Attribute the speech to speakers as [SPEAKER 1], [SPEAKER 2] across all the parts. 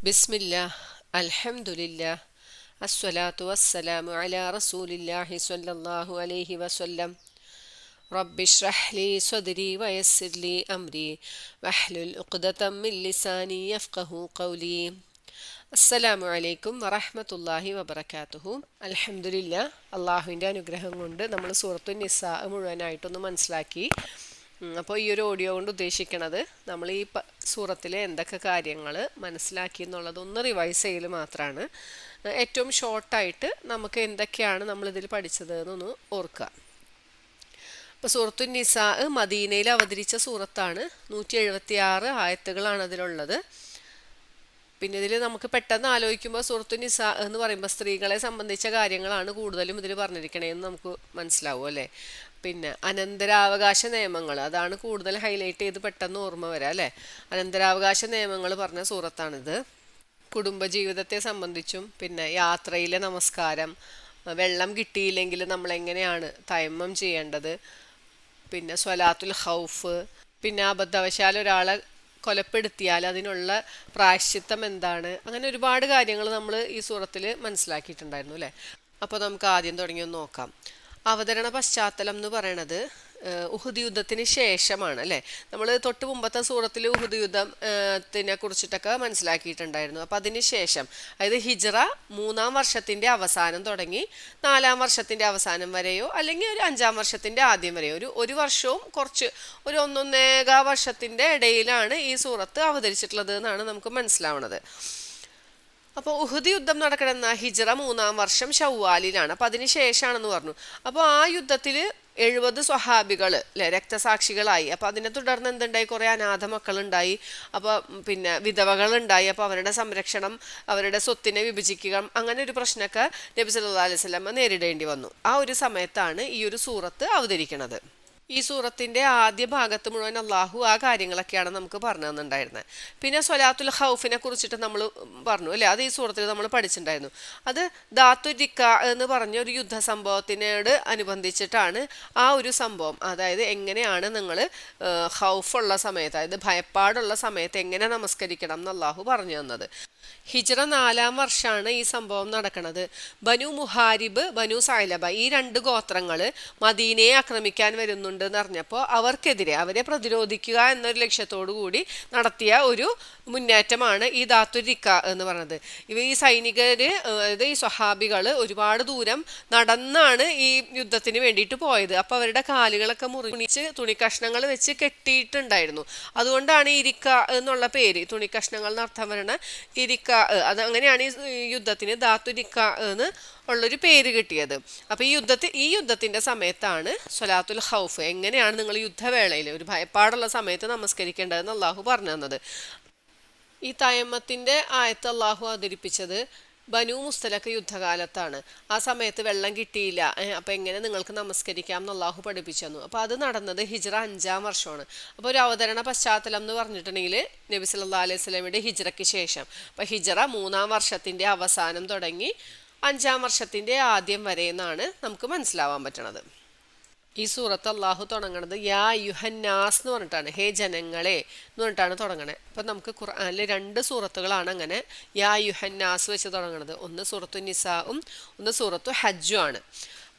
[SPEAKER 1] ബിസ്മില്ലാ അൽഹംദുലില്ലാ അസ്സലാത്തു വസ്സലാമു അലാ റസൂലില്ലാഹി സ്വല്ലല്ലാഹു അലൈഹി വസല്ലം റബ്ബിശ്റഹ് ലി സ്വദ്രി വയസ്സിർ ലി അംരി വഹ്ലുൽ ഉഖ്ദതം മിൻ ലിസാനി യഫ്ഖഹു ഖൗലി. അസ്സലാമു അലൈക്കും വറഹ്മത്തുള്ളാഹി വബറകാതുഹു. അൽഹംദുലില്ലാ, അള്ളാഹുവിൻ്റെ അനുഗ്രഹം കൊണ്ട് നമ്മൾ സൂറത്തു നിസാ മുഴുവനായിട്ടൊന്ന് മനസ്സിലാക്കി. അപ്പോൾ ഈ ഒരു ഓഡിയോ കൊണ്ട് ഉദ്ദേശിക്കണത് നമ്മൾ ഈ സൂറത്തിലെ എന്തൊക്കെ കാര്യങ്ങൾ മനസ്സിലാക്കി എന്നുള്ളത് ഒന്ന് റിവൈസ് ചെയ്യൽ മാത്രമാണ്. ഏറ്റവും ഷോർട്ടായിട്ട് നമുക്ക് എന്തൊക്കെയാണ് നമ്മളിതിൽ പഠിച്ചത് എന്നൊന്ന് ഓർക്കുക. ഇപ്പോൾ സൂറത്തു നിസാ മദീനയിൽ അവതരിച്ച സൂറത്താണ്. 176 ആയത്തുകളാണ് അതിലുള്ളത്. പിന്നെ ഇതിൽ നമുക്ക് പെട്ടെന്ന് ആലോചിക്കുമ്പോൾ സൂറത്തു നിസാ എന്ന് പറയുമ്പോൾ സ്ത്രീകളെ സംബന്ധിച്ച കാര്യങ്ങളാണ് കൂടുതലും ഇതിൽ പറഞ്ഞിരിക്കണേന്ന് നമുക്ക് മനസ്സിലാവും അല്ലേ. പിന്നെ അനന്തരാവകാശ നിയമങ്ങൾ, അതാണ് കൂടുതൽ ഹൈലൈറ്റ് ചെയ്ത് പെട്ടെന്ന് ഓർമ്മ വരാം അല്ലേ. അനന്തരാവകാശ നിയമങ്ങൾ പറഞ്ഞ സൂറത്താണിത്. കുടുംബജീവിതത്തെ സംബന്ധിച്ചും പിന്നെ യാത്രയിലെ നമസ്കാരം, വെള്ളം കിട്ടിയില്ലെങ്കിൽ നമ്മൾ എങ്ങനെയാണ് തയമ്മം ചെയ്യേണ്ടത്, പിന്നെ സ്വലാത്തുൽ ഖൗഫ്, പിന്നെ അബദ്ധവശാൽ ഒരാളെ കൊലപ്പെടുത്തിയാൽ അതിനുള്ള പ്രായശ്ചിത്തം എന്താണ്, അങ്ങനെ ഒരുപാട് കാര്യങ്ങൾ നമ്മൾ ഈ സൂറത്തിൽ മനസ്സിലാക്കിയിട്ടുണ്ടായിരുന്നു അല്ലേ. അപ്പോൾ നമുക്ക് ആദ്യം തുടങ്ങി ഒന്ന് നോക്കാം. അവതരണ പശ്ചാത്തലം എന്ന് പറയണത് ഉഹുദ് യുദ്ധത്തിന് ശേഷമാണ് അല്ലേ. നമ്മൾ തൊട്ട് മുമ്പത്തെ സൂറത്തിൽ ഉഹുദ് യുദ്ധത്തിനെ കുറിച്ചിട്ടൊക്കെ മനസ്സിലാക്കിയിട്ടുണ്ടായിരുന്നു. അപ്പം അതിന് ശേഷം, അതായത് ഹിജ്റ 3-ാം വർഷത്തിൻ്റെ അവസാനം തുടങ്ങി 4-ാം വർഷത്തിൻ്റെ അവസാനം വരെയോ അല്ലെങ്കിൽ ഒരു 5-ാം വർഷത്തിൻ്റെ ആദ്യം വരെയോ ഒരു വർഷവും കുറച്ച് ഒരു 1.25 വർഷത്തിൻ്റെ ഇടയിലാണ് ഈ സൂറത്ത് അവതരിച്ചിട്ടുള്ളത് എന്നാണ് നമുക്ക് മനസ്സിലാവുന്നത്. അപ്പോൾ ഉഹുദ് യുദ്ധം നടക്കണമെന്ന ഹിജ്റ 3-ാം വർഷം ഷവ്വാലിലാണ്. അപ്പം അതിന് ശേഷമാണെന്ന് പറഞ്ഞു. അപ്പോൾ ആ യുദ്ധത്തിൽ 70 സ്വഹാബികൾ അല്ലെ രക്തസാക്ഷികളായി. അപ്പോൾ അതിനെ തുടർന്ന് എന്തുണ്ടായി, കുറേ അനാഥ മക്കളുണ്ടായി. അപ്പോൾ പിന്നെ വിധവകളുണ്ടായി. അപ്പോൾ അവരുടെ സംരക്ഷണം, അവരുടെ സ്വത്തിനെ വിഭജിക്കുക, അങ്ങനെ ഒരു പ്രശ്നമൊക്കെ നബി സല്ലല്ലാഹു അലൈഹി വസല്ലം നേരിടേണ്ടി വന്നു. ആ ഒരു സമയത്താണ് ഈ ഒരു സൂറത്ത് അവതരിക്കുന്നത്. ഈ സൂറത്തിൻ്റെ ആദ്യ ഭാഗത്ത് മുഴുവൻ അള്ളാഹു ആ കാര്യങ്ങളൊക്കെയാണ് നമുക്ക് പറഞ്ഞു തന്നിട്ടുണ്ടായിരുന്നത്. പിന്നെ സ്വലാത്തുൽ ഖൗഫിനെ കുറിച്ചിട്ട് നമ്മൾ പറഞ്ഞു അല്ലേ, അത് ഈ സൂറത്തിൽ നമ്മൾ പഠിച്ചിട്ടുണ്ടായിരുന്നു. അത് ദാത്തുരിക്ക എന്ന് പറഞ്ഞ ഒരു യുദ്ധ സംഭവത്തിനോട് അനുബന്ധിച്ചിട്ടാണ് ആ ഒരു സംഭവം. അതായത് എങ്ങനെയാണ് നിങ്ങൾ ഖൗഫുള്ള സമയത്ത്, അതായത് ഭയപ്പാടുള്ള സമയത്ത് എങ്ങനെ നമസ്കരിക്കണം എന്ന് അള്ളാഹു പറഞ്ഞു തന്നത്. ഹിജ്റ 4-ാം വർഷമാണ് ഈ സംഭവം നടക്കുന്നത്. ബനു മുഹാരിബ്, ബനു സഅലബ, ഈ 2 ഗോത്രങ്ങൾ മദീനയെ ആക്രമിക്കാൻ വരുന്നുണ്ട് എന്ന് അറിഞ്ഞപ്പോൾ അവർക്കെതിരെ അവരെ പ്രതിരോധിക്കുക എന്നൊരു ലക്ഷ്യത്തോടു കൂടി നടത്തിയ ഒരു മുന്നേറ്റമാണ് ഈ ദാത്തുരിക്ക എന്ന് പറയുന്നത്. ഈ സൈനികർ, അതായത് ഈ സ്വഹാബികൾ ഒരുപാട് ദൂരം നടന്നാണ് ഈ യുദ്ധത്തിന് വേണ്ടിയിട്ട് പോയത്. അപ്പോൾ അവരുടെ കാലുകളൊക്കെ മുറിച്ച് തുണിക്കഷ്ണങ്ങൾ വെച്ച് കെട്ടിയിട്ടുണ്ടായിരുന്നു. അതുകൊണ്ടാണ് ഇരിക്ക എന്നുള്ള പേര്, തുണിക്കഷ്ണങ്ങൾ എന്നർത്ഥം വരണ ഇരിക്ക, അത് അങ്ങനെയാണ് ഈ യുദ്ധത്തിന് ദാത്തുരിക്ക എന്ന് ഉള്ളൊരു പേര് കിട്ടിയത്. അപ്പോൾ ഈ യുദ്ധത്തിൻ്റെ സമയത്താണ് സ്വലാത്തുൽ ഖൗഫ്, എങ്ങനെയാണ് നിങ്ങൾ യുദ്ധവേളയിൽ ഒരു ഭയപ്പാടുള്ള സമയത്ത് നമസ്കരിക്കേണ്ടതെന്ന് അള്ളാഹു പറഞ്ഞു തന്നത്. ഈ തയമ്മത്തിൻ്റെ ആയത്ത് അള്ളാഹു അവതരിപ്പിച്ചത് ബനു മുസ്തലക്ക് യുദ്ധകാലത്താണ്. ആ സമയത്ത് വെള്ളം കിട്ടിയില്ല, അപ്പോൾ എങ്ങനെ നിങ്ങൾക്ക് നമസ്കരിക്കാം എന്ന് അള്ളാഹു പഠിപ്പിച്ചു തന്നു. അപ്പോൾ അത് നടന്നത് ഹിജ്റ 5-ാം വർഷമാണ്. അപ്പോൾ ഒരു അവതരണ പശ്ചാത്തലം എന്ന് പറഞ്ഞിട്ടുണ്ടെങ്കിൽ നബി സല്ലല്ലാഹു അലൈഹി വസല്ലമയുടെ ഹിജ്റയ്ക്ക് ശേഷം, അപ്പോൾ ഹിജ്റ 3-ാം വർഷത്തിൻ്റെ അവസാനം തുടങ്ങി 5-ാം വർഷത്തിൻ്റെ ആദ്യം വരെ എന്നാണ് നമുക്ക് മനസ്സിലാവാൻ പറ്റണത്. ഈ സൂറത്ത് അള്ളാഹു തുടങ്ങണത് യാ യുഹന്നാസ് എന്ന് പറഞ്ഞിട്ടാണ്, ഹേ ജനങ്ങളെ എന്ന് പറഞ്ഞിട്ടാണ് തുടങ്ങണത്. അപ്പം നമുക്ക് ഖുർആനിൽ 2 സൂറത്തുകളാണ് അങ്ങനെ യാ യുഹന്നാസ് വെച്ച് തുടങ്ങണത്. ഒന്ന് സൂറത്തു നിസാഉം ഒന്ന് സൂറത്തു ഹജ്ജും ആണ്.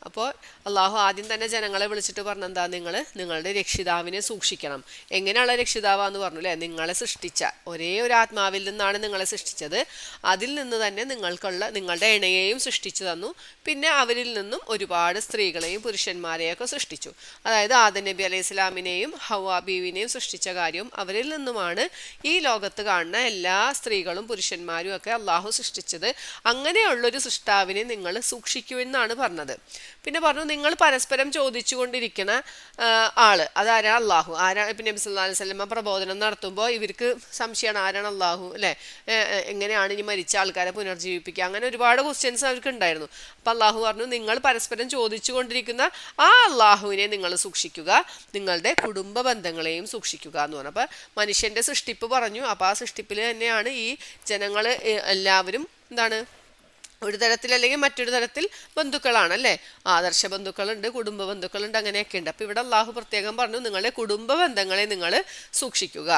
[SPEAKER 1] അപ്പോൾ അള്ളാഹു ആദ്യം തന്നെ ജനങ്ങളെ വിളിച്ചിട്ട് പറഞ്ഞെന്താ, നിങ്ങൾ നിങ്ങളുടെ രക്ഷിതാവിനെ സൂക്ഷിക്കണം. എങ്ങനെയുള്ള രക്ഷിതാവാന്ന് പറഞ്ഞു അല്ലേ, നിങ്ങളെ സൃഷ്ടിച്ച ഒരേ ഒരു ആത്മാവിൽ നിന്നാണ് നിങ്ങളെ സൃഷ്ടിച്ചത്. അതിൽ നിന്ന് തന്നെ നിങ്ങളുടെ ഇണയെയും സൃഷ്ടിച്ചു തന്നു. പിന്നെ അവരിൽ നിന്നും ഒരുപാട് സ്ത്രീകളെയും പുരുഷന്മാരെയൊക്കെ സൃഷ്ടിച്ചു. അതായത് ആദം നബി അലൈഹി സ്വലാമിനെയും ഹവ്വാ ബീവിനെയും സൃഷ്ടിച്ച കാര്യവും അവരിൽ നിന്നുമാണ് ഈ ലോകത്ത് കാണുന്ന എല്ലാ സ്ത്രീകളും പുരുഷന്മാരും ഒക്കെ അള്ളാഹു സൃഷ്ടിച്ചത്. അങ്ങനെയുള്ളൊരു സൃഷ്ടാവിനെ നിങ്ങൾ സൂക്ഷിക്കുമെന്നാണ് പറഞ്ഞത്. പിന്നെ പറഞ്ഞു, നിങ്ങൾ പരസ്പരം ചോദിച്ചു കൊണ്ടിരിക്കുന്ന ആള് അതാരാ, അള്ളാഹു. ഇപ്പം നബി സല്ലല്ലാഹു അലൈഹി വസല്ലം പ്രബോധനം നടത്തുമ്പോൾ ഇവർക്ക് സംശയമാണ്, ആരാണ് അള്ളാഹു അല്ലേ, എങ്ങനെയാണ് ഇനി മരിച്ച ആൾക്കാരെ പുനർജീവിപ്പിക്കുക, അങ്ങനെ ഒരുപാട് ക്വസ്റ്റ്യൻസ് അവർക്ക് ഉണ്ടായിരുന്നു. അപ്പം അള്ളാഹു പറഞ്ഞു, നിങ്ങൾ പരസ്പരം ചോദിച്ചു കൊണ്ടിരിക്കുന്ന ആ അള്ളാഹുവിനെ നിങ്ങൾ സൂക്ഷിക്കുക, നിങ്ങളുടെ കുടുംബ ബന്ധങ്ങളെയും സൂക്ഷിക്കുക എന്ന് പറഞ്ഞു. അപ്പം മനുഷ്യൻ്റെ സൃഷ്ടിപ്പ് പറഞ്ഞു. അപ്പോൾ ആ സൃഷ്ടിപ്പിൽ തന്നെയാണ് ഈ ജനങ്ങൾ എല്ലാവരും എന്താണ്, ഒരു തരത്തിൽ അല്ലെങ്കിൽ മറ്റൊരു തരത്തിൽ ബന്ധുക്കളാണല്ലേ. ആദർശ ബന്ധുക്കളുണ്ട്, കുടുംബ ബന്ധുക്കളുണ്ട്, അങ്ങനെയൊക്കെ ഉണ്ട്. അപ്പോൾ ഇവിടെ അള്ളാഹു പ്രത്യേകം പറഞ്ഞു, നിങ്ങളുടെ കുടുംബ ബന്ധങ്ങളെ നിങ്ങൾ സൂക്ഷിക്കുക.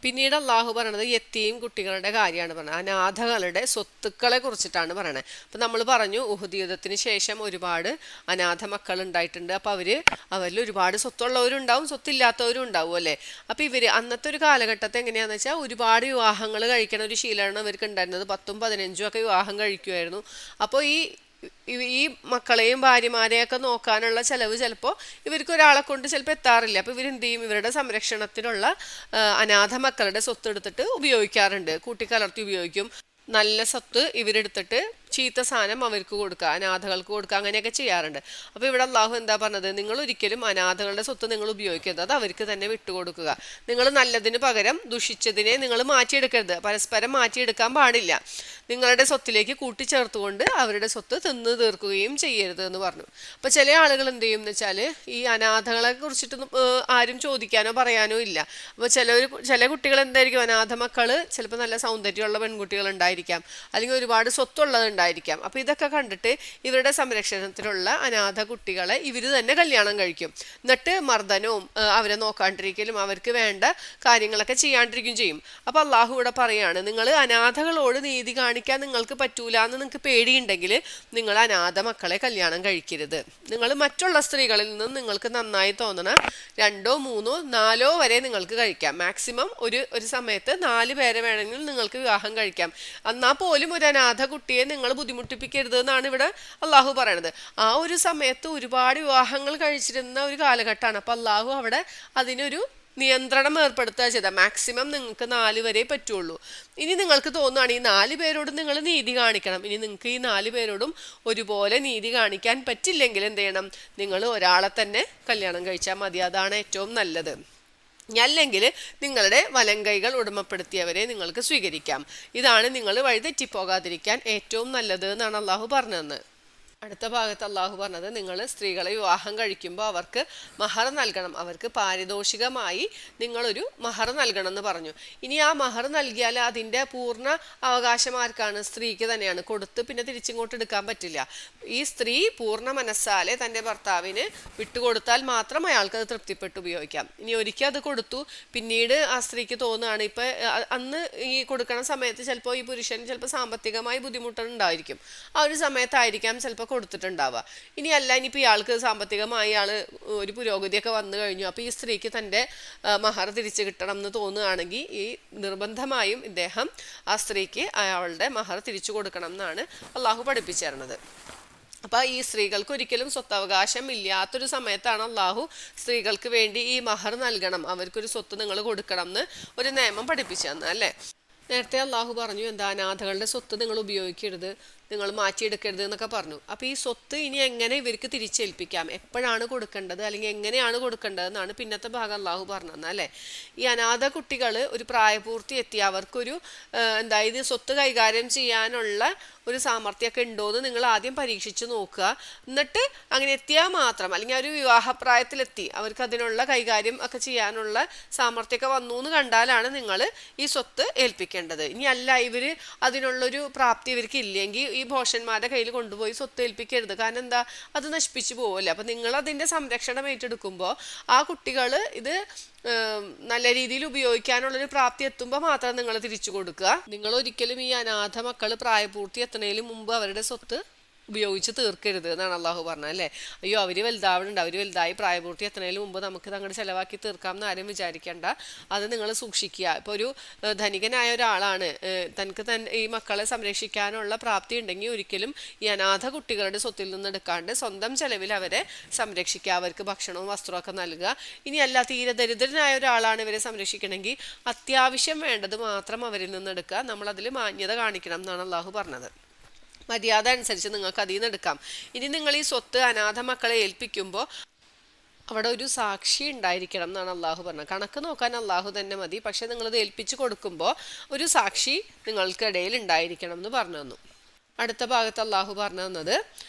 [SPEAKER 1] പിന്നീട് അള്ളാഹു പറയണത് യത്തീം കുട്ടികളുടെ കാര്യമാണ് പറയുന്നത്, അനാഥകളുടെ സ്വത്തുക്കളെ കുറിച്ചിട്ടാണ് പറയണത്. അപ്പം നമ്മൾ പറഞ്ഞു ഉഹുദ് യുദ്ധത്തിന് ശേഷം ഒരുപാട് അനാഥ മക്കൾ ഉണ്ടായിട്ടുണ്ട്. അപ്പം അവരിൽ ഒരുപാട് സ്വത്തുള്ളവരുണ്ടാവും, സ്വത്തില്ലാത്തവരും ഉണ്ടാവും അല്ലേ. അപ്പം ഇവർ അന്നത്തെ ഒരു കാലഘട്ടത്തെ എങ്ങനെയാണെന്ന് വെച്ചാൽ ഒരുപാട് വിവാഹങ്ങൾ കഴിക്കണ ഒരു ശീലമാണ് ഇവർക്ക് ഉണ്ടായിരുന്നത്. 10ഉം 15ഉം ഒക്കെ വിവാഹം കഴിക്കുമായിരുന്നു. അപ്പോൾ ഈ മക്കളെയും ഭാര്യമാരെയൊക്കെ നോക്കാനുള്ള ചെലവ് ചിലപ്പോൾ ഇവർക്ക് ഒരാളെ കൊണ്ട് ചിലപ്പോൾ എത്താറില്ല. അപ്പോൾ ഇവരെന്ത് ചെയ്യും, ഇവരുടെ സംരക്ഷണത്തിനുള്ള അനാഥ മക്കളുടെ സ്വത്ത് എടുത്തിട്ട് ഉപയോഗിക്കാറുണ്ട്, കൂട്ടിക്കലർത്തി ഉപയോഗിക്കും. നല്ല സ്വത്ത് ഇവരെടുത്തിട്ട് ചീത്ത സാധനം അവർക്ക് കൊടുക്കുക, അനാഥകൾക്ക് കൊടുക്കുക, അങ്ങനെയൊക്കെ ചെയ്യാറുണ്ട്. അപ്പോൾ ഇവിടെ അള്ളാഹു എന്താ പറഞ്ഞത്, നിങ്ങൾ ഒരിക്കലും അനാഥകളുടെ സ്വത്ത് നിങ്ങൾ ഉപയോഗിക്കരുത്, അത് അവർക്ക് തന്നെ വിട്ടുകൊടുക്കുക. നിങ്ങൾ നല്ലതിന് പകരം ദുഷിച്ചതിനെ നിങ്ങൾ മാറ്റിയെടുക്കരുത്, പരസ്പരം മാറ്റിയെടുക്കാൻ പാടില്ല. നിങ്ങളുടെ സ്വത്തിലേക്ക് കൂട്ടിച്ചേർത്തുകൊണ്ട് അവരുടെ സ്വത്ത് തിന്നു തീർക്കുകയും ചെയ്യരുത് എന്ന് പറഞ്ഞു. അപ്പോൾ ചില ആളുകൾ എന്ത് ചെയ്യും എന്ന് വെച്ചാൽ ഈ അനാഥകളെ കുറിച്ചിട്ടൊന്നും ആരും ചോദിക്കാനോ പറയാനോ ഇല്ല. അപ്പോൾ ചില കുട്ടികൾ എന്തായിരിക്കും, അനാഥ മക്കൾ ചിലപ്പോൾ നല്ല സൗന്ദര്യമുള്ള പെൺകുട്ടികൾ ഉണ്ടായിരിക്കാം, അല്ലെങ്കിൽ ഒരുപാട് സ്വത്തുള്ളതുണ്ടായിരിക്കാം. അപ്പോൾ ഇതൊക്കെ കണ്ടിട്ട് ഇവരുടെ സംരക്ഷണത്തിലുള്ള അനാഥ കുട്ടികളെ ഇവർ തന്നെ കല്യാണം കഴിക്കും. എന്നിട്ട് മർദ്ദനവും അവരെ നോക്കാണ്ടിരിക്കലും അവർക്ക് വേണ്ട കാര്യങ്ങളൊക്കെ ചെയ്യാണ്ടിരിക്കുകയും ചെയ്യും. അപ്പോൾ അള്ളാഹു ഇവിടെ പറയാണ്, നിങ്ങൾ അനാഥകളോട് നീതി കാണിക്കാൻ നിങ്ങൾക്ക് പറ്റൂല എന്ന് നിങ്ങൾക്ക് പേടിയുണ്ടെങ്കിൽ നിങ്ങൾ അനാഥ മക്കളെ കല്യാണം കഴിക്കരുത്. നിങ്ങൾ മറ്റുള്ള സ്ത്രീകളിൽ നിന്നും നിങ്ങൾക്ക് നന്നായി തോന്നണ 2, 3, 4 വരെ നിങ്ങൾക്ക് കഴിക്കാം. മാക്സിമം ഒരു സമയത്ത് 4 പേരെ വേണമെങ്കിൽ നിങ്ങൾക്ക് വിവാഹം കഴിക്കാം. എന്നാൽ പോലും ഒരു അനാഥ കുട്ടിയെ നിങ്ങൾ ബുദ്ധിമുട്ടിപ്പിക്കരുത് എന്നാണ് ഇവിടെ അള്ളാഹു പറയണത്. ആ ഒരു സമയത്ത് ഒരുപാട് വിവാഹങ്ങൾ കഴിച്ചിരുന്ന ഒരു കാലഘട്ടമാണ്. അപ്പം അള്ളാഹു അവിടെ അതിനൊരു നിയന്ത്രണം ഏർപ്പെടുത്തുക ചെയ്ത, മാക്സിമം നിങ്ങൾക്ക് 4 വരെ പറ്റുള്ളൂ. ഇനി നിങ്ങൾക്ക് തോന്നുകയാണ് ഈ 4 പേരോടും നിങ്ങൾ നീതി കാണിക്കണം, ഇനി നിങ്ങൾക്ക് ഈ 4 പേരോടും ഒരുപോലെ നീതി കാണിക്കാൻ പറ്റില്ലെങ്കിൽ എന്ത് ചെയ്യണം, നിങ്ങൾ ഒരാളെ തന്നെ കല്യാണം കഴിച്ചാൽ മതി, അതാണ് ഏറ്റവും നല്ലത്. അല്ലെങ്കിൽ നിങ്ങളുടെ വലങ്കൈകൾ ഉടമപ്പെടുത്തിയവരെ നിങ്ങൾക്ക് സ്വീകരിക്കാം. ഇതാണ് നിങ്ങൾ വഴിതെറ്റിപ്പോകാതിരിക്കാൻ ഏറ്റവും നല്ലത് എന്നാണ് അള്ളാഹു പറഞ്ഞതെന്ന്. അടുത്ത ഭാഗത്ത് അള്ളാഹു പറഞ്ഞത്, നിങ്ങൾ സ്ത്രീകളെ വിവാഹം കഴിക്കുമ്പോൾ അവർക്ക് മഹർ നൽകണം, അവർക്ക് പാരിതോഷികമായി നിങ്ങളൊരു മഹർ നൽകണം എന്ന് പറഞ്ഞു. ഇനി ആ മഹർ നൽകിയാൽ അതിൻ്റെ പൂർണ്ണ അവകാശം ആർക്കാണ്, സ്ത്രീക്ക് തന്നെയാണ്. കൊടുത്ത് പിന്നെ തിരിച്ചിങ്ങോട്ട് എടുക്കാൻ പറ്റില്ല. ഈ സ്ത്രീ പൂർണ്ണ മനസ്സാലെ തൻ്റെ ഭർത്താവിന് വിട്ടുകൊടുത്താൽ മാത്രം അയാൾക്ക് അത് തൃപ്തിപ്പെട്ട് ഉപയോഗിക്കാം. ഇനി ഒരിക്കൽ അത് കൊടുത്തു, പിന്നീട് ആ സ്ത്രീക്ക് തോന്നുകയാണ്, ഇപ്പം അന്ന് ഈ കൊടുക്കണ സമയത്ത് ചിലപ്പോൾ ഈ പുരുഷൻ ചിലപ്പോൾ സാമ്പത്തികമായി ബുദ്ധിമുട്ടുണ്ടായിരിക്കും, ആ ഒരു സമയത്തായിരിക്കാം ചിലപ്പോൾ കൊടുത്തിട്ടുണ്ടാവുക. ഇനിയല്ല, ഇനിയിപ്പോൾ ഇയാൾക്ക് സാമ്പത്തികമായി ഇയാൾ ഒരു പുരോഗതിയൊക്കെ വന്നു കഴിഞ്ഞു, അപ്പോൾ ഈ സ്ത്രീക്ക് തൻ്റെ മഹർ തിരിച്ചു കിട്ടണം എന്ന് തോന്നുകയാണെങ്കിൽ ഈ നിർബന്ധമായും ഇദ്ദേഹം ആ സ്ത്രീക്ക് അയാളുടെ മഹർ തിരിച്ചു കൊടുക്കണം എന്നാണ് അള്ളാഹു പഠിപ്പിച്ചു തരുന്നത്. അപ്പോൾ ഈ സ്ത്രീകൾക്ക് ഒരിക്കലും സ്വത്തവകാശം ഇല്ലാത്തൊരു സമയത്താണ് അള്ളാഹു സ്ത്രീകൾക്ക് വേണ്ടി ഈ മഹർ നൽകണം, അവർക്കൊരു സ്വത്ത് നിങ്ങൾ കൊടുക്കണം എന്ന് ഒരു നിയമം പഠിപ്പിച്ചു തന്നു അല്ലേ. നേരത്തെ അള്ളാഹു പറഞ്ഞു, എന്താ അനാഥകളുടെ സ്വത്ത് നിങ്ങൾ ഉപയോഗിക്കരുത്, നിങ്ങൾ മാറ്റിയെടുക്കരുത് എന്നൊക്കെ പറഞ്ഞു. അപ്പോൾ ഈ സ്വത്ത് ഇനി എങ്ങനെ ഇവർക്ക് തിരിച്ചേൽപ്പിക്കാം, എപ്പോഴാണ് കൊടുക്കേണ്ടത്, അല്ലെങ്കിൽ എങ്ങനെയാണ് കൊടുക്കേണ്ടതെന്നാണ് പിന്നത്തെ ഭാഗം അള്ളാഹു പറഞ്ഞത് അല്ലേ. ഈ അനാഥ കുട്ടികൾ ഒരു പ്രായപൂർത്തി എത്തി അവർക്കൊരു ഇത് സ്വത്ത് കൈകാര്യം ചെയ്യാനുള്ള ഒരു സാമർഥ്യമൊക്കെ ഉണ്ടോയെന്ന് നിങ്ങൾ ആദ്യം പരീക്ഷിച്ച് നോക്കുക. എന്നിട്ട് അങ്ങനെ എത്തിയാൽ മാത്രം, അല്ലെങ്കിൽ ഒരു വിവാഹപ്രായത്തിലെത്തി അവർക്ക് അതിനുള്ള കൈകാര്യം ഒക്കെ ചെയ്യാനുള്ള സാമർഥ്യമൊക്കെ വന്നു എന്ന് കണ്ടാലാണ് നിങ്ങൾ ഈ സ്വത്ത് ഏൽപ്പിക്കേണ്ടത്. ഇനി അല്ല, ഇവർ അതിനുള്ളൊരു പ്രാപ്തി ഇവർക്ക് ഇല്ലെങ്കിൽ ഈ ഭോഷന്മാരുടെ കയ്യിൽ കൊണ്ടുപോയി സ്വത്ത് ഏൽപ്പിക്കരുത്. കാരണം എന്താ, അത് നശിപ്പിച്ചു പോവല്ലേ. അപ്പം നിങ്ങൾ അതിൻ്റെ സംരക്ഷണം ഏറ്റെടുക്കുമ്പോൾ ആ കുട്ടികൾ ഇത് നല്ല രീതിയിൽ ഉപയോഗിക്കാനുള്ളൊരു പ്രാപ്തി എത്തുമ്പോൾ മാത്രം നിങ്ങൾ തിരിച്ചു കൊടുക്കുക. നിങ്ങൾ ഒരിക്കലും ഈ അനാഥ മക്കൾ പ്രായപൂർത്തി എത്തുന്നതിന് മുമ്പ് അവരുടെ സ്വത്ത് ഉപയോഗിച്ച് തീർക്കരുത് എന്നാണ് അള്ളാഹു പറഞ്ഞത് അല്ലേ. അയ്യോ അവർ വലുതാവുന്നുണ്ട്, അവർ വലുതായി പ്രായപൂർത്തി എത്തുന്നതിന് മുമ്പ് നമുക്ക് അങ്ങോട്ട് ചിലവാക്കി തീർക്കാം എന്ന് ആരും വിചാരിക്കേണ്ട, അത് നിങ്ങൾ സൂക്ഷിക്കുക. ഇപ്പോൾ ഒരു ധനികനായ ഒരാളാണ്, തനിക്ക് ഈ മക്കളെ സംരക്ഷിക്കാനുള്ള പ്രാപ്തി ഉണ്ടെങ്കിൽ ഒരിക്കലും ഈ അനാഥ കുട്ടികളുടെ സ്വത്തിൽ നിന്ന് എടുക്കാണ്ട് സ്വന്തം ചെലവിൽ അവരെ സംരക്ഷിക്കുക, അവർക്ക് ഭക്ഷണവും വസ്ത്രമൊക്കെ നൽകുക. ഇനി അല്ല, തീരെ ദരിദ്രനായ ഒരാളാണ് ഇവരെ സംരക്ഷിക്കണമെങ്കിൽ അത്യാവശ്യം വേണ്ടത് മാത്രം അവരിൽ നിന്ന് എടുക്കുക, നമ്മളതിൽ മാന്യത കാണിക്കണം എന്നാണ് അള്ളാഹു പറഞ്ഞത്. മര്യാദ അനുസരിച്ച് നിങ്ങൾക്ക് അതിൽ നിന്ന് എടുക്കാം. ഇനി നിങ്ങൾ ഈ സ്വത്ത് അനാഥ മക്കളെ ഏൽപ്പിക്കുമ്പോൾ അവിടെ ഒരു സാക്ഷി ഉണ്ടായിരിക്കണം എന്നാണ് അള്ളാഹു പറഞ്ഞത്. കണക്ക് നോക്കാൻ അള്ളാഹു തന്നെ മതി, പക്ഷെ നിങ്ങളിത് ഏൽപ്പിച്ചു കൊടുക്കുമ്പോൾ ഒരു സാക്ഷി നിങ്ങൾക്കിടയിൽ ഉണ്ടായിരിക്കണം എന്ന് പറഞ്ഞു തന്നു. അടുത്ത ഭാഗത്ത് അള്ളാഹു പറഞ്ഞു തന്നത്,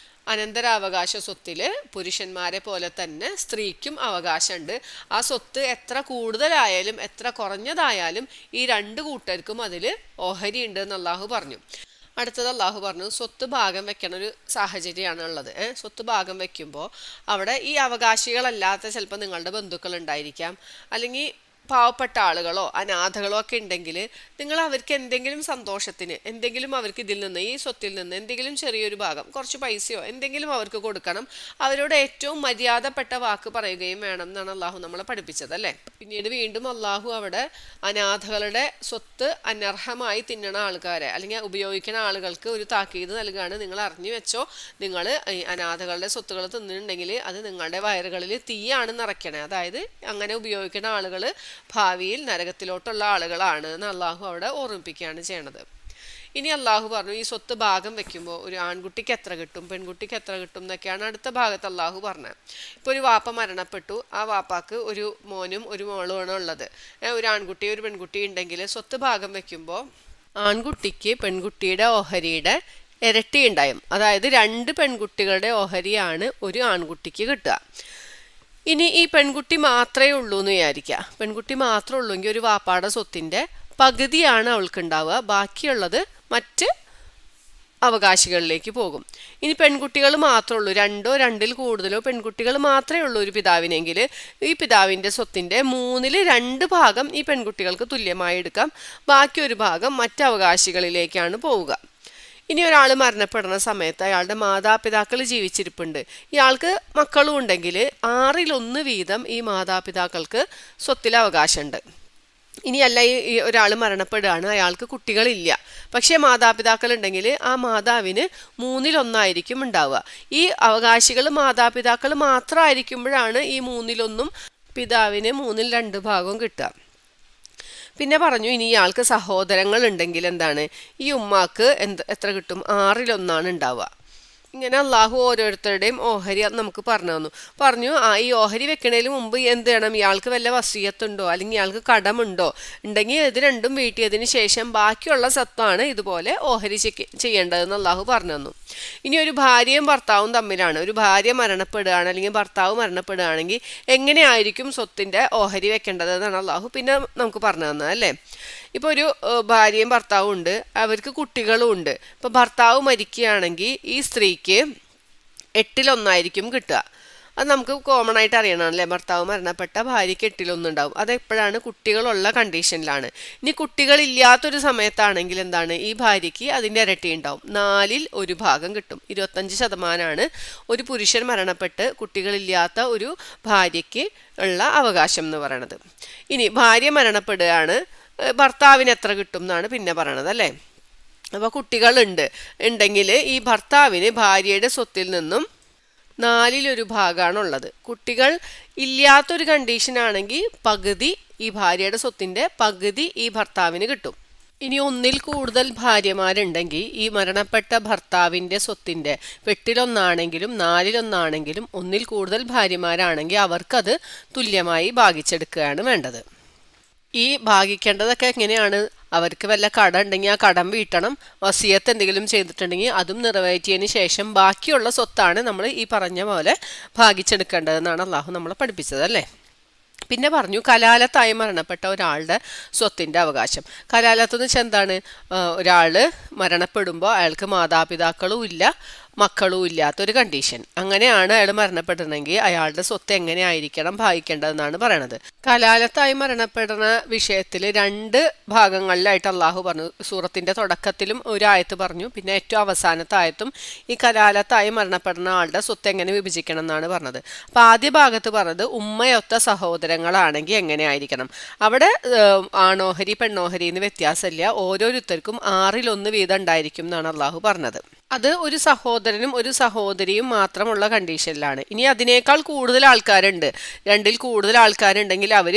[SPEAKER 1] അനന്തരാവകാശ സ്വത്തിൽ പുരുഷന്മാരെ പോലെ തന്നെ സ്ത്രീക്കും അവകാശമുണ്ട്. ആ സ്വത്ത് എത്ര കൂടുതലായാലും എത്ര കുറഞ്ഞതായാലും ഈ 2 കൂട്ടർക്കും അതിൽ ഓഹരി ഉണ്ട് എന്ന് അള്ളാഹു പറഞ്ഞു. അടുത്തത് അള്ളാഹു പറഞ്ഞു, സ്വത്ത് ഭാഗം വെക്കണ ഒരു സാഹചര്യമാണ് ഉള്ളത്. സ്വത്ത് ഭാഗം വെക്കുമ്പോൾ അവിടെ ഈ അവകാശികളല്ലാത്ത ചിലപ്പോൾ നിങ്ങളുടെ ബന്ധുക്കൾ ഉണ്ടായിരിക്കാം, അല്ലെങ്കിൽ പാവപ്പെട്ട ആളുകളോ അനാഥകളോ ഒക്കെ ഉണ്ടെങ്കിൽ നിങ്ങൾ അവർക്ക് എന്തെങ്കിലും സന്തോഷത്തിന് എന്തെങ്കിലും അവർക്ക് ഇതിൽ നിന്ന് ഈ സ്വത്തിൽ നിന്ന് എന്തെങ്കിലും ചെറിയൊരു ഭാഗം കുറച്ച് പൈസയോ എന്തെങ്കിലും അവർക്ക് കൊടുക്കണം. അവരോട് ഏറ്റവും മര്യാദപ്പെട്ട വാക്ക് പറയുകയും വേണം എന്നാണ് അള്ളാഹു നമ്മളെ പഠിപ്പിച്ചത് അല്ലേ. പിന്നീട് വീണ്ടും അള്ളാഹു അവിടെ അനാഥകളുടെ സ്വത്ത് അനർഹമായി തിന്നണ ആൾക്കാരെ അല്ലെങ്കിൽ ഉപയോഗിക്കുന്ന ആളുകൾക്ക് ഒരു താക്കീത് നൽകുകയാണ്. നിങ്ങൾ അറിഞ്ഞു വെച്ചോ, നിങ്ങൾ ഈ അനാഥകളുടെ സ്വത്തുകൾ തിന്നിട്ടുണ്ടെങ്കിൽ അത് നിങ്ങളുടെ വയറുകളിൽ തീയാണ് നിറയ്ക്കണേ. അതായത് അങ്ങനെ ഉപയോഗിക്കുന്ന ആളുകൾ ഭാവിയിൽ നരകത്തിലോട്ടുള്ള ആളുകളാണ് എന്ന് അള്ളാഹു അവിടെ ഓർമ്മിപ്പിക്കുകയാണ് ചെയ്യണത്. ഇനി അള്ളാഹു പറഞ്ഞു, ഈ സ്വത്ത് ഭാഗം വെക്കുമ്പോൾ ഒരു ആൺകുട്ടിക്ക് എത്ര കിട്ടും പെൺകുട്ടിക്ക് എത്ര കിട്ടും എന്നൊക്കെയാണ് അടുത്ത ഭാഗത്ത് അള്ളാഹു പറഞ്ഞത്. ഇപ്പോൾ ഒരു വാപ്പ മരണപ്പെട്ടു, ആ വാപ്പാക്ക് ഒരു മോനും ഒരു മോളുമാണ് ഉള്ളത്. ഒരു ആൺകുട്ടി ഒരു പെൺകുട്ടി ഉണ്ടെങ്കിൽ സ്വത്ത് ഭാഗം വെക്കുമ്പോൾ ആൺകുട്ടിക്ക് പെൺകുട്ടിയുടെ ഓഹരിയുടെ ഇരട്ടി ഉണ്ടായും. അതായത് 2 പെൺകുട്ടികളുടെ ഓഹരിയാണ് ഒരു ആൺകുട്ടിക്ക് കിട്ടുക. ഇനി ഈ പെൺകുട്ടി മാത്രമേ ഉള്ളൂ എന്ന് വിചാരിക്കുക. പെൺകുട്ടി മാത്രമേ ഉള്ളൂ എങ്കിൽ ഒരു വാപ്പാടെ സ്വത്തിൻ്റെ പകുതിയാണ് അവൾക്ക് ഉണ്ടാവുക, ബാക്കിയുള്ളത് മറ്റ് അവകാശികളിലേക്ക് പോകും. ഇനി പെൺകുട്ടികൾ മാത്രമേ ഉള്ളൂ, 2ഓ 2ൽ കൂടുതലോ പെൺകുട്ടികൾ മാത്രമേ ഉള്ളൂ ഒരു പിതാവിനെങ്കിൽ ഈ പിതാവിൻ്റെ സ്വത്തിൻ്റെ 2/3 ഭാഗം ഈ പെൺകുട്ടികൾക്ക് തുല്യമായി എടുക്കാം, ബാക്കി ഒരു ഭാഗം മറ്റ് അവകാശികളിലേക്കാണ് പോവുക. ഇനി ഒരാൾ മരണപ്പെടുന്ന സമയത്ത് അയാളുടെ മാതാപിതാക്കൾ ജീവിച്ചിരിപ്പുണ്ട്, ഇയാൾക്ക് മക്കളും ഉണ്ടെങ്കിൽ 6/1 വീതം ഈ മാതാപിതാക്കൾക്ക് സ്വത്തിൽ അവകാശമുണ്ട്. ഇനിയല്ല, ഈ ഒരാൾ മരണപ്പെടുകയാണ്, അയാൾക്ക് കുട്ടികളില്ല, പക്ഷേ മാതാപിതാക്കൾ ഉണ്ടെങ്കിൽ ആ മാതാവിന് 1/3 ഉണ്ടാവുക. ഈ അവകാശികൾ മാതാപിതാക്കൾ മാത്രമായിരിക്കുമ്പോഴാണ് ഈ 1/1 പിതാവിന് 2/3 ഭാഗവും കിട്ടുക. പിന്നെ പറഞ്ഞു, ഇനി ഇയാൾക്ക് സഹോദരങ്ങൾ ഉണ്ടെങ്കിൽ എന്താണ്, ഈ ഉമ്മാക്ക് എത്ര കിട്ടും, 6/1 ഉണ്ടാവുക. ഇങ്ങനെ അള്ളാഹു ഓരോരുത്തരുടെയും ഓഹരി നമുക്ക് പറഞ്ഞു ഈ ഓഹരി വെക്കണതിന് മുമ്പ് എന്ത് ചെയ്യണം, ഇയാൾക്ക് വല്ല വസിയത്തുണ്ടോ അല്ലെങ്കിൽ ഇയാൾക്ക് കടമുണ്ടോ ഉണ്ടെങ്കിൽ ഇത് രണ്ടും വീട്ടിയതിന് ശേഷം ബാക്കിയുള്ള സ്വത്താണ് ഇതുപോലെ ഓഹരി ചെയ്യേണ്ടതെന്ന് അള്ളാഹു പറഞ്ഞു തന്നു. ഇനി ഒരു ഭാര്യയും ഭർത്താവും തമ്മിലാണ്, ഒരു ഭാര്യ മരണപ്പെടുകയാണ് അല്ലെങ്കിൽ ഭർത്താവ് മരണപ്പെടുകയാണെങ്കിൽ എങ്ങനെയായിരിക്കും സ്വത്തിൻ്റെ ഓഹരി വെക്കേണ്ടതെന്നാണ് അള്ളാഹു പിന്നെ നമുക്ക് പറഞ്ഞു തന്നത് അല്ലേ. ഇപ്പോൾ ഒരു ഭാര്യയും ഭർത്താവും ഉണ്ട്, അവർക്ക് കുട്ടികളും ഉണ്ട്. ഇപ്പോൾ ഭർത്താവ് മരിക്കുകയാണെങ്കിൽ ഈ സ്ത്രീക്ക് 8/1 കിട്ടുക. അത് നമുക്ക് കോമൺ ആയിട്ട് അറിയണമല്ലേ, ഭർത്താവ് മരണപ്പെട്ട ഭാര്യയ്ക്ക് 8/1 ഉണ്ടാവും. അതെപ്പോഴാണ്, കുട്ടികളുള്ള കണ്ടീഷനിലാണ്. ഇനി കുട്ടികളില്ലാത്തൊരു സമയത്താണെങ്കിൽ എന്താണ്, ഈ ഭാര്യയ്ക്ക് അതിൻ്റെ ഇരട്ടി ഉണ്ടാവും, 4/1 ഭാഗം കിട്ടും. 25% ഒരു പുരുഷൻ മരണപ്പെട്ട് കുട്ടികളില്ലാത്ത ഒരു ഭാര്യയ്ക്ക് ഉള്ള അവകാശം എന്ന് പറയണത്. ഇനി ഭാര്യ മരണപ്പെടുകയാണ്, ഭർത്താവിന് എത്ര കിട്ടും എന്നാണ് പിന്നെ പറയണത് അല്ലേ. അപ്പോൾ ഉണ്ടെങ്കിൽ ഈ ഭർത്താവിന് ഭാര്യയുടെ സ്വത്തിൽ നിന്നും 4/1 ഭാഗമാണുള്ളത്. കുട്ടികൾ ഇല്ലാത്തൊരു കണ്ടീഷനാണെങ്കിൽ പകുതി, ഈ ഭാര്യയുടെ സ്വത്തിൻ്റെ പകുതി ഈ ഭർത്താവിന് കിട്ടും. ഇനി 1ൽ കൂടുതൽ ഭാര്യമാരുണ്ടെങ്കിൽ ഈ മരണപ്പെട്ട ഭർത്താവിൻ്റെ സ്വത്തിൻ്റെ 8/1 4/1 1ൽ കൂടുതൽ ഭാര്യമാരാണെങ്കിൽ അവർക്കത് തുല്യമായി ഭാഗിച്ചെടുക്കുകയാണ് വേണ്ടത്. ഈ ഭാഗിക്കേണ്ടതൊക്കെ എങ്ങനെയാണ്, അവർക്ക് വല്ല കടം ഉണ്ടെങ്കിൽ ആ കടം വീട്ടണം, വസിയത്ത് എന്തെങ്കിലും ചെയ്തിട്ടുണ്ടെങ്കിൽ അതും നിറവേറ്റിയതിന് ശേഷം ബാക്കിയുള്ള സ്വത്താണ് നമ്മൾ ഈ പറഞ്ഞ പോലെ ഭാഗിച്ചെടുക്കേണ്ടതെന്നാണ് അള്ളാഹു നമ്മളെ പഠിപ്പിച്ചത് അല്ലേ. പിന്നെ പറഞ്ഞു, കലാലത്തായി മരണപ്പെട്ട ഒരാളുടെ സ്വത്തിൻ്റെ അവകാശം. കലാലത്ത് എന്ന് വെച്ചാൽ എന്താണ്, ഒരാൾ മരണപ്പെടുമ്പോൾ അയാൾക്ക് മാതാപിതാക്കളും ഇല്ല മക്കളും ഇല്ലാത്തൊരു കണ്ടീഷൻ, അങ്ങനെയാണ് അയാൾ മരണപ്പെട്ടിട്ടുണ്ടെങ്കിൽ അയാളുടെ സ്വത്ത് എങ്ങനെയായിരിക്കണം ഭാഗിക്കേണ്ടതെന്നാണ് പറയണത്. കലാലത്തായി മരണപ്പെടുന്ന വിഷയത്തിൽ 2 ഭാഗങ്ങളിലായിട്ട് അള്ളാഹു പറഞ്ഞു. സൂറത്തിൻ്റെ തുടക്കത്തിലും ഒരു ആയത്ത് പറഞ്ഞു, പിന്നെ ഏറ്റവും അവസാനത്തെ ആയത്തും ഈ കലാലത്തായി മരണപ്പെടുന്ന ആളുടെ സ്വത്ത് എങ്ങനെ വിഭജിക്കണം എന്നാണ് പറഞ്ഞത്. അപ്പം ആദ്യ ഭാഗത്ത് പറഞ്ഞത് ഉമ്മയൊത്ത സഹോദരങ്ങളാണെങ്കിൽ എങ്ങനെയായിരിക്കണം. അവിടെ ആണോഹരി പെണ്ണോഹരി എന്ന് വ്യത്യാസമില്ല, ഓരോരുത്തർക്കും 6/1 വീതം ഉണ്ടായിരിക്കും എന്നാണ് അള്ളാഹു പറഞ്ഞത്. അത് ഒരു സഹോദരനും ഒരു സഹോദരിയും മാത്രമുള്ള കണ്ടീഷനിലാണ്. ഇനി അതിനേക്കാൾ കൂടുതൽ ആൾക്കാരുണ്ട്, 2ൽ കൂടുതൽ ആൾക്കാരുണ്ടെങ്കിൽ അവർ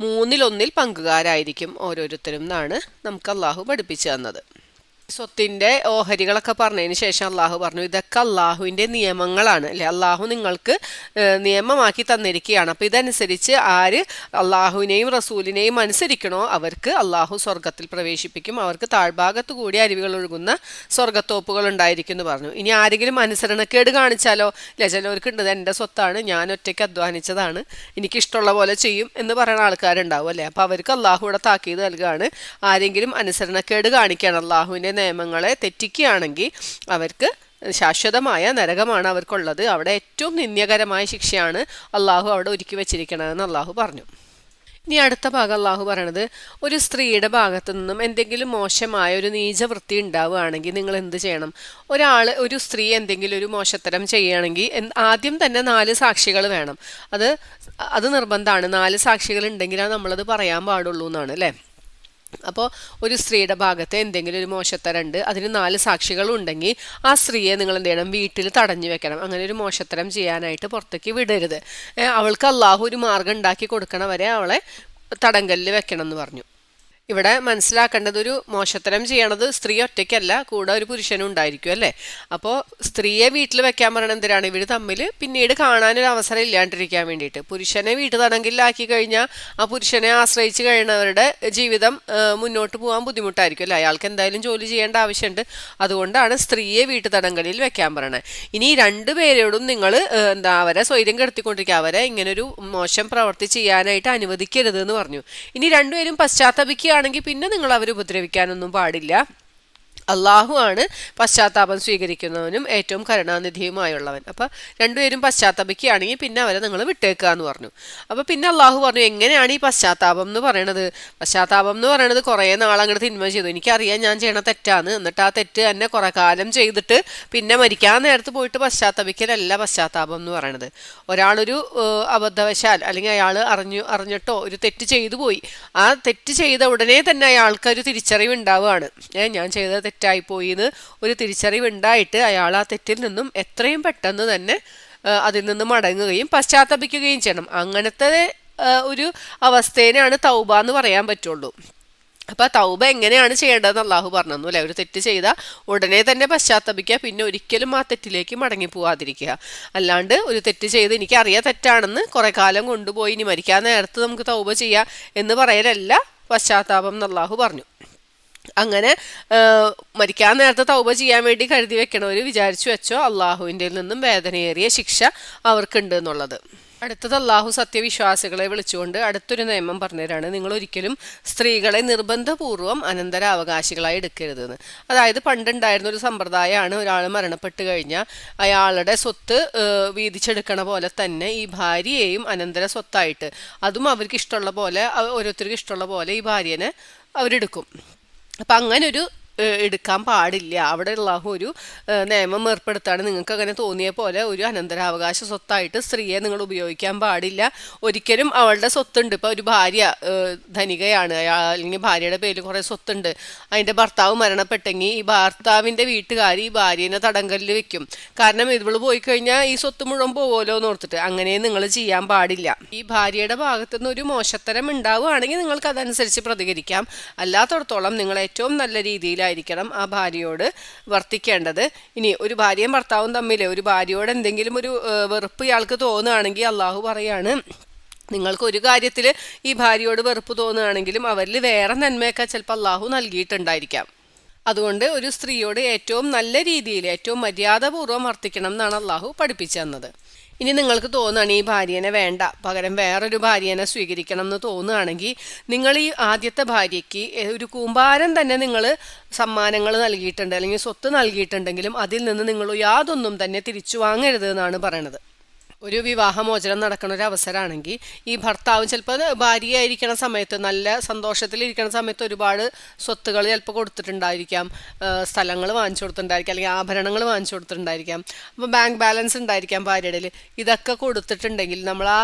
[SPEAKER 1] 3/1 പങ്കുകാരായിരിക്കും ഓരോരുത്തരും എന്നാണ് നമുക്ക് അള്ളാഹു പഠിപ്പിച്ചു തന്നത്. സ്വത്തിൻ്റെ ഓഹരികളൊക്കെ പറഞ്ഞതിന് ശേഷം അള്ളാഹു പറഞ്ഞു, ഇതൊക്കെ അള്ളാഹുവിൻ്റെ നിയമങ്ങളാണ് അല്ലെ, അള്ളാഹു നിങ്ങൾക്ക് നിയമമാക്കി തന്നിരിക്കുകയാണ്. അപ്പോൾ ഇതനുസരിച്ച് ആര് അള്ളാഹുവിനെയും റസൂലിനെയും അനുസരിക്കണോ അവർക്ക് അള്ളാഹു സ്വർഗത്തിൽ പ്രവേശിപ്പിക്കും, അവർക്ക് താഴ്ഭാഗത്തു കൂടി അരുവികൾ ഒഴുകുന്ന സ്വർഗത്തോപ്പുകൾ ഉണ്ടായിരിക്കും എന്ന് പറഞ്ഞു. ഇനി ആരെങ്കിലും അനുസരണക്കേട് കാണിച്ചാലോ, ഇല്ല ചിലവർക്ക് ഉണ്ട് എൻ്റെ സ്വത്താണ്, ഞാൻ ഒറ്റയ്ക്ക് അധ്വാനിച്ചതാണ്, എനിക്കിഷ്ടമുള്ള പോലെ ചെയ്യും എന്ന് പറയുന്ന ആൾക്കാരുണ്ടാവും അല്ലേ. അപ്പോൾ അവർക്ക് അള്ളാഹുവിടെ താക്കീത് നൽകുകയാണ്, ആരെങ്കിലും അനുസരണക്കേട് കാണിക്കുകയാണ്, അള്ളാഹുവിൻ്റെ നിയമങ്ങളെ തെറ്റിക്കുകയാണെങ്കിൽ അവർക്ക് ശാശ്വതമായ നരകമാണ് അവർക്കുള്ളത്, അവിടെ ഏറ്റവും നിന്ദ്യകരമായ ശിക്ഷയാണ് അള്ളാഹു അവിടെ ഒരുക്കി വെച്ചിരിക്കണമെന്ന് അള്ളാഹു പറഞ്ഞു. ഇനി അടുത്ത ഭാഗം അള്ളാഹു പറയണത്, ഒരു സ്ത്രീയുടെ ഭാഗത്തു നിന്നും എന്തെങ്കിലും മോശമായ ഒരു നീചവൃത്തി ഉണ്ടാവുകയാണെങ്കിൽ നിങ്ങൾ എന്ത് ചെയ്യണം? ഒരു സ്ത്രീ എന്തെങ്കിലും ഒരു മോശത്തരം ചെയ്യുകയാണെങ്കിൽ ആദ്യം തന്നെ 4 സാക്ഷികൾ വേണം. അത് അത് നിർബന്ധമാണ്. 4 സാക്ഷികൾ ഉണ്ടെങ്കിലാണ് നമ്മളത് പറയാൻ പാടുള്ളൂ എന്നാണ് അല്ലേ. അപ്പോൾ ഒരു സ്ത്രീയുടെ ഭാഗത്ത് എന്തെങ്കിലും ഒരു മോശത്തരം ഉണ്ട്, അതിന് 4 സാക്ഷികളും ഉണ്ടെങ്കിൽ ആ സ്ത്രീയെ നിങ്ങൾ എന്ത് ചെയ്യണം? വീട്ടിൽ തടഞ്ഞു വെക്കണം. അങ്ങനെ ഒരു മോശത്തരം ചെയ്യാനായിട്ട് പുറത്തേക്ക് വിടരുത്. അവൾക്ക് അള്ളാഹു ഒരു മാർഗം ഉണ്ടാക്കി കൊടുക്കണ വരെ അവളെ തടങ്കലിൽ വെക്കണം എന്ന് പറഞ്ഞു. ഇവിടെ മനസ്സിലാക്കേണ്ടത്, ഒരു മോശത്തരം ചെയ്യണത് സ്ത്രീ ഒറ്റയ്ക്കല്ല, കൂടെ ഒരു പുരുഷനും ഉണ്ടായിരിക്കും അല്ലേ. അപ്പോൾ സ്ത്രീയെ വീട്ടിൽ വെക്കാൻ പറയണത് എന്തിനാണ്? ഇവർ തമ്മിൽ പിന്നീട് കാണാനൊരു അവസരം ഇല്ലാണ്ടിരിക്കാൻ വേണ്ടിയിട്ട്. പുരുഷനെ വീട്ടു തടങ്കലിലാക്കി കഴിഞ്ഞാൽ ആ പുരുഷനെ ആശ്രയിച്ച് കഴിയുന്നവരുടെ ജീവിതം മുന്നോട്ട് പോകാൻ ബുദ്ധിമുട്ടായിരിക്കും അല്ലേ. അയാൾക്ക് എന്തായാലും ജോലി ചെയ്യേണ്ട ആവശ്യമുണ്ട്. അതുകൊണ്ടാണ് സ്ത്രീയെ വീട്ടു തടങ്കലിൽ വെക്കാൻ പറയണത്. ഇനി 2 പേരോടും നിങ്ങൾ അവരെ സ്വൈര്യം കെടുത്തിക്കൊണ്ടിരിക്കുക, അവരെ ഇങ്ങനൊരു മോശം പ്രവൃത്തി ചെയ്യാനായിട്ട് അനുവദിക്കരുത് എന്ന് പറഞ്ഞു. ഇനി 2 പേരും പശ്ചാത്തപിക്കുക ആണെങ്കിൽ പിന്നെ നിങ്ങൾ അവരെ ഉപദ്രവിക്കാനൊന്നും പാടില്ല. അള്ളാഹു ആണ് പശ്ചാത്താപം സ്വീകരിക്കുന്നവനും ഏറ്റവും കരുണാനിധിയുമായുള്ളവൻ. അപ്പം 2 പേരും പശ്ചാത്തപിക്കുകയാണെങ്കിൽ പിന്നെ അവരെ നിങ്ങൾ വിട്ടേക്കുക എന്ന് പറഞ്ഞു. അപ്പം പിന്നെ അള്ളാഹു പറഞ്ഞു, എങ്ങനെയാണ് ഈ പശ്ചാത്താപം എന്ന് പറയണത്? പശ്ചാത്താപം എന്ന് പറയണത് കുറേ നാളങ്ങോട്ട് തിന്മ ചെയ്തു, എനിക്കറിയാം ഞാൻ ചെയ്യണ തെറ്റാണ്, എന്നിട്ട് ആ തെറ്റ് തന്നെ കുറെ കാലം ചെയ്തിട്ട് പിന്നെ മരിക്കാൻ നേരത്ത് പോയിട്ട് പശ്ചാത്തപിക്കലല്ല പശ്ചാത്താപം എന്ന് പറയണത്. ഒരാളൊരു അബദ്ധവശാൽ അല്ലെങ്കിൽ അയാൾ അറിഞ്ഞിട്ടോ ഒരു തെറ്റ് ചെയ്തു പോയി, ആ തെറ്റ് ചെയ്ത ഉടനെ തന്നെ അയാൾക്കൊരു തിരിച്ചറിവ് ഉണ്ടാവുകയാണ്, ഞാൻ ചെയ്ത തെറ്റായിപ്പോയി എന്ന് ഒരു തിരിച്ചറിവുണ്ടായിട്ട് അയാൾ ആ തെറ്റിൽ നിന്നും എത്രയും പെട്ടെന്ന് തന്നെ അതിൽ നിന്ന് മടങ്ങുകയും പശ്ചാത്തപിക്കുകയും ചെയ്യണം. അങ്ങനത്തെ ഒരു അവസ്ഥേനെയാണ് തൗബ എന്ന് പറയാൻ പറ്റുള്ളൂ. അപ്പം തൗബ എങ്ങനെയാണ് ചെയ്യേണ്ടതെന്ന് അള്ളാഹു പറഞ്ഞു അല്ലേ. ഒരു തെറ്റ് ചെയ്താൽ ഉടനെ തന്നെ പശ്ചാത്തപിക്കുക, പിന്നെ ഒരിക്കലും ആ തെറ്റിലേക്ക് മടങ്ങി പോവാതിരിക്കുക. അല്ലാണ്ട് ഒരു തെറ്റ് ചെയ്ത് എനിക്കറിയാം തെറ്റാണെന്ന് കുറെ കാലം കൊണ്ടുപോയി ഇനി മരിക്കാൻ നേരത്ത് നമുക്ക് തൗബ ചെയ്യാം എന്ന് പറയലല്ല പശ്ചാത്താപം എന്ന് അള്ളാഹു പറഞ്ഞു. അങ്ങനെ മരിക്കാൻ നേരത്തെ തൗബ ചെയ്യാൻ വേണ്ടി കരുതി വെക്കണവർ വിചാരിച്ചു വെച്ചോ, അള്ളാഹുവിൻ്റെ നിന്നും വേദനയേറിയ ശിക്ഷ അവർക്കുണ്ട് എന്നുള്ളത്. അടുത്തത് അള്ളാഹു സത്യവിശ്വാസികളെ വിളിച്ചുകൊണ്ട് അടുത്തൊരു നിയമം പറഞ്ഞുതരാണ്, നിങ്ങൾ ഒരിക്കലും സ്ത്രീകളെ നിർബന്ധപൂർവ്വം അനന്തരാവകാശികളായി എടുക്കരുതെന്ന്. അതായത് പണ്ടുണ്ടായിരുന്ന ഒരു സമ്പ്രദായമാണ്, ഒരാൾ മരണപ്പെട്ട് കഴിഞ്ഞാൽ അയാളുടെ സ്വത്ത് വീതിച്ചെടുക്കണ പോലെ തന്നെ ഈ ഭാര്യയെയും അനന്തര സ്വത്തായിട്ട്, അതും അവർക്ക് ഇഷ്ടമുള്ള പോലെ, ഓരോരുത്തർക്ക് ഇഷ്ടമുള്ള പോലെ ഈ ഭാര്യനെ അവരെടുക്കും. അപ്പം അങ്ങനൊരു എടുക്കാൻ പാടില്ല. അവിടെ അല്ലാഹു ഒരു നിയമം ഏർപ്പെടുത്താണ്, നിങ്ങൾക്ക് അങ്ങനെ തോന്നിയ പോലെ ഒരു അനന്തരാവകാശ സ്വത്തായിട്ട് സ്ത്രീയെ നിങ്ങൾ ഉപയോഗിക്കാൻ പാടില്ല. ഒരിക്കലും അവളുടെ സ്വത്തുണ്ട്, ഇപ്പോൾ ഒരു ഭാര്യ ധനികയാണ്, അല്ലെങ്കിൽ ഭാര്യയുടെ പേരിൽ കുറേ സ്വത്തുണ്ട്, അതിൻ്റെ ഭർത്താവ് മരണപ്പെട്ടെങ്കിൽ ഈ ഭർത്താവിൻ്റെ വീട്ടുകാർ ഈ ഭാര്യനെ തടങ്കലിൽ വെക്കും. കാരണം ഇവള് പോയി കഴിഞ്ഞാൽ ഈ സ്വത്ത് മുഴുവൻ പോവുമല്ലോ എന്ന് ഓർത്തിട്ട്. അങ്ങനെ നിങ്ങൾ ചെയ്യാൻ പാടില്ല. ഈ ഭാര്യയുടെ ഭാഗത്തുനിന്ന് ഒരു മോശത്തരം ഉണ്ടാവുകയാണെങ്കിൽ നിങ്ങൾക്ക് അതനുസരിച്ച് പ്രതികരിക്കാം. അല്ലാത്തടത്തോളം നിങ്ങൾ ഏറ്റവും നല്ല രീതിയിൽ ായിരിക്കണം ആ ഭാര്യയോട് വർത്തിക്കേണ്ടത്. ഇനി ഒരു ഭാര്യയും ഭർത്താവും തമ്മിൽ ഒരു ഭാര്യയോട് എന്തെങ്കിലും ഒരു വെറുപ്പ് ഇയാൾക്ക് തോന്നുകയാണെങ്കിൽ അള്ളാഹു പറയാണ്, നിങ്ങൾക്ക് ഒരു കാര്യത്തിൽ ഈ ഭാര്യയോട് വെറുപ്പ് തോന്നുകയാണെങ്കിലും അവരിൽ വേറെ നന്മയൊക്കെ ചിലപ്പോൾ അള്ളാഹു നൽകിയിട്ടുണ്ടായിരിക്കാം. അതുകൊണ്ട് ഒരു സ്ത്രീയോട് ഏറ്റവും നല്ല രീതിയിൽ ഏറ്റവും മര്യാദപൂർവ്വം വർത്തിക്കണം എന്നാണ് അള്ളാഹു പഠിപ്പിച്ചു തന്നത്. ഇനി നിങ്ങൾക്ക് തോന്നുകയാണ് ഈ ഭാര്യനെ വേണ്ട, പകരം വേറൊരു ഭാര്യനെ സ്വീകരിക്കണം എന്ന് തോന്നുകയാണെങ്കിൽ നിങ്ങൾ ഈ ആദ്യത്തെ ഭാര്യയ്ക്ക് ഒരു കൂമ്പാരം തന്നെ നിങ്ങൾ സമ്മാനങ്ങൾ നൽകിയിട്ടുണ്ട് അല്ലെങ്കിൽ സ്വത്ത് നൽകിയിട്ടുണ്ടെങ്കിലും അതിൽ നിന്ന് നിങ്ങൾ യാതൊന്നും തന്നെ തിരിച്ചു വാങ്ങരുത് എന്നാണ് പറയണത്. ഒരു വിവാഹമോചനം നടക്കുന്ന ഒരു അവസരമാണെങ്കിൽ ഈ ഭർത്താവ് ചിലപ്പോൾ ഭാര്യയായിരിക്കണ സമയത്ത് നല്ല സന്തോഷത്തിലിരിക്കുന്ന സമയത്ത് ഒരുപാട് സ്വത്തുകൾ ചിലപ്പോൾ കൊടുത്തിട്ടുണ്ടായിരിക്കാം, സ്ഥലങ്ങൾ വാങ്ങിച്ചു കൊടുത്തിട്ടുണ്ടായിരിക്കാം, അല്ലെങ്കിൽ ആഭരണങ്ങൾ വാങ്ങിച്ചു കൊടുത്തിട്ടുണ്ടായിരിക്കാം, അപ്പോൾ ബാങ്ക് ബാലൻസ് ഉണ്ടായിരിക്കാം ഭാര്യയുടെ. ഇതൊക്കെ കൊടുത്തിട്ടുണ്ടെങ്കിൽ നമ്മൾ ആ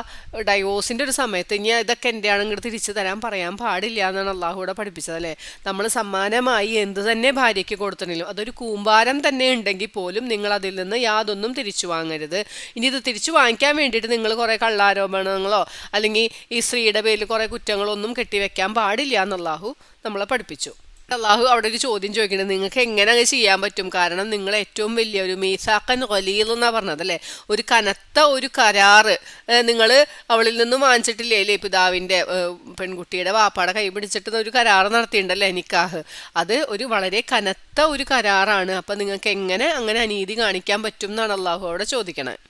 [SPEAKER 1] ഡൈവോഴ്സിൻ്റെ ഒരു സമയത്ത് ഇനി ഇതൊക്കെ എൻ്റെ ആണെങ്കിൽ തിരിച്ചു തരാൻ പറയാൻ പാടില്ല എന്നാണ് അള്ളാഹുവിടെ പഠിപ്പിച്ചത് അല്ലേ. നമ്മൾ സമ്മാനമായി എന്ത് തന്നെ ഭാര്യയ്ക്ക് കൊടുത്തിട്ടുണ്ടെങ്കിലും അതൊരു കൂമ്പാരം തന്നെ ഉണ്ടെങ്കിൽ പോലും നിങ്ങൾ അതിൽ നിന്ന് യാതൊന്നും തിരിച്ചു വാങ്ങരുത്. ഇനി ഇത് തിരിച്ചു വാങ്ങിക്കാൻ വേണ്ടിയിട്ട് നിങ്ങൾ കുറേ കള്ളാരോപണങ്ങളോ അല്ലെങ്കിൽ ഈ സ്ത്രീയുടെ പേരിൽ കുറേ കുറ്റങ്ങളൊന്നും കെട്ടിവെക്കാൻ പാടില്ല എന്ന് അള്ളാഹു നമ്മളെ പഠിപ്പിച്ചു. അള്ളാഹു അവിടെ ഒരു ചോദ്യം ചോദിക്കുന്നത്, നിങ്ങൾക്ക് എങ്ങനെ അത് ചെയ്യാൻ പറ്റും? കാരണം നിങ്ങൾ ഏറ്റവും വലിയ ഒരു മീസാഖൻ ഖലീൽ എന്നാണ് പറഞ്ഞത് അല്ലേ, ഒരു കനത്ത ഒരു കരാറ് നിങ്ങൾ അവളിൽ നിന്നും വാങ്ങിച്ചിട്ടില്ലേ അല്ലേ. പിതാവിൻ്റെ പെൺകുട്ടിയുടെ വാപ്പാടെ കൈ പിടിച്ചിട്ട് ഒരു കരാറ് നടത്തിയിട്ടുണ്ടല്ലേ നിക്കാഹ്. അത് ഒരു വളരെ കനത്ത ഒരു കരാറാണ്. അപ്പം നിങ്ങൾക്ക് എങ്ങനെ അങ്ങനെ അനീതി കാണിക്കാൻ പറ്റും എന്നാണ് അള്ളാഹു അവിടെ ചോദിക്കണത്.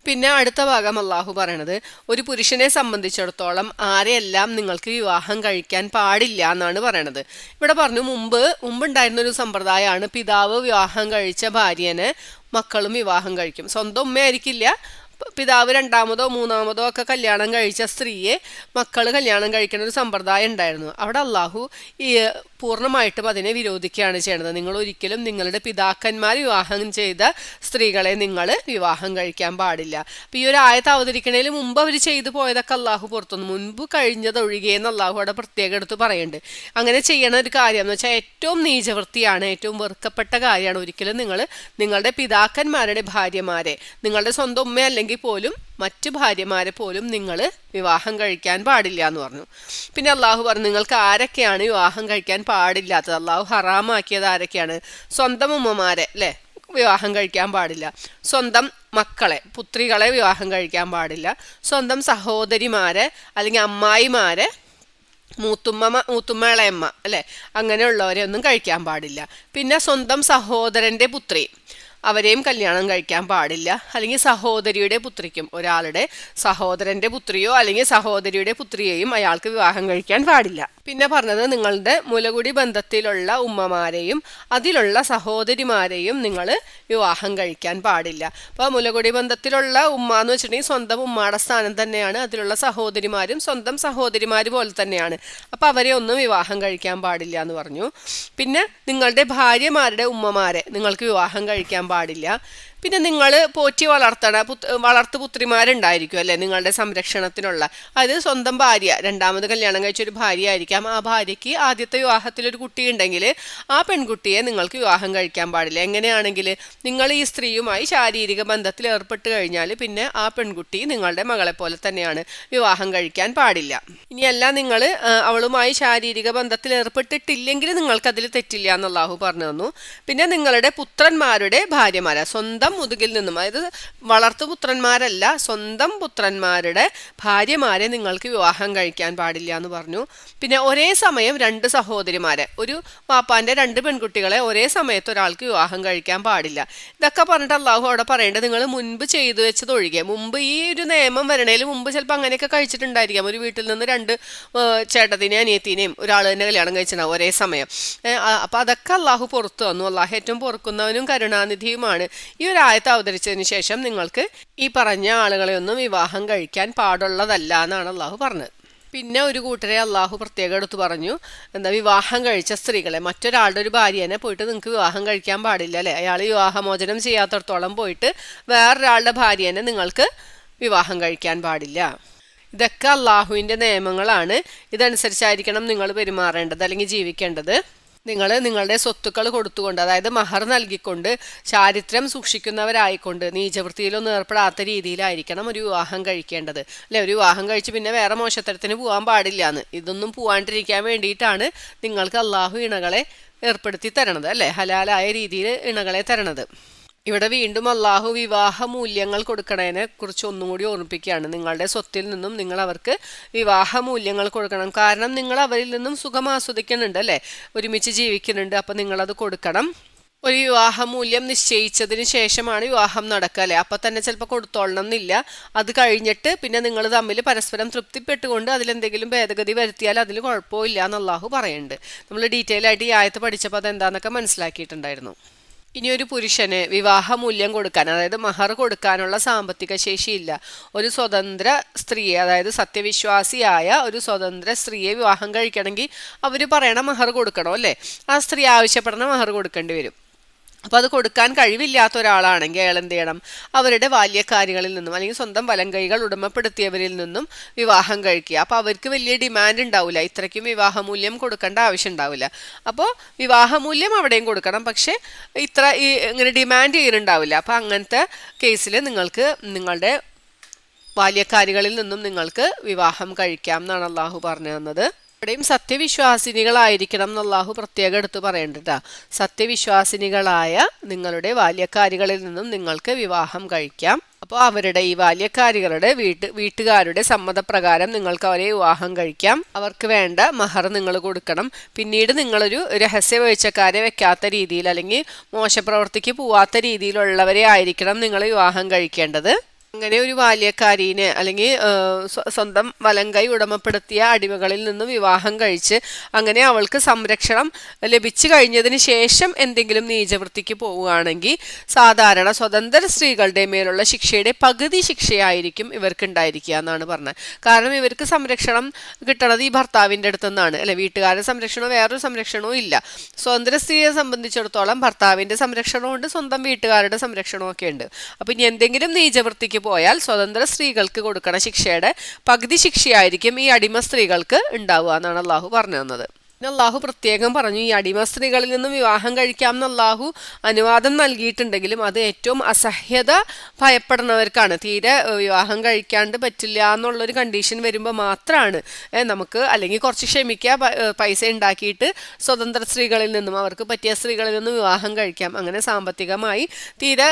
[SPEAKER 1] പിന്നെ അടുത്ത ഭാഗം അള്ളാഹു പറയണത്, ഒരു പുരുഷനെ സംബന്ധിച്ചിടത്തോളം ആരെയെല്ലാം നിങ്ങൾക്ക് വിവാഹം കഴിക്കാൻ പാടില്ല എന്നാണ് പറയണത്. ഇവിടെ പറഞ്ഞു മുമ്പുണ്ടായിരുന്നൊരു സമ്പ്രദായമാണ്, പിതാവ് വിവാഹം കഴിച്ച ഭാര്യനെ മക്കളും വിവാഹം കഴിക്കും. സ്വന്തം ഉമ്മയായിരിക്കില്ല, പിതാവ് രണ്ടാമതോ മൂന്നാമതോ ഒക്കെ കല്യാണം കഴിച്ച സ്ത്രീയെ മക്കൾ കല്യാണം കഴിക്കുന്ന ഒരു സമ്പ്രദായം ഉണ്ടായിരുന്നു. അവിടെ അള്ളാഹു ഈ പൂർണ്ണമായിട്ടും അതിനെ വിരോധിക്കുകയാണ് ചെയ്യുന്നത്. നിങ്ങൾ ഒരിക്കലും നിങ്ങളുടെ പിതാക്കന്മാർ വിവാഹം ചെയ്ത സ്ത്രീകളെ നിങ്ങൾ വിവാഹം കഴിക്കാൻ പാടില്ല. അപ്പം ഈ ഒരു ആയത്ത് അവതരിക്കണതിൽ മുമ്പ് അവർ ചെയ്തു പോയതൊക്കെ അള്ളാഹു പുറത്തുനിന്ന് മുൻപ് കഴിഞ്ഞത് ഒഴികെയെന്ന് അള്ളാഹു അവിടെ പ്രത്യേകം എടുത്ത് പറയുന്നുണ്ട്. അങ്ങനെ ചെയ്യണ ഒരു കാര്യം എന്ന് വെച്ചാൽ ഏറ്റവും നീചവൃത്തിയാണ്, ഏറ്റവും വെറുക്കപ്പെട്ട കാര്യമാണ്. ഒരിക്കലും നിങ്ങൾ നിങ്ങളുടെ പിതാക്കന്മാരുടെ ഭാര്യമാരെ, നിങ്ങളുടെ സ്വന്തം ഉമ്മ അല്ലെങ്കിൽ പോലും മറ്റു ഭാര്യമാരെ പോലും നിങ്ങൾ വിവാഹം കഴിക്കാൻ പാടില്ല എന്ന് പറഞ്ഞു. പിന്നെ അള്ളാഹു പറഞ്ഞു നിങ്ങൾക്ക് ആരൊക്കെയാണ് വിവാഹം കഴിക്കാൻ പാടില്ലാത്തത്, അള്ളാഹു ഹറാമാക്കിയത് ആരൊക്കെയാണ്? സ്വന്തം ഉമ്മമാരെ അല്ലേ വിവാഹം കഴിക്കാൻ പാടില്ല, സ്വന്തം മക്കളെ പുത്രികളെ വിവാഹം കഴിക്കാൻ പാടില്ല, സ്വന്തം സഹോദരിമാരെ അല്ലെങ്കിൽ അമ്മായിമാരെ, മൂത്തുമ്മ ഇളയമ്മ അല്ലേ, അങ്ങനെയുള്ളവരെ ഒന്നും കഴിക്കാൻ പാടില്ല. പിന്നെ സ്വന്തം സഹോദരൻ്റെ പുത്രി അവരെയും കല്യാണം കഴിക്കാൻ പാടില്ല. അല്ലെങ്കിൽ സഹോദരിയുടെ പുത്രിക്കും, ഒരാളുടെ സഹോദരൻ്റെ പുത്രിയോ അല്ലെങ്കിൽ സഹോദരിയുടെ പുത്രിയെയും അയാൾക്ക് വിവാഹം കഴിക്കാൻ പാടില്ല. പിന്നെ പറഞ്ഞത് നിങ്ങളുടെ മുലകുടി ബന്ധത്തിലുള്ള ഉമ്മമാരെയും അതിലുള്ള സഹോദരിമാരെയും നിങ്ങൾ വിവാഹം കഴിക്കാൻ പാടില്ല. അപ്പോൾ മുലകുടി ബന്ധത്തിലുള്ള ഉമ്മ എന്ന് വെച്ചിട്ടുണ്ടെങ്കിൽ സ്വന്തം ഉമ്മയുടെ സ്ഥാനം തന്നെയാണ്. അതിലുള്ള സഹോദരിമാരും സ്വന്തം സഹോദരിമാർ പോലെ തന്നെയാണ്. അപ്പോൾ അവരെ ഒന്നും വിവാഹം കഴിക്കാൻ പാടില്ല എന്ന് പറഞ്ഞു. പിന്നെ നിങ്ങളുടെ ഭാര്യമാരുടെ ഉമ്മമാരെ നിങ്ങൾക്ക് വിവാഹം കഴിക്കാൻ പാടില്ല. പിന്നെ നിങ്ങൾ പോറ്റി വളർത്തു പുത്രിമാരുണ്ടായിരിക്കും അല്ലേ നിങ്ങളുടെ സംരക്ഷണത്തിനുള്ള. അത് സ്വന്തം ഭാര്യ, രണ്ടാമത് കല്യാണം കഴിച്ചൊരു ഭാര്യ ആയിരിക്കാം. ആ ഭാര്യയ്ക്ക് ആദ്യത്തെ വിവാഹത്തിലൊരു കുട്ടി ഉണ്ടെങ്കിൽ ആ പെൺകുട്ടിയെ നിങ്ങൾക്ക് വിവാഹം കഴിക്കാൻ പാടില്ല. എങ്ങനെയാണെങ്കിൽ നിങ്ങൾ ഈ സ്ത്രീയുമായി ശാരീരിക ബന്ധത്തിൽ ഏർപ്പെട്ട് കഴിഞ്ഞാൽ പിന്നെ ആ പെൺകുട്ടി നിങ്ങളുടെ മകളെ പോലെ തന്നെയാണ്, വിവാഹം കഴിക്കാൻ പാടില്ല. ഇനിയല്ല നിങ്ങൾ അവളുമായി ശാരീരിക ബന്ധത്തിൽ ഏർപ്പെട്ടിട്ടില്ലെങ്കിൽ നിങ്ങൾക്കതിൽ തെറ്റില്ല എന്ന് അല്ലാഹു പറഞ്ഞു തന്നു. പിന്നെ നിങ്ങളുടെ പുത്രന്മാരുടെ ഭാര്യമാരെ, സ്വന്തം മുതുകിൽ നിന്നും, അതായത് വളർത്തുപുത്രന്മാരല്ല, സ്വന്തം പുത്രന്മാരുടെ ഭാര്യമാരെ നിങ്ങൾക്ക് വിവാഹം കഴിക്കാൻ പാടില്ല എന്ന് പറഞ്ഞു. പിന്നെ ഒരേ സമയം രണ്ട് സഹോദരിമാരെ, ഒരു വാപ്പാന്റെ രണ്ട് പെൺകുട്ടികളെ ഒരേ സമയത്ത് ഒരാൾക്ക് വിവാഹം കഴിക്കാൻ പാടില്ല. ഇതൊക്കെ പറഞ്ഞിട്ട് അള്ളാഹു അവിടെ പറയേണ്ടത് നിങ്ങൾ മുൻപ് ചെയ്തു വെച്ചത് ഒഴികെ, മുമ്പ് ഈ ഒരു നിയമം വരണേൽ മുമ്പ് ചിലപ്പോൾ അങ്ങനെയൊക്കെ കഴിച്ചിട്ടുണ്ടായിരിക്കാം. ഒരു വീട്ടിൽ നിന്ന് രണ്ട് ചേട്ടത്തിനെയും അനിയത്തിനെയും ഒരാൾ തന്നെ കല്യാണം കഴിച്ചിട്ടുണ്ടാവും ഒരേ സമയം. അപ്പം അതൊക്കെ അള്ളാഹു പുറത്തു വന്നു. അള്ളാഹു ഏറ്റവും പൊറുക്കുന്നവനും കരുണാനിധിയുമാണ്. ഈ ഒരു ആയത്ത് അവതരിച്ചതിന് ശേഷം നിങ്ങൾക്ക് ഈ പറഞ്ഞ ആളുകളെ ഒന്നും വിവാഹം കഴിക്കാൻ പാടുള്ളതല്ല എന്നാണ് അള്ളാഹു പറഞ്ഞത്. പിന്നെ ഒരു കൂട്ടരെ അള്ളാഹു പ്രത്യേകം എടുത്ത് പറഞ്ഞു, വിവാഹം കഴിച്ച സ്ത്രീകളെ, മറ്റൊരാളുടെ ഒരു ഭാര്യനെ പോയിട്ട് നിങ്ങൾക്ക് വിവാഹം കഴിക്കാൻ പാടില്ല അല്ലേ, അയാൾ വിവാഹമോചനം ചെയ്യാത്തടത്തോളം പോയിട്ട് വേറൊരാളുടെ ഭാര്യനെ നിങ്ങൾക്ക് വിവാഹം കഴിക്കാൻ പാടില്ല. ഇതൊക്കെ അള്ളാഹുവിൻ്റെ നിയമങ്ങളാണ്. ഇതനുസരിച്ചായിരിക്കണം നിങ്ങൾ പെരുമാറേണ്ടത് അല്ലെങ്കിൽ ജീവിക്കേണ്ടത്. നിങ്ങൾ നിങ്ങളുടെ സ്വത്തുക്കൾ കൊടുത്തുകൊണ്ട്, അതായത് മഹർ നൽകിക്കൊണ്ട്, ചാരിത്രം സൂക്ഷിക്കുന്നവരായിക്കൊണ്ട്, നീചവൃത്തിയിലൊന്നും ഏർപ്പെടാത്ത രീതിയിലായിരിക്കണം ഒരു വിവാഹം കഴിക്കേണ്ടത് അല്ലെ. ഒരു വിവാഹം കഴിച്ച് പിന്നെ വേറെ മോശത്തരത്തിന് പോകാൻ പാടില്ല എന്ന്. ഇതൊന്നും പോകാണ്ടിരിക്കാൻ വേണ്ടിയിട്ടാണ് നിങ്ങൾക്ക് അള്ളാഹു ഇണകളെ ഏർപ്പെടുത്തി തരണത് അല്ലെ, ഹലാലായ രീതിയിൽ ഇണകളെ തരണത്. ഇവിടെ വീണ്ടും അള്ളാഹു വിവാഹ മൂല്യങ്ങൾ കൊടുക്കണതിനെ കുറിച്ച് ഒന്നും കൂടി ഓർമ്മിപ്പിക്കുകയാണ്. നിങ്ങളുടെ സ്വത്തിൽ നിന്നും നിങ്ങൾ അവർക്ക് വിവാഹ മൂല്യങ്ങൾ കൊടുക്കണം. കാരണം നിങ്ങൾ അവരിൽ നിന്നും സുഖം ആസ്വദിക്കുന്നുണ്ട് അല്ലേ, ഒരുമിച്ച് ജീവിക്കുന്നുണ്ട്. അപ്പം നിങ്ങളത് കൊടുക്കണം. ഒരു വിവാഹ മൂല്യം നിശ്ചയിച്ചതിന് ശേഷമാണ് വിവാഹം നടക്കുക അല്ലേ. അപ്പം തന്നെ ചിലപ്പോൾ കൊടുത്തോളണം എന്നില്ല. അത് കഴിഞ്ഞിട്ട് പിന്നെ നിങ്ങൾ തമ്മിൽ പരസ്പരം തൃപ്തിപ്പെട്ടുകൊണ്ട് അതിലെന്തെങ്കിലും ഭേദഗതി വരുത്തിയാൽ അതിൽ കുഴപ്പമില്ല എന്ന് അള്ളാഹു പറയുന്നുണ്ട്. നമ്മൾ ഡീറ്റെയിൽ ആയിട്ട് ഈ ആയത്ത് പഠിച്ചപ്പോൾ അതെന്താണെന്നൊക്കെ മനസ്സിലാക്കിയിട്ടുണ്ടായിരുന്നു. ഇനി ഒരു പുരുഷന് വിവാഹ മൂല്യം കൊടുക്കാൻ, അതായത് മഹർ കൊടുക്കാനുള്ള സാമ്പത്തിക ശേഷിയില്ല. ഒരു സ്വതന്ത്ര സ്ത്രീയെ, അതായത് സത്യവിശ്വാസിയായ ഒരു സ്വതന്ത്ര സ്ത്രീയെ വിവാഹം കഴിക്കണമെങ്കിൽ അവർ പറയണ മഹർ കൊടുക്കണോ അല്ലേ, ആ സ്ത്രീ ആവശ്യപ്പെടുന്ന മഹർ കൊടുക്കേണ്ടി വരും. അപ്പോൾ അത് കൊടുക്കാൻ കഴിവില്ലാത്ത ഒരാളാണെങ്കിൽ അയാൾ എന്ത് ചെയ്യണം, അവരുടെ ബാല്യക്കാരികളിൽ നിന്നും അല്ലെങ്കിൽ സ്വന്തം വലങ്കൈകൾ ഉടമപ്പെടുത്തിയവരിൽ നിന്നും വിവാഹം കഴിക്കുക. അപ്പോൾ അവർക്ക് വലിയ ഡിമാൻഡ് ഉണ്ടാവില്ല, ഇത്രയ്ക്കും വിവാഹമൂല്യം കൊടുക്കേണ്ട ആവശ്യം ഉണ്ടാവില്ല. അപ്പോൾ വിവാഹമൂല്യം അവിടെയും കൊടുക്കണം, പക്ഷേ ഇങ്ങനെ ഡിമാൻഡ് ചെയ്യുന്നുണ്ടാവില്ല. അപ്പോൾ അങ്ങനത്തെ കേസിൽ നിങ്ങൾക്ക് നിങ്ങളുടെ ബാല്യക്കാരികളിൽ നിന്നും നിങ്ങൾക്ക് വിവാഹം കഴിക്കാം എന്നാണ് അള്ളാഹു പറഞ്ഞു തന്നത്. ഇവിടെയും സത്യവിശ്വാസിനികളായിരിക്കണം എന്ന് അള്ളാഹു പ്രത്യേകം എടുത്ത് പറയേണ്ടതാ. സത്യവിശ്വാസിനികളായ നിങ്ങളുടെ ബാല്യക്കാരികളിൽ നിന്നും നിങ്ങൾക്ക് വിവാഹം കഴിക്കാം. അപ്പോൾ അവരുടെ ഈ ബാല്യക്കാരികളുടെ വീട്ടുകാരുടെ സമ്മതപ്രകാരം നിങ്ങൾക്ക് അവരെ വിവാഹം കഴിക്കാം. അവർക്ക് വേണ്ട മഹർ നിങ്ങൾ കൊടുക്കണം. പിന്നീട് നിങ്ങളൊരു രഹസ്യ വീഴ്ചക്കാരെ വെക്കാത്ത രീതിയിൽ അല്ലെങ്കിൽ മോശപ്രവൃത്തിക്ക് പോവാത്ത രീതിയിലുള്ളവരെ ആയിരിക്കണം നിങ്ങൾ വിവാഹം കഴിക്കേണ്ടത്. അങ്ങനെ ഒരു ബാല്യക്കാരീനെ അല്ലെങ്കിൽ സ്വന്തം വലങ്കൈ ഉടമപ്പെടുത്തിയ അടിമകളിൽ നിന്നും വിവാഹം കഴിച്ച് അങ്ങനെ അവൾക്ക് സംരക്ഷണം ലഭിച്ചു കഴിഞ്ഞതിന് ശേഷം എന്തെങ്കിലും നീചവൃത്തിക്ക് പോവുകയാണെങ്കിൽ സാധാരണ സ്വതന്ത്ര സ്ത്രീകളുടെ മേലുള്ള ശിക്ഷയുടെ പകുതി ശിക്ഷയായിരിക്കും ഇവർക്ക് ഉണ്ടായിരിക്കുക എന്നാണ് പറഞ്ഞത്. കാരണം ഇവർക്ക് സംരക്ഷണം കിട്ടണത് ഈ ഭർത്താവിൻ്റെ അടുത്തു നിന്നാണ് അല്ലെ, വീട്ടുകാരുടെ സംരക്ഷണമോ വേറൊരു സംരക്ഷണവും ഇല്ല. സ്വതന്ത്ര സ്ത്രീയെ സംബന്ധിച്ചിടത്തോളം ഭർത്താവിൻ്റെ സംരക്ഷണമുണ്ട്, സ്വന്തം വീട്ടുകാരുടെ സംരക്ഷണവും ഒക്കെ ഉണ്ട്. അപ്പം ഇനി എന്തെങ്കിലും നീചവൃത്തിക്ക് പോയാൽ സ്വതന്ത്ര സ്ത്രീകൾക്ക് കൊടുക്കണ ശിക്ഷയുടെ പകുതി ശിക്ഷയായിരിക്കും ഈ അടിമ സ്ത്രീകൾക്ക് ഉണ്ടാവുക എന്നാണ് അള്ളാഹു പറഞ്ഞു തന്നത്. അള്ളാഹു പ്രത്യേകം പറഞ്ഞു ഈ അടിമ സ്ത്രീകളിൽ നിന്നും വിവാഹം കഴിക്കാം എന്ന് അള്ളാഹു അനുവാദം നൽകിയിട്ടുണ്ടെങ്കിലും അത് ഏറ്റവും അസഹ്യത ഭയപ്പെടുന്നവർക്കാണ്. തീരെ വിവാഹം കഴിക്കാണ്ട് പറ്റില്ല എന്നുള്ളൊരു കണ്ടീഷൻ വരുമ്പോൾ മാത്രമാണ് നമുക്ക് അല്ലെങ്കിൽ കുറച്ച് ക്ഷമിക്കുക, പൈസ ഉണ്ടാക്കിയിട്ട് സ്വതന്ത്ര സ്ത്രീകളിൽ നിന്നും അവർക്ക് പറ്റിയ സ്ത്രീകളിൽ നിന്നും വിവാഹം കഴിക്കാം. അങ്ങനെ സാമ്പത്തികമായി തീരെ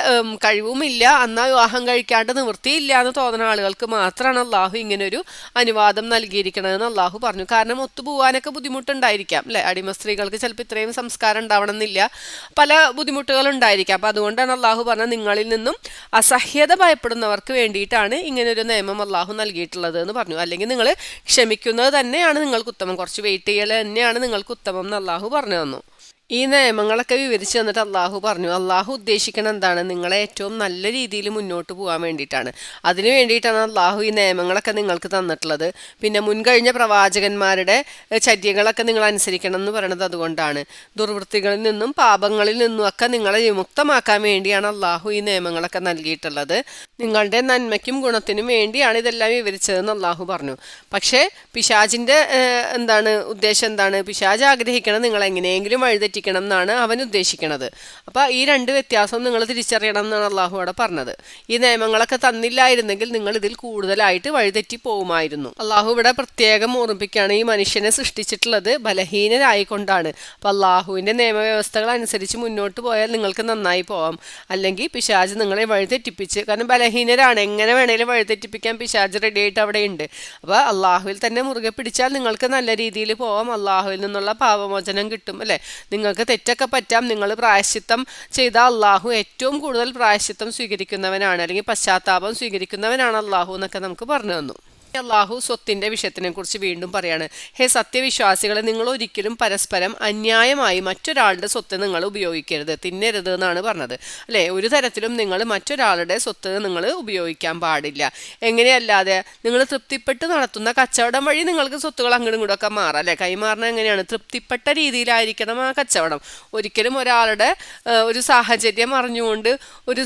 [SPEAKER 1] കഴിവുമില്ല എന്നാൽ വിവാഹം കഴിക്കാണ്ട് നിവൃത്തിയില്ല എന്ന് തോന്നുന്ന ആളുകൾക്ക് മാത്രമാണ് അള്ളാഹു ഇങ്ങനൊരു അനുവാദം നൽകിയിരിക്കണമെന്ന് അള്ളാഹു പറഞ്ഞു. കാരണം ഒത്തുപോകാനൊക്കെ ബുദ്ധിമുട്ടുണ്ടായിരിക്കും അല്ലെ, അടിമ സ്ത്രീകൾക്ക് ചിലപ്പോൾ ഇത്രയും സംസ്കാരം ഉണ്ടാവണം എന്നില്ല, പല ബുദ്ധിമുട്ടുകളും ഉണ്ടായിരിക്കാം. അപ്പം അതുകൊണ്ടാണ് അള്ളാഹു പറഞ്ഞത് നിങ്ങളിൽ നിന്നും അസഹ്യത ഭയപ്പെടുന്നവർക്ക് വേണ്ടിയിട്ടാണ് ഇങ്ങനൊരു നിയമം അള്ളാഹു നൽകിയിട്ടുള്ളത് എന്ന് പറഞ്ഞു. അല്ലെങ്കിൽ നിങ്ങൾ ക്ഷമിക്കുന്നത് തന്നെയാണ് നിങ്ങൾക്ക് ഉത്തമം, കുറച്ച് വെയിറ്റ് ചെയ്യൽ തന്നെയാണ് നിങ്ങൾക്ക് ഉത്തമം എന്ന് അള്ളാഹു പറഞ്ഞു തന്നു. ഈ നിയമങ്ങളൊക്കെ വിവരിച്ചു തന്നിട്ട് അള്ളാഹു പറഞ്ഞു അള്ളാഹു ഉദ്ദേശിക്കണം എന്താണ്, നിങ്ങളെ ഏറ്റവും നല്ല രീതിയിൽ മുന്നോട്ട് പോകാൻ വേണ്ടിയിട്ടാണ്. അതിനു വേണ്ടിയിട്ടാണ് അള്ളാഹു ഈ നിയമങ്ങളൊക്കെ നിങ്ങൾക്ക് തന്നിട്ടുള്ളത്. പിന്നെ മുൻകഴിഞ്ഞ പ്രവാചകന്മാരുടെ ചര്യകളൊക്കെ നിങ്ങൾ അനുസരിക്കണം എന്ന് പറയുന്നത് അതുകൊണ്ടാണ്. ദുർവൃത്തികളിൽ നിന്നും പാപങ്ങളിൽ നിന്നും ഒക്കെ നിങ്ങളെ വിമുക്തമാക്കാൻ വേണ്ടിയാണ് അള്ളാഹു ഈ നിയമങ്ങളൊക്കെ നൽകിയിട്ടുള്ളത്. നിങ്ങളുടെ നന്മയ്ക്കും ഗുണത്തിനും വേണ്ടിയാണ് ഇതെല്ലാം വിവരിച്ചതെന്ന് അള്ളാഹു പറഞ്ഞു. പക്ഷേ പിശാചിൻ്റെ ഉദ്ദേശം എന്താണ്, പിശാച് ആഗ്രഹിക്കണം നിങ്ങൾ എങ്ങനെയെങ്കിലും വഴിതെറ്റി എന്നാണ് അവൻ ഉദ്ദേശിക്കുന്നത്. അപ്പൊ ഈ രണ്ട് വ്യത്യാസവും നിങ്ങൾ തിരിച്ചറിയണം എന്നാണ് അള്ളാഹു അവിടെ പറഞ്ഞത്. ഈ നിയമങ്ങളൊക്കെ തന്നില്ലായിരുന്നെങ്കിൽ നിങ്ങൾ ഇതിൽ കൂടുതലായിട്ട് വഴിതെറ്റി പോകുമായിരുന്നു. അള്ളാഹു ഇവിടെ പ്രത്യേകം ഓർമ്മിപ്പിക്കുകയാണ് ഈ മനുഷ്യനെ സൃഷ്ടിച്ചിട്ടുള്ളത് ബലഹീനരായിക്കൊണ്ടാണ്. അപ്പൊ അള്ളാഹുവിന്റെ നിയമവ്യവസ്ഥകൾ അനുസരിച്ച് മുന്നോട്ട് പോയാൽ നിങ്ങൾക്ക് നന്നായി പോവാം. അല്ലെങ്കിൽ പിശാച് നിങ്ങളെ വഴിതെറ്റിപ്പിച്ച്, കാരണം ബലഹീനരാണ്, എങ്ങനെ വേണേലും വഴിതെറ്റിപ്പിക്കാൻ പിശാച് റെഡി ആയിട്ട് അവിടെ ഉണ്ട്. അപ്പൊ അള്ളാഹുവിൽ തന്നെ മുറുകെ പിടിച്ചാൽ നിങ്ങൾക്ക് നല്ല രീതിയിൽ പോവാം, അള്ളാഹുവിൽ നിന്നുള്ള പാപമോചനം കിട്ടും അല്ലെ. നിങ്ങൾക്ക് തെറ്റൊക്കെ പറ്റാം, നിങ്ങൾ പ്രായശ്ചിത്തം ചെയ്ത അള്ളാഹു ഏറ്റവും കൂടുതൽ പ്രായശ്ചിത്തം സ്വീകരിക്കുന്നവനാണ്, അല്ലെങ്കിൽ പശ്ചാത്താപം സ്വീകരിക്കുന്നവനാണ് അള്ളാഹു എന്നൊക്കെ നമുക്ക് പറഞ്ഞു തന്നു. അള്ളാഹു സ്വത്തിന്റെ വിഷയത്തിനെ കുറിച്ച് വീണ്ടും പറയാണ്, ഹേ സത്യവിശ്വാസികളെ, നിങ്ങൾ ഒരിക്കലും പരസ്പരം അന്യായമായി മറ്റൊരാളുടെ സ്വത്ത് നിങ്ങൾ ഉപയോഗിക്കരുത്, തിന്നരുത് എന്നാണ് പറഞ്ഞത് അല്ലേ. ഒരു തരത്തിലും നിങ്ങൾ മറ്റൊരാളുടെ സ്വത്ത് നിങ്ങൾ ഉപയോഗിക്കാൻ പാടില്ല. എങ്ങനെയല്ലാതെ നിങ്ങൾ തൃപ്തിപ്പെട്ട് നടത്തുന്ന കച്ചവടം വഴി നിങ്ങൾക്ക് സ്വത്തുകൾ അങ്ങോട്ടും ഇങ്ങോട്ടും ഒക്കെ മാറാം അല്ലെ. കൈമാറുന്നത് എങ്ങനെയാണ്, തൃപ്തിപ്പെട്ട രീതിയിലായിരിക്കണം ആ കച്ചവടം. ഒരിക്കലും ഒരാളുടെ ഒരു സാഹചര്യം അറിഞ്ഞുകൊണ്ട് ഒരു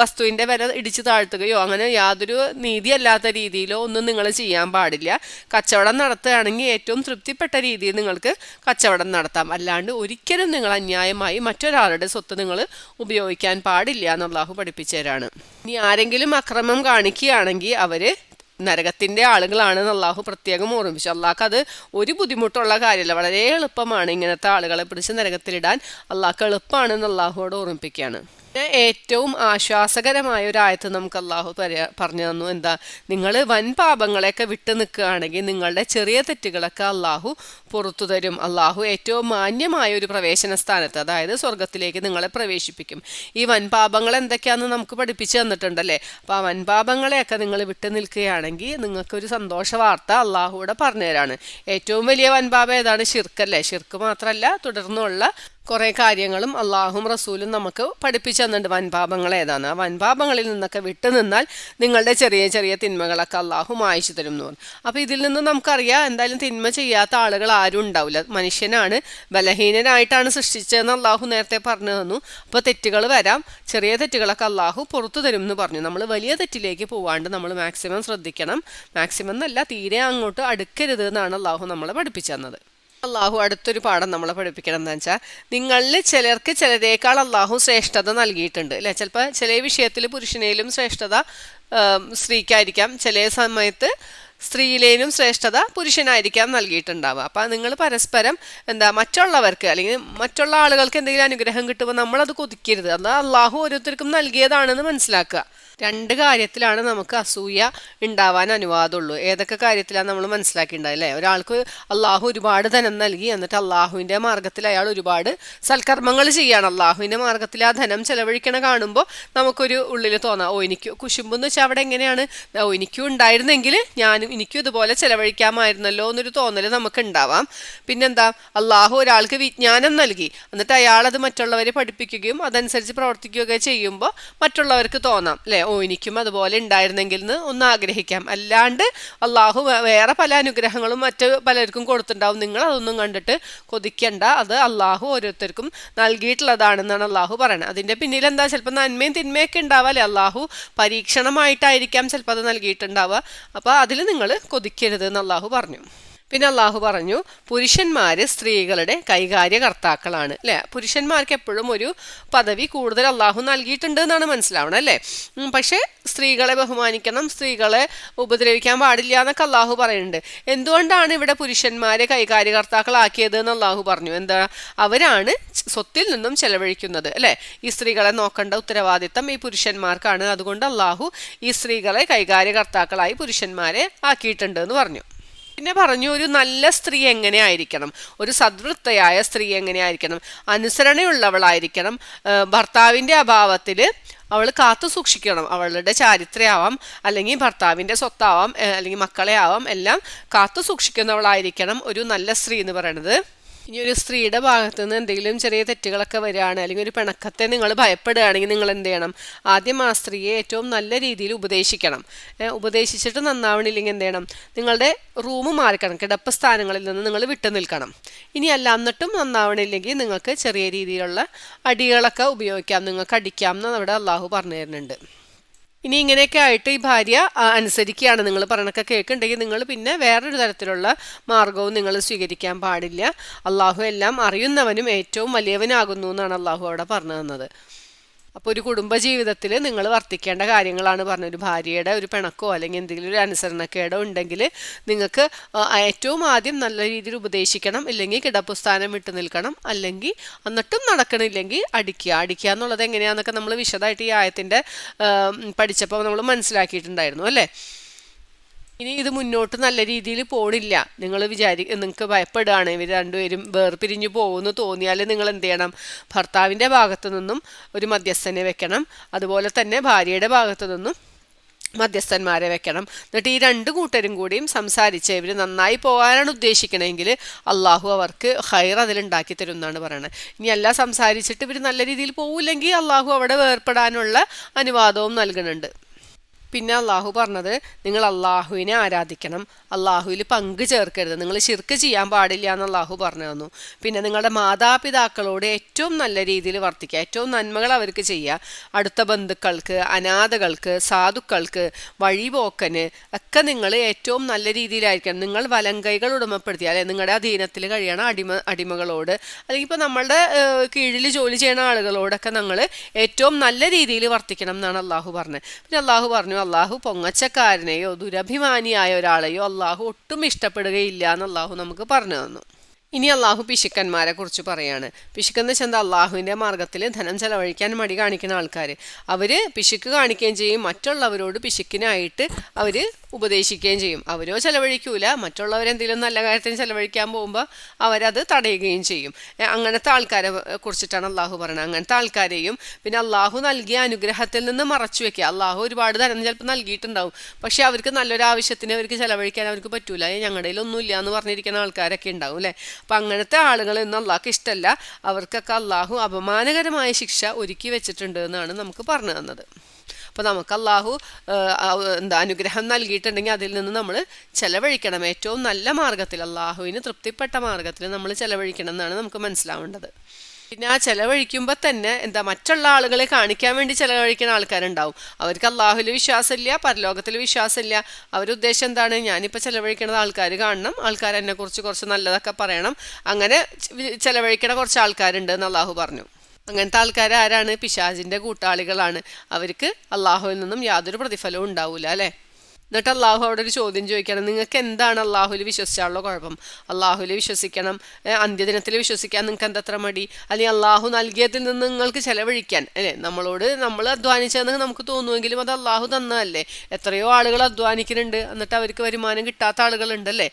[SPEAKER 1] വസ്തുവിന്റെ വില ഇടിച്ചു താഴ്ത്തുകയോ അങ്ങനെ യാതൊരു നീതിയല്ലാത്ത രീതിയിലോ ഒന്നും നിങ്ങൾ ചെയ്യാൻ പാടില്ല. കച്ചവടം നടത്തുകയാണെങ്കിൽ ഏറ്റവും തൃപ്തിപ്പെട്ട രീതിയിൽ നിങ്ങൾക്ക് കച്ചവടം നടത്താം. അല്ലാണ്ട് ഒരിക്കലും നിങ്ങൾ അന്യായമായി മറ്റൊരാളുടെ സ്വത്ത് നിങ്ങൾ ഉപയോഗിക്കാൻ പാടില്ല എന്ന് അള്ളാഹു പഠിപ്പിച്ചു തരാണ്. ഇനി ആരെങ്കിലും അക്രമം കാണിക്കുകയാണെങ്കിൽ അവര് നരകത്തിന്റെ ആളുകളാണെന്ന് അള്ളാഹു പ്രത്യേകം ഓർമ്മിപ്പിച്ചു. അള്ളാഹ്ക്ക് അത് ഒരു ബുദ്ധിമുട്ടുള്ള കാര്യമല്ല, വളരെ എളുപ്പമാണ് ഇങ്ങനത്തെ ആളുകളെ പിടിച്ച് നരകത്തിലിടാൻ. അള്ളാഹ്ക്ക് എളുപ്പമാണെന്ന് അള്ളാഹുവോട് ഓർമ്മിപ്പിക്കുകയാണ്. ഏറ്റവും ആശ്വാസകരമായ ഒരു ആയത്ത് നമുക്ക് അള്ളാഹു പറഞ്ഞു തന്നു. എന്താ, നിങ്ങൾ വൻ പാപങ്ങളെയൊക്കെ വിട്ടു നിൽക്കുകയാണെങ്കിൽ നിങ്ങളുടെ ചെറിയ തെറ്റുകളൊക്കെ അള്ളാഹു പുറത്തു തരും. അള്ളാഹു ഏറ്റവും മാന്യമായ ഒരു പ്രവേശന സ്ഥാനത്ത്, അതായത് സ്വർഗത്തിലേക്ക് നിങ്ങളെ പ്രവേശിപ്പിക്കും. ഈ വൻപാപങ്ങൾ എന്തൊക്കെയാണെന്ന് നമുക്ക് പഠിപ്പിച്ചു തന്നിട്ടുണ്ടല്ലേ. അപ്പോൾ ആ വൻപാപങ്ങളെയൊക്കെ നിങ്ങൾ വിട്ടു നിൽക്കുകയാണെങ്കിൽ നിങ്ങൾക്കൊരു സന്തോഷ വാർത്ത അള്ളാഹുവിടെ പറഞ്ഞുതരാണ്. ഏറ്റവും വലിയ വൻപാപം ഏതാണ്? ഷിർക്കല്ലേ. ഷിർക്ക് മാത്രമല്ല, തുടർന്നുള്ള കുറെ കാര്യങ്ങളും അള്ളാഹും റസൂലും നമുക്ക് പഠിപ്പിച്ചു തന്നിട്ടുണ്ട് വൻപാപങ്ങൾ ഏതാണ്. ആ വൻപാപങ്ങളിൽ നിന്നൊക്കെ വിട്ടുനിന്നാൽ നിങ്ങളുടെ ചെറിയ ചെറിയ തിന്മകളൊക്കെ അള്ളാഹു മായ്ച്ചു തരും എന്ന് പറഞ്ഞു. അപ്പോൾ ഇതിൽ നിന്ന് നമുക്കറിയാം എന്തായാലും തിന്മ ചെയ്യാത്ത ആളുകൾ ആരും ഉണ്ടാവില്ല. മനുഷ്യനാണ്, ബലഹീനനായിട്ടാണ് സൃഷ്ടിച്ചതെന്ന് അള്ളാഹു നേരത്തെ പറഞ്ഞു തന്നു. അപ്പോൾ തെറ്റുകൾ വരാം, ചെറിയ തെറ്റുകളൊക്കെ അള്ളാഹു പുറത്തു തരും എന്ന് പറഞ്ഞു. നമ്മൾ വലിയ തെറ്റിലേക്ക് പോവാണ്ട് നമ്മൾ മാക്സിമം ശ്രദ്ധിക്കണം. മാക്സിമം എന്നല്ല, തീരെ അങ്ങോട്ട് അടുക്കരുത് എന്നാണ് അള്ളാഹു നമ്മളെ പഠിപ്പിച്ചു തന്നത്. അള്ളാഹു അടുത്തൊരു പാഠം നമ്മളെ പഠിപ്പിക്കണം എന്താ വെച്ചാൽ, നിങ്ങളിൽ ചിലർക്ക് ചിലരേക്കാൾ അള്ളാഹു ശ്രേഷ്ഠത നൽകിയിട്ടുണ്ട് അല്ലെ. ചിലപ്പോൾ ചില വിഷയത്തിൽ പുരുഷനേലും ശ്രേഷ്ഠത സ്ത്രീക്കായിരിക്കാം, ചില സമയത്ത് സ്ത്രീയിലേനും ശ്രേഷ്ഠത പുരുഷനായിരിക്കാം നൽകിയിട്ടുണ്ടാവുക. അപ്പം നിങ്ങൾ പരസ്പരം മറ്റുള്ളവർക്ക് അല്ലെങ്കിൽ മറ്റുള്ള ആളുകൾക്ക് എന്തെങ്കിലും അനുഗ്രഹം കിട്ടുമ്പോൾ നമ്മളത് കൊതിക്കരുത്. അത് അള്ളാഹു ഓരോരുത്തർക്കും നൽകിയതാണെന്ന് മനസ്സിലാക്കുക. രണ്ട് കാര്യത്തിലാണ് നമുക്ക് അസൂയ ഉണ്ടാവാൻ അനുവാദമുള്ളൂ. ഏതൊക്കെ കാര്യത്തിലാണ് നമ്മൾ മനസ്സിലാക്കിയിട്ടുണ്ടാവും അല്ലേ? ഒരാൾക്ക് അള്ളാഹു ഒരുപാട് ധനം നൽകി, എന്നിട്ട് അള്ളാഹുവിൻ്റെ മാർഗത്തിൽ അയാൾ ഒരുപാട് സൽക്കർമ്മങ്ങൾ ചെയ്യാണ്. അള്ളാഹുവിൻ്റെ മാർഗത്തിൽ ആ ധനം ചെലവഴിക്കണ കാണുമ്പോൾ നമുക്കൊരു ഉള്ളിൽ തോന്നാം, എനിക്ക് കുശുമ്പെന്ന് വെച്ചാൽ അവിടെ എങ്ങനെയാണ്, എനിക്കും ഉണ്ടായിരുന്നെങ്കിൽ എനിക്കും ഇതുപോലെ ചെലവഴിക്കാമായിരുന്നല്ലോ എന്നൊരു തോന്നൽ നമുക്ക് ഉണ്ടാവാം. പിന്നെന്താ, അള്ളാഹു ഒരാൾക്ക് വിജ്ഞാനം നൽകി, എന്നിട്ട് അയാളത് മറ്റുള്ളവരെ പഠിപ്പിക്കുകയും അതനുസരിച്ച് പ്രവർത്തിക്കുകയൊക്കെ ചെയ്യുമ്പോൾ മറ്റുള്ളവർക്ക് തോന്നാം അല്ലേ, എനിക്കും അതുപോലെ ഉണ്ടായിരുന്നെങ്കിൽ എന്ന് ഒന്ന് ആഗ്രഹിക്കാം. അല്ലാണ്ട് അള്ളാഹു വേറെ പല അനുഗ്രഹങ്ങളും മറ്റ് പലർക്കും കൊടുത്തിട്ടുണ്ടാവും. നിങ്ങൾ അതൊന്നും കണ്ടിട്ട് കൊതിക്കണ്ട. അത് അള്ളാഹു ഓരോരുത്തർക്കും നൽകിയിട്ടുള്ളതാണെന്നാണ് അള്ളാഹു പറയുന്നത്. അതിൻ്റെ പിന്നിൽ എന്താ, ചിലപ്പോൾ നന്മയും തിന്മയൊക്കെ ഉണ്ടാവാല്ലേ, അള്ളാഹു പരീക്ഷണമായിട്ടായിരിക്കാം ചിലപ്പോൾ അത് നൽകിയിട്ടുണ്ടാവുക. അപ്പോൾ അതിൽ നിങ്ങൾ കൊതിക്കരുത് എന്ന് അള്ളാഹു പറഞ്ഞു. പിന്നെ അള്ളാഹു പറഞ്ഞു, പുരുഷന്മാർ സ്ത്രീകളുടെ കൈകാര്യകർത്താക്കളാണ് അല്ലേ. പുരുഷന്മാർക്ക് എപ്പോഴും ഒരു പദവി കൂടുതൽ അള്ളാഹു നൽകിയിട്ടുണ്ട് എന്നാണ് മനസ്സിലാവണം അല്ലേ. പക്ഷേ സ്ത്രീകളെ ബഹുമാനിക്കണം, സ്ത്രീകളെ ഉപദ്രവിക്കാൻ പാടില്ല എന്നൊക്കെ അള്ളാഹു പറയുന്നുണ്ട്. എന്തുകൊണ്ടാണ് ഇവിടെ പുരുഷന്മാരെ കൈകാര്യകർത്താക്കളാക്കിയത് എന്ന് അള്ളാഹു പറഞ്ഞു. അവരാണ് സ്വത്തിൽ നിന്നും ചെലവഴിക്കുന്നത് അല്ലേ. ഈ സ്ത്രീകളെ നോക്കേണ്ട ഉത്തരവാദിത്തം ഈ പുരുഷന്മാർക്കാണ്. അതുകൊണ്ട് അള്ളാഹു ഈ സ്ത്രീകളെ കൈകാര്യകർത്താക്കളായി പുരുഷന്മാരെ ആക്കിയിട്ടുണ്ട് എന്ന് പറഞ്ഞു. പിന്നെ പറഞ്ഞു, ഒരു നല്ല സ്ത്രീ എങ്ങനെയായിരിക്കണം, ഒരു സദ്വൃത്തയായ സ്ത്രീ എങ്ങനെയായിരിക്കണം, അനുസരണയുള്ളവളായിരിക്കണം. ഭർത്താവിൻ്റെ അഭാവത്തിൽ അവൾ കാത്തു സൂക്ഷിക്കണം. അവളുടെ ചാരിത്രയാവാം, അല്ലെങ്കിൽ ഭർത്താവിൻ്റെ സ്വത്താവാം, അല്ലെങ്കിൽ മക്കളെ ആവാം, എല്ലാം കാത്തു സൂക്ഷിക്കുന്നവളായിരിക്കണം ഒരു നല്ല സ്ത്രീ എന്ന് പറയുന്നത്. ഇനി ഒരു സ്ത്രീയുടെ ഭാഗത്തു നിന്ന് എന്തെങ്കിലും ചെറിയ തെറ്റുകളൊക്കെ വരികയാണ്, അല്ലെങ്കിൽ ഒരു പിണക്കത്തെ നിങ്ങൾ ഭയപ്പെടുകയാണെങ്കിൽ നിങ്ങൾ എന്ത് ചെയ്യണം, ആദ്യം ആ സ്ത്രീയെ ഏറ്റവും നല്ല രീതിയിൽ ഉപദേശിക്കണം. ഉപദേശിച്ചിട്ട് നന്നാവണില്ലെങ്കിൽ എന്ത് ചെയ്യണം, നിങ്ങളുടെ റൂം മാറിക്കണം, കിടപ്പ് സ്ഥാനങ്ങളിൽ നിന്ന് നിങ്ങൾ വിട്ടു നിൽക്കണം. ഇനി അല്ല എന്നിട്ടും നന്നാവണില്ലെങ്കിൽ നിങ്ങൾക്ക് ചെറിയ രീതിയിലുള്ള അടികളൊക്കെ ഉപയോഗിക്കാം, നിങ്ങൾക്ക് അടിക്കാം എന്ന് അവിടെ അള്ളാഹു പറഞ്ഞു തരുന്നുണ്ട്. ഇനി ഇങ്ങനെയൊക്കെ ആയിട്ട് ഈ ഭാര്യ അനുസരിക്കുകയാണ്, നിങ്ങൾ പറയണൊക്കെ കേൾക്കുന്നുണ്ടെങ്കിൽ നിങ്ങൾ പിന്നെ വേറൊരു തരത്തിലുള്ള മാർഗവും നിങ്ങൾ സ്വീകരിക്കാൻ പാടില്ല. അള്ളാഹു എല്ലാം അറിയുന്നവനും ഏറ്റവും വലിയവനാകുന്നു എന്നാണ് അള്ളാഹു അവിടെ പറഞ്ഞു തന്നത്. അപ്പോൾ ഒരു കുടുംബജീവിതത്തിൽ നിങ്ങൾ വർത്തിക്കേണ്ട കാര്യങ്ങളാണ് പറഞ്ഞത്. ഒരു ഭാര്യയുടെ ഒരു പിണക്കോ അല്ലെങ്കിൽ എന്തെങ്കിലും ഒരു അനുസരണക്കേടോ ഉണ്ടെങ്കിൽ നിങ്ങൾക്ക് ഏറ്റവും ആദ്യം നല്ല രീതിയിൽ ഉപദേശിക്കണം, ഇല്ലെങ്കിൽ കിടപ്പുസ്ഥാനം വിട്ടു നിൽക്കണം, അല്ലെങ്കിൽ എന്നിട്ടും നടക്കണില്ലെങ്കിൽ അടിക്കുക എന്നുള്ളത് എങ്ങനെയാണെന്നൊക്കെ നമ്മൾ വിശദമായിട്ട് ഈ ആയത്തിൻ്റെ പഠിച്ചപ്പോൾ നമ്മൾ മനസ്സിലാക്കിയിട്ടുണ്ടായിരുന്നു അല്ലേ. ഇനി ഇത് മുന്നോട്ട് നല്ല രീതിയിൽ പോണില്ല, നിങ്ങൾ നിങ്ങൾക്ക് ഭയപ്പെടുകയാണ്, ഇവർ രണ്ടുപേരും വേർപിരിഞ്ഞു പോകുമെന്ന് തോന്നിയാൽ നിങ്ങൾ എന്ത് ചെയ്യണം, ഭർത്താവിൻ്റെ ഭാഗത്തു നിന്നും ഒരു മധ്യസ്ഥനെ വെക്കണം, അതുപോലെ തന്നെ ഭാര്യയുടെ ഭാഗത്തു നിന്നും മധ്യസ്ഥന്മാരെ വെക്കണം. എന്നിട്ട് ഈ രണ്ട് കൂട്ടരും കൂടിയും സംസാരിച്ച് ഇവർ നന്നായി പോകാനാണ് ഉദ്ദേശിക്കണമെങ്കിൽ അള്ളാഹു അവർക്ക് ഹൈർ അതിലുണ്ടാക്കി തരും എന്നാണ് പറയുന്നത്. ഇനി എല്ലാം സംസാരിച്ചിട്ട് ഇവർ നല്ല രീതിയിൽ പോവില്ലെങ്കിൽ അള്ളാഹു അവിടെ വേർപ്പെടാനുള്ള അനുവാദവും നൽകുന്നുണ്ട്. പിന്നെ അള്ളാഹു പറഞ്ഞത്, നിങ്ങൾ അള്ളാഹുവിനെ ആരാധിക്കണം, അള്ളാഹുവിൽ പങ്ക് ചേർക്കരുത്, നിങ്ങൾ ശിർക്ക് ചെയ്യാൻ പാടില്ല എന്ന് അള്ളാഹു പറഞ്ഞു തന്നു. പിന്നെ നിങ്ങളുടെ മാതാപിതാക്കളോട് ഏറ്റവും നല്ല രീതിയിൽ വർത്തിക്കുക, ഏറ്റവും നന്മകൾ അവർക്ക് ചെയ്യുക. അടുത്ത ബന്ധുക്കൾക്ക്, അനാഥകൾക്ക്, സാധുക്കൾക്ക്, വഴിപോക്കന് ഒക്കെ നിങ്ങൾ ഏറ്റവും നല്ല രീതിയിലായിരിക്കണം. നിങ്ങൾ വലങ്കൈകൾ ഉടമപ്പെടുത്തിയ അല്ലെ നിങ്ങളുടെ അധീനത്തിൽ കഴിയണ അടിമകളോട് അല്ലെങ്കിൽ ഇപ്പോൾ നമ്മളുടെ കീഴിൽ ജോലി ചെയ്യുന്ന ആളുകളോടൊക്കെ നിങ്ങൾ ഏറ്റവും നല്ല രീതിയിൽ വർത്തിക്കണം എന്നാണ് അള്ളാഹു പറഞ്ഞത്. പിന്നെ അള്ളാഹു പറഞ്ഞു, അള്ളാഹു പൊങ്ങച്ചക്കാരനെയോ ദുരഭിമാനിയായ ഒരാളെയോ അള്ളാഹു ഒട്ടും ഇഷ്ടപ്പെടുകയില്ല എന്ന് അള്ളാഹു നമുക്ക് പറഞ്ഞു തന്നു. ഇനി അള്ളാഹു പിശുക്കന്മാരെ കുറിച്ച് പറയാണ്. പിശുക്കെന്ന് വെച്ചാൽ അള്ളാഹുവിൻ്റെ മാർഗത്തിൽ ധനം ചെലവഴിക്കാൻ മടി കാണിക്കുന്ന ആൾക്കാർ, അവർ പിശുക്ക് കാണിക്കുകയും ചെയ്യും, മറ്റുള്ളവരോട് പിശുക്കിനായിട്ട് അവർ ഉപദേശിക്കുകയും ചെയ്യും. അവരോ ചെലവഴിക്കൂല, മറ്റുള്ളവരെന്തെങ്കിലും നല്ല കാര്യത്തിന് ചെലവഴിക്കാൻ പോകുമ്പോൾ അവരത് തടയുകയും ചെയ്യും. അങ്ങനത്തെ ആൾക്കാരെ കുറിച്ചിട്ടാണ് അള്ളാഹു പറയുന്നത്. അങ്ങനത്തെ ആൾക്കാരെയും പിന്നെ അള്ളാഹു നൽകിയ അനുഗ്രഹത്തിൽ നിന്ന് മറച്ചു വെക്കുക. അള്ളാഹു ഒരുപാട് ധനം ചിലപ്പോൾ നൽകിയിട്ടുണ്ടാവും, പക്ഷെ അവർക്ക് നല്ലൊരു ആവശ്യത്തിന് അവർക്ക് ചെലവഴിക്കാൻ അവർക്ക് പറ്റൂല, ഞങ്ങളുടെ കയ്യിലൊന്നുമില്ല എന്ന് പറഞ്ഞിരിക്കുന്ന ആൾക്കാരൊക്കെ ഉണ്ടാവും അല്ലേ. അപ്പം അങ്ങനത്തെ ആളുകളൊന്നും അള്ളാഹ്ക്ക് ഇഷ്ടമല്ല. അവർക്കൊക്കെ അള്ളാഹു അപമാനകരമായ ശിക്ഷ ഒരുക്കി വെച്ചിട്ടുണ്ട് എന്നാണ് നമുക്ക് പറഞ്ഞു തന്നത്. അപ്പോൾ നമുക്ക് അള്ളാഹു അനുഗ്രഹം നൽകിയിട്ടുണ്ടെങ്കിൽ അതിൽ നിന്ന് നമ്മൾ ചെലവഴിക്കണം, ഏറ്റവും നല്ല മാർഗത്തിൽ, അള്ളാഹുവിന് തൃപ്തിപ്പെട്ട മാർഗത്തിൽ നമ്മൾ ചെലവഴിക്കണം എന്നാണ് നമുക്ക് മനസ്സിലാവേണ്ടത്. പിന്നെ ആ ചെലവഴിക്കുമ്പോൾ തന്നെ മറ്റുള്ള ആളുകളെ കാണിക്കാൻ വേണ്ടി ചെലവഴിക്കുന്ന ആൾക്കാരുണ്ടാവും. അവർക്ക് അള്ളാഹുവിൽ വിശ്വാസമില്ല, പരലോകത്തിൽ വിശ്വാസമില്ല. അവരുടെ ഉദ്ദേശം എന്താണ്, ഞാനിപ്പോൾ ചെലവഴിക്കുന്നത് ആൾക്കാർ കാണണം, ആൾക്കാർ എന്നെക്കുറിച്ച് കുറച്ച് നല്ലതൊക്കെ പറയണം, അങ്ങനെ ചെലവഴിക്കണ കുറച്ച് ആൾക്കാരുണ്ട് എന്ന് അള്ളാഹു പറഞ്ഞു. അങ്ങനത്തെ ആൾക്കാർ ആരാണ്? പിശാചിൻ്റെ കൂട്ടാളികളാണ്. അവർക്ക് അള്ളാഹുവിൽ നിന്നും യാതൊരു പ്രതിഫലവും ഉണ്ടാവില്ല അല്ലേ. എന്നിട്ട് അള്ളാഹു അവിടെ ഒരു ചോദ്യം ചോദിക്കണം, നിങ്ങൾക്ക് എന്താണ് അള്ളാഹുവിൽ വിശ്വസിച്ചാലുള്ള കുഴപ്പം? അള്ളാഹുവിൽ വിശ്വസിക്കണം, അന്ത്യദിനത്തിൽ വിശ്വസിക്കാൻ നിങ്ങൾക്ക് എന്തത്ര മടി? അല്ലെങ്കിൽ അള്ളാഹു നൽകിയതിൽ നിന്ന് നിങ്ങൾക്ക് ചെലവഴിക്കാൻ അല്ലേ? നമ്മൾ അധ്വാനിച്ചതെന്ന് നമുക്ക് തോന്നുമെങ്കിലും അത് അള്ളാഹു തന്നതല്ലേ. എത്രയോ ആളുകൾ അധ്വാനിക്കുന്നുണ്ട്, എന്നിട്ട് അവർക്ക് വരുമാനം കിട്ടാത്ത ആളുകളുണ്ടല്ലേ.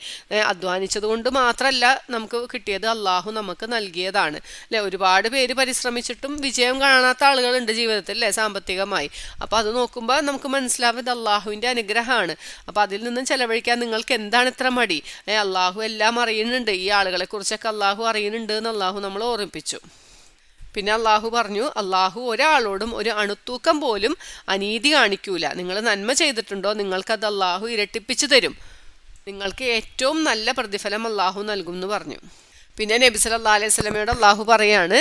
[SPEAKER 1] അധ്വാനിച്ചത് കൊണ്ട് മാത്രമല്ല നമുക്ക് കിട്ടിയത്, അള്ളാഹു നമുക്ക് നൽകിയതാണ് അല്ലെ. ഒരുപാട് പേര് പരിശ്രമിച്ചിട്ടും വിജയം കാണാത്ത ആളുകളുണ്ട് ജീവിതത്തിൽ അല്ലേ, സാമ്പത്തികമായി. അപ്പോൾ അത് നോക്കുമ്പോൾ നമുക്ക് മനസ്സിലാവും ഇത് അള്ളാഹുവിൻ്റെ അനുഗ്രഹമാണ്. അപ്പൊ അതിൽ നിന്നും ചെലവഴിക്കാൻ നിങ്ങൾക്ക് എന്താണ് ഇത്ര മടി? അള്ളാഹു എല്ലാം അറിയുന്നുണ്ട്, ഈ ആളുകളെ കുറിച്ചൊക്കെ അള്ളാഹു അറിയുന്നുണ്ട് എന്ന് അള്ളാഹു നമ്മൾ ഓർമ്മിപ്പിച്ചു. പിന്നെ അള്ളാഹു പറഞ്ഞു, അള്ളാഹു ഒരാളോടും ഒരു അണുത്തൂക്കം പോലും അനീതി കാണിക്കൂല. നിങ്ങൾ നന്മ ചെയ്തിട്ടുണ്ടോ നിങ്ങൾക്കത് അള്ളാഹു ഇരട്ടിപ്പിച്ചു തരും, നിങ്ങൾക്ക് ഏറ്റവും നല്ല പ്രതിഫലം അള്ളാഹു നൽകും എന്ന് പറഞ്ഞു. പിന്നെ നബി സല്ലല്ലാഹു അലൈഹി വസല്ലമയോട് അള്ളാഹു പറയാണ്,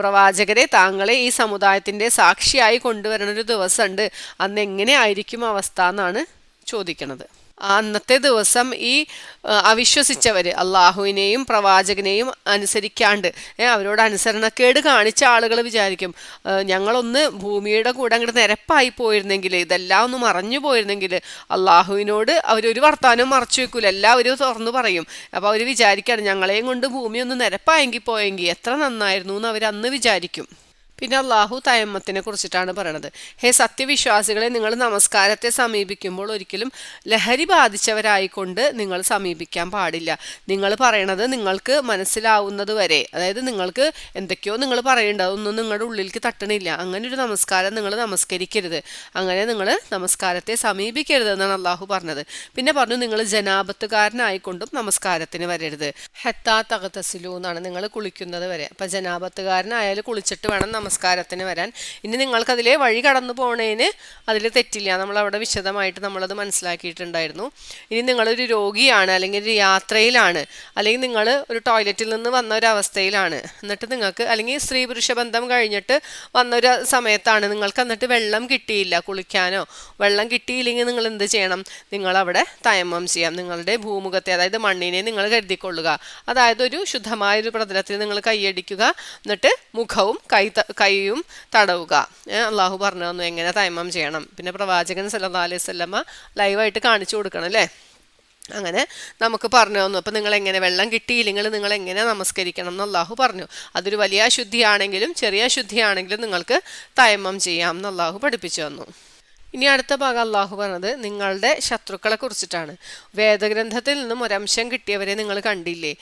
[SPEAKER 1] പ്രവാചകരെ താങ്കളെ ഈ സമുദായത്തിൻ്റെ സാക്ഷിയായി കൊണ്ടുവരണ ഒരു ദിവസമുണ്ട്, അന്ന് എങ്ങനെ ആയിരിക്കും അവസ്ഥ എന്നാണ് ചോദിക്കണത്. അന്നത്തെ ദിവസം ഈ അവിശ്വസിച്ചവർ, അള്ളാഹുവിനെയും പ്രവാചകനെയും അനുസരിക്കാണ്ട് അവരോട് അനുസരണക്കേട് കാണിച്ച ആളുകൾ വിചാരിക്കും, ഞങ്ങളൊന്ന് ഭൂമിയുടെ കൂടെ അങ്ങോട്ട് നിരപ്പായി പോയിരുന്നെങ്കിൽ, ഇതെല്ലാം ഒന്ന് മറഞ്ഞു പോയിരുന്നെങ്കിൽ. അള്ളാഹുവിനോട് അവരൊരു വർത്താനവും മറച്ചു വെക്കൂല, എല്ലാവരും തുറന്നു പറയും. അപ്പോൾ അവർ വിചാരിക്കുകയാണ്, ഞങ്ങളെയും കൊണ്ട് ഭൂമി ഒന്ന് നിരപ്പായെങ്കിൽ പോയെങ്കിൽ എത്ര നന്നായിരുന്നു എന്ന് അവർ അന്ന് വിചാരിക്കും. പിന്നെ അള്ളാഹു തയമ്മത്തിനെ കുറിച്ചിട്ടാണ് പറയണത്. ഹേ സത്യവിശ്വാസികളെ, നിങ്ങൾ നമസ്കാരത്തെ സമീപിക്കുമ്പോൾ ഒരിക്കലും ലഹരി ബാധിച്ചവരായിക്കൊണ്ട് നിങ്ങൾ സമീപിക്കാൻ പാടില്ല. നിങ്ങൾ പറയണത് നിങ്ങൾക്ക് മനസ്സിലാവുന്നത് വരെ, അതായത് നിങ്ങൾക്ക് എന്തൊക്കെയോ നിങ്ങൾ പറയേണ്ടത് അതൊന്നും നിങ്ങളുടെ ഉള്ളിലേക്ക് തട്ടണില്ല, അങ്ങനെ ഒരു നമസ്കാരം നിങ്ങൾ നമസ്കരിക്കരുത്, അങ്ങനെ നിങ്ങൾ നമസ്കാരത്തെ സമീപിക്കരുത് എന്നാണ് അള്ളാഹു പറഞ്ഞത്. പിന്നെ പറഞ്ഞു, നിങ്ങൾ ജനാപത്തുകാരനായിക്കൊണ്ടും നമസ്കാരത്തിന് വരരുത്. ഹത്താ തഗ്തസിലു എന്നാണ്, നിങ്ങൾ കുളിക്കുന്നത് വരെ. അപ്പം ജനാപത്തുകാരനായാലും കുളിച്ചിട്ട് വേണം നമസ്കാരത്തിന് വരാൻ. ഇനി നിങ്ങൾക്കതിലെ വഴി കടന്നു പോണേന് അതിൽ തെറ്റില്ല, നമ്മളവിടെ വിശദമായിട്ട് നമ്മളത് മനസ്സിലാക്കിയിട്ടുണ്ടായിരുന്നു. ഇനി നിങ്ങളൊരു രോഗിയാണ്, അല്ലെങ്കിൽ ഒരു യാത്രയിലാണ്, അല്ലെങ്കിൽ നിങ്ങൾ ഒരു ടോയ്ലറ്റിൽ നിന്ന് വന്ന ഒരു അവസ്ഥയിലാണ്, എന്നിട്ട് നിങ്ങൾക്ക്, അല്ലെങ്കിൽ സ്ത്രീ പുരുഷ ബന്ധം കഴിഞ്ഞിട്ട് വന്നൊരു സമയത്താണ്, നിങ്ങൾക്ക് എന്നിട്ട് വെള്ളം കിട്ടിയില്ല കുളിക്കാനോ, വെള്ളം കിട്ടിയില്ലെങ്കിൽ നിങ്ങൾ എന്ത് ചെയ്യണം? നിങ്ങളവിടെ തയമ്മം ചെയ്യാം. നിങ്ങളുടെ ഭൂമുഖത്തെ, അതായത് മണ്ണിനെ നിങ്ങൾ കരുതിക്കൊള്ളുക, അതായത് ഒരു ശുദ്ധമായ ഒരു പ്രതലത്തിൽ നിങ്ങൾ കൈയടിക്കുക, എന്നിട്ട് മുഖവും കൈയും തടവുക. അള്ളാഹു പറഞ്ഞു തന്നു എങ്ങനെ തയമ്മം ചെയ്യണം. പിന്നെ പ്രവാചകൻ സല്ലല്ലാഹു അലൈഹി വസല്ലമ ലൈവായിട്ട് കാണിച്ചു കൊടുക്കണം അല്ലേ. അങ്ങനെ നമുക്ക് പറഞ്ഞു തന്നു. അപ്പം നിങ്ങൾ എങ്ങനെ, വെള്ളം കിട്ടിയില്ലെങ്കിൽ നിങ്ങൾ എങ്ങനെ നമസ്കരിക്കണം എന്ന് അള്ളാഹു പറഞ്ഞു. അതൊരു വലിയ അശുദ്ധിയാണെങ്കിലും ചെറിയ അശുദ്ധിയാണെങ്കിലും നിങ്ങൾക്ക് തയമ്മം ചെയ്യാം എന്ന് അള്ളാഹു പഠിപ്പിച്ചു തന്നു. ഇനി അടുത്ത ഭാഗം അള്ളാഹു പറഞ്ഞത് നിങ്ങളുടെ ശത്രുക്കളെ കുറിച്ചിട്ടാണ്. വേദഗ്രന്ഥത്തിൽ നിന്നും ഒരംശം കിട്ടിയവരെ നിങ്ങൾ കണ്ടില്ലേ?